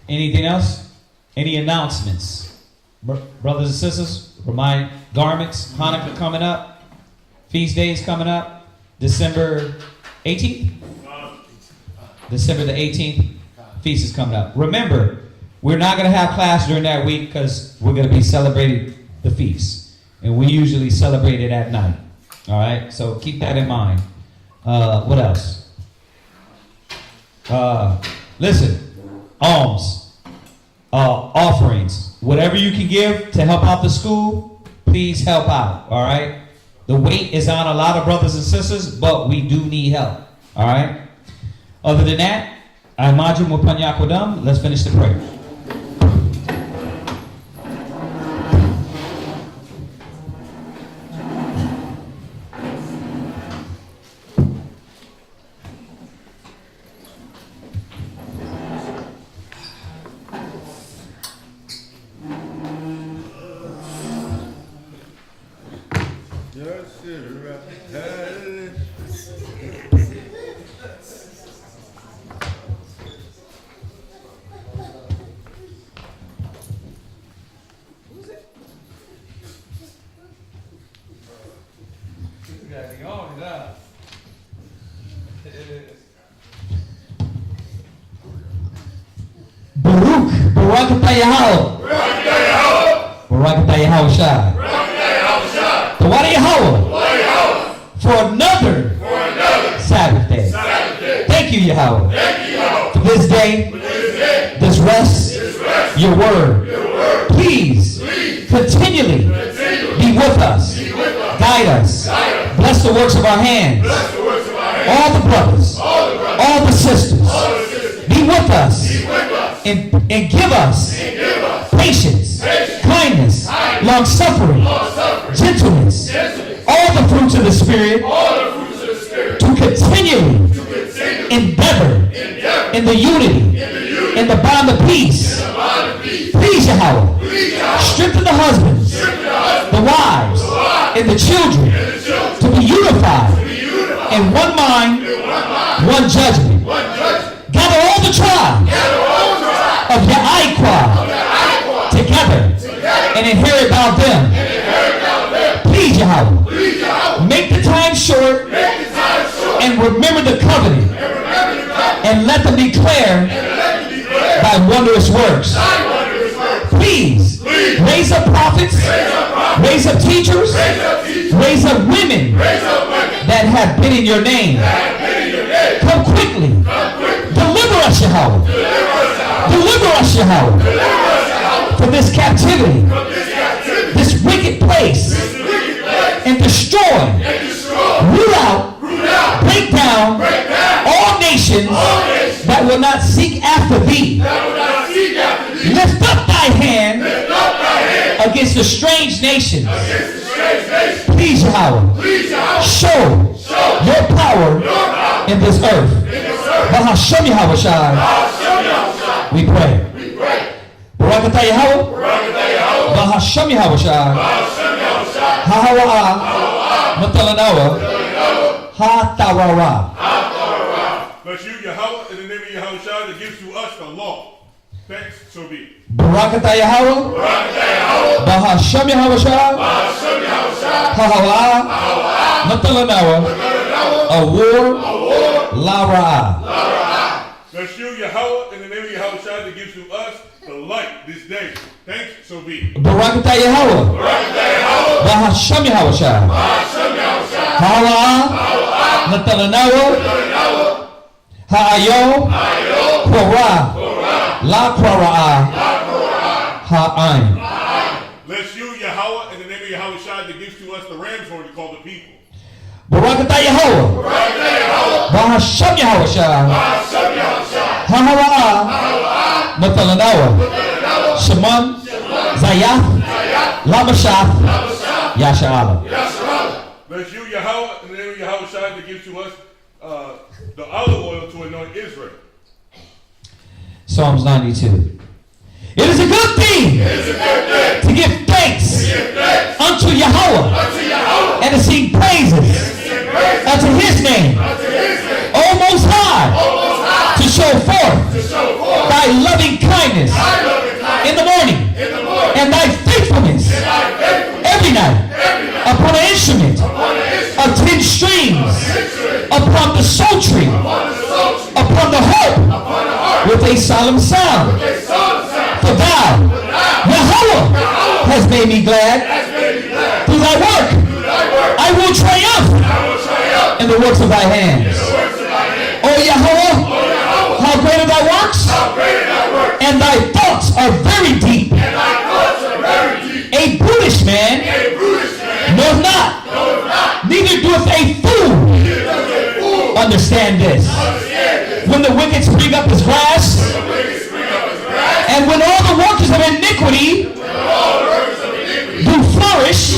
Anything else? Any announcements? Brothers and sisters, remind garments, Hanukkah coming up, feast days coming up, December 18th? December the 18th, feast is coming up. Remember, we're not going to have class during that week because we're going to be celebrating the feast. And we usually celebrate it at night. All right? So keep that in mind. What else? Listen, alms, offerings, whatever you can give to help out the school, please help out, all right? The weight is on a lot of brothers and sisters, but we do need help, all right? Other than that, I imagine Mupanyakodam, let's finish the prayer. Barak atah Yahweh. Barak atah Yahweh. Tawada Yahweh. For another Sabbath day. Thank you, Yahweh. For this day, this rest, your word. continually be with us, guide us, bless the works of our hands, all the brothers, all the sisters, be with us, and give us patience, kindness, long suffering, gentleness, all the fruits of the Spirit, to continually endeavor in the unity, in the bond of peace. Please, Yahweh, strengthen the husbands, the wives, and the children to be unified in one mind, one judgment. Gather all the tribes of Yahweh together and inherit thou them. Please, Yahweh, make the time short and remember the covenant and let them declare thy wondrous works. Please raise up prophets, raise up teachers, raise up women that have been in your name. Come quickly. Deliver us, Yahweh. Deliver us, Yahweh, from this captivity, this wicked place, and destroy, root out, break down all nations that will not seek after thee. Lift up thy hand against the strange nations. Please, Yahweh, show your power in this earth. Bahashem Yahweh Shai. We pray. Barakatah Yahweh. Bahashem Yahweh Shai. Hahawa. Matalanawa. Ha-tawara. Bless you, Yahweh, in the name of Yahweh Shai, that gives to us the law. Thanks, so be it. Barakatah Yahweh. Bahashem Yahweh Shai. Hahawa. Matalanawa. Award. Lara. Bless you, Yahweh, in the name of Yahweh Shai, that gives to us the light this day. Thanks, so be it. Barakatah Yahweh. Bahashem Yahweh Shai. Hahawa. Matalanawa. Ha'ayo. Korah. La Korah. Ha'ain. Bless you, Yahweh, in the name of Yahweh Shai, that gives to us the ram's horn to call the people. Barakatah Yahweh. Bahashem Yahweh Shai. Hahawa. Matalanawa. Shemon. Zayath. Lamashaf. Yasha'ala. Bless you, Yahweh, in the name of Yahweh Shai, that gives to us the olive oil to anoint Israel. Psalms 92. It is a good thing to give thanks unto Yahweh and to sing praises unto his name, O Most High, to show forth thy loving kindness in the morning and thy faithfulness every night upon an instrument of 10 strings, upon the psaltery, upon the harp with a solemn sound. For thou, Yahweh, has made me glad through thy work. I will triumph in the works of thy hands. O Yahweh, how great are thy works, and thy thoughts are very deep. A brutish man knoweth not, neither doeth a fool understand this. When the wicked spring up as grass, and when all the workers of iniquity do flourish,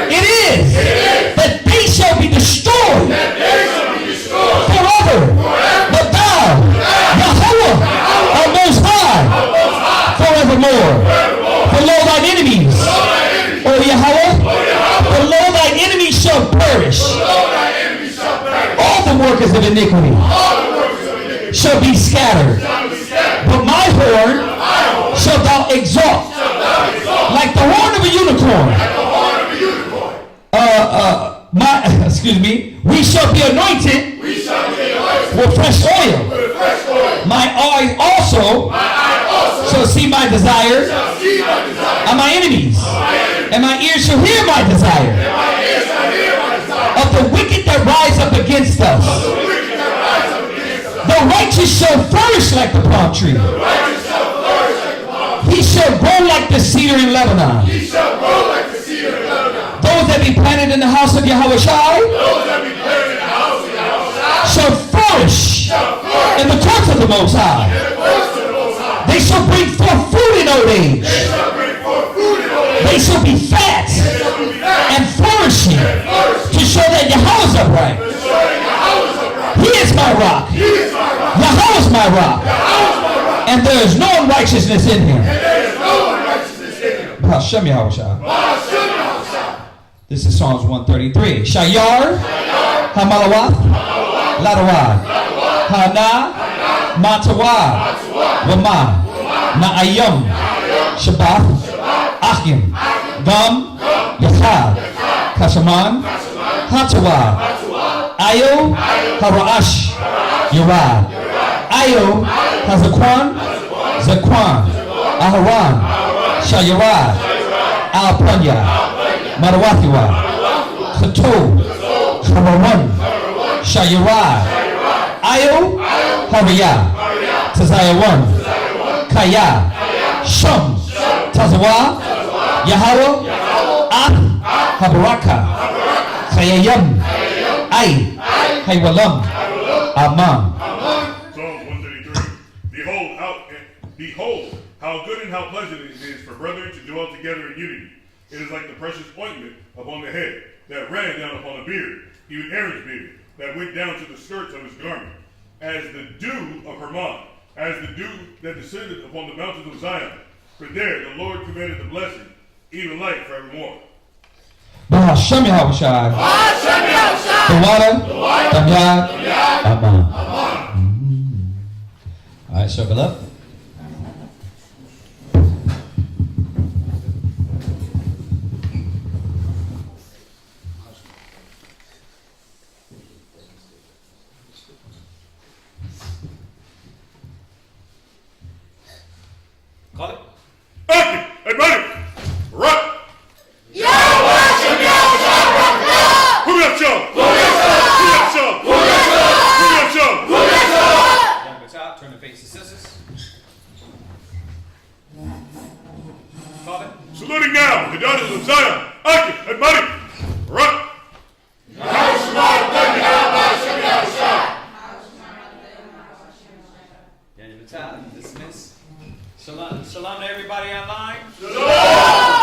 it is that they shall be destroyed forever. But thou, Yahweh, art most high forevermore. Below thine enemies, O Yahweh, below thy enemies shall perish. All the workers of iniquity shall be scattered. But my horn shalt thou exalt like the horn of a unicorn. We shall be anointed with fresh oil. My eye also shall see my desires of my enemies, and my ears shall hear my desire of the wicked that rise up against us. The righteous shall flourish like the palm tree. He He shall grow like the cedar in Lebanon. He shall grow like the cedar in Lebanon. Those that be planted in the house of Yahweh Shai Those that be planted in the house of Yahweh shall flourish in the courts of the Most High. They shall bring forth fruit in old age. They shall be fat and flourishing to show that Yahweh is upright. He is my rock. Yahweh is my rock. And there is no unrighteousness in him. Hashem Yahweh Shai. This is Psalms 133. Shayar, Hamalawath, Ladawad, Hana, Matawad, Wama, Na'ayam, Shabbat, Achim, Gam, Yachad, Kashaman, Hatawad, Ayo, Haraash, Yerad, Ayo, Hazakwan, Zakwan, Aharan, Shayarad, Alpanya, Marawathiwa, Khato, Harawan, Shayarad, Ayo, Hariyah, Tazayawan, Kaya, Shum, Tazawa, Yahweh, Habaraka, Chayayam, Ay, Haywalam, Aman. Psalm 133. Behold, how good and how pleasant it is for brethren to dwell together in unity. It is like the precious ointment upon the head that ran down upon the beard, even Aaron's beard, that went down to the skirts of his garment, as the dew of Hermon, as the dew that descended upon the mountains of Zion. For there the Lord commanded the blessing, even life forevermore. Hashem Yahweh Shai. The water. Tamyad. Aman. All right, circle up. Call it. Action! Everybody! Run! Turn to face the sisters. Father. Saluting now the daughters of Zion. Action! Everybody! Run! Daniel Battalion, dismiss. Shalom to everybody online. Shalom!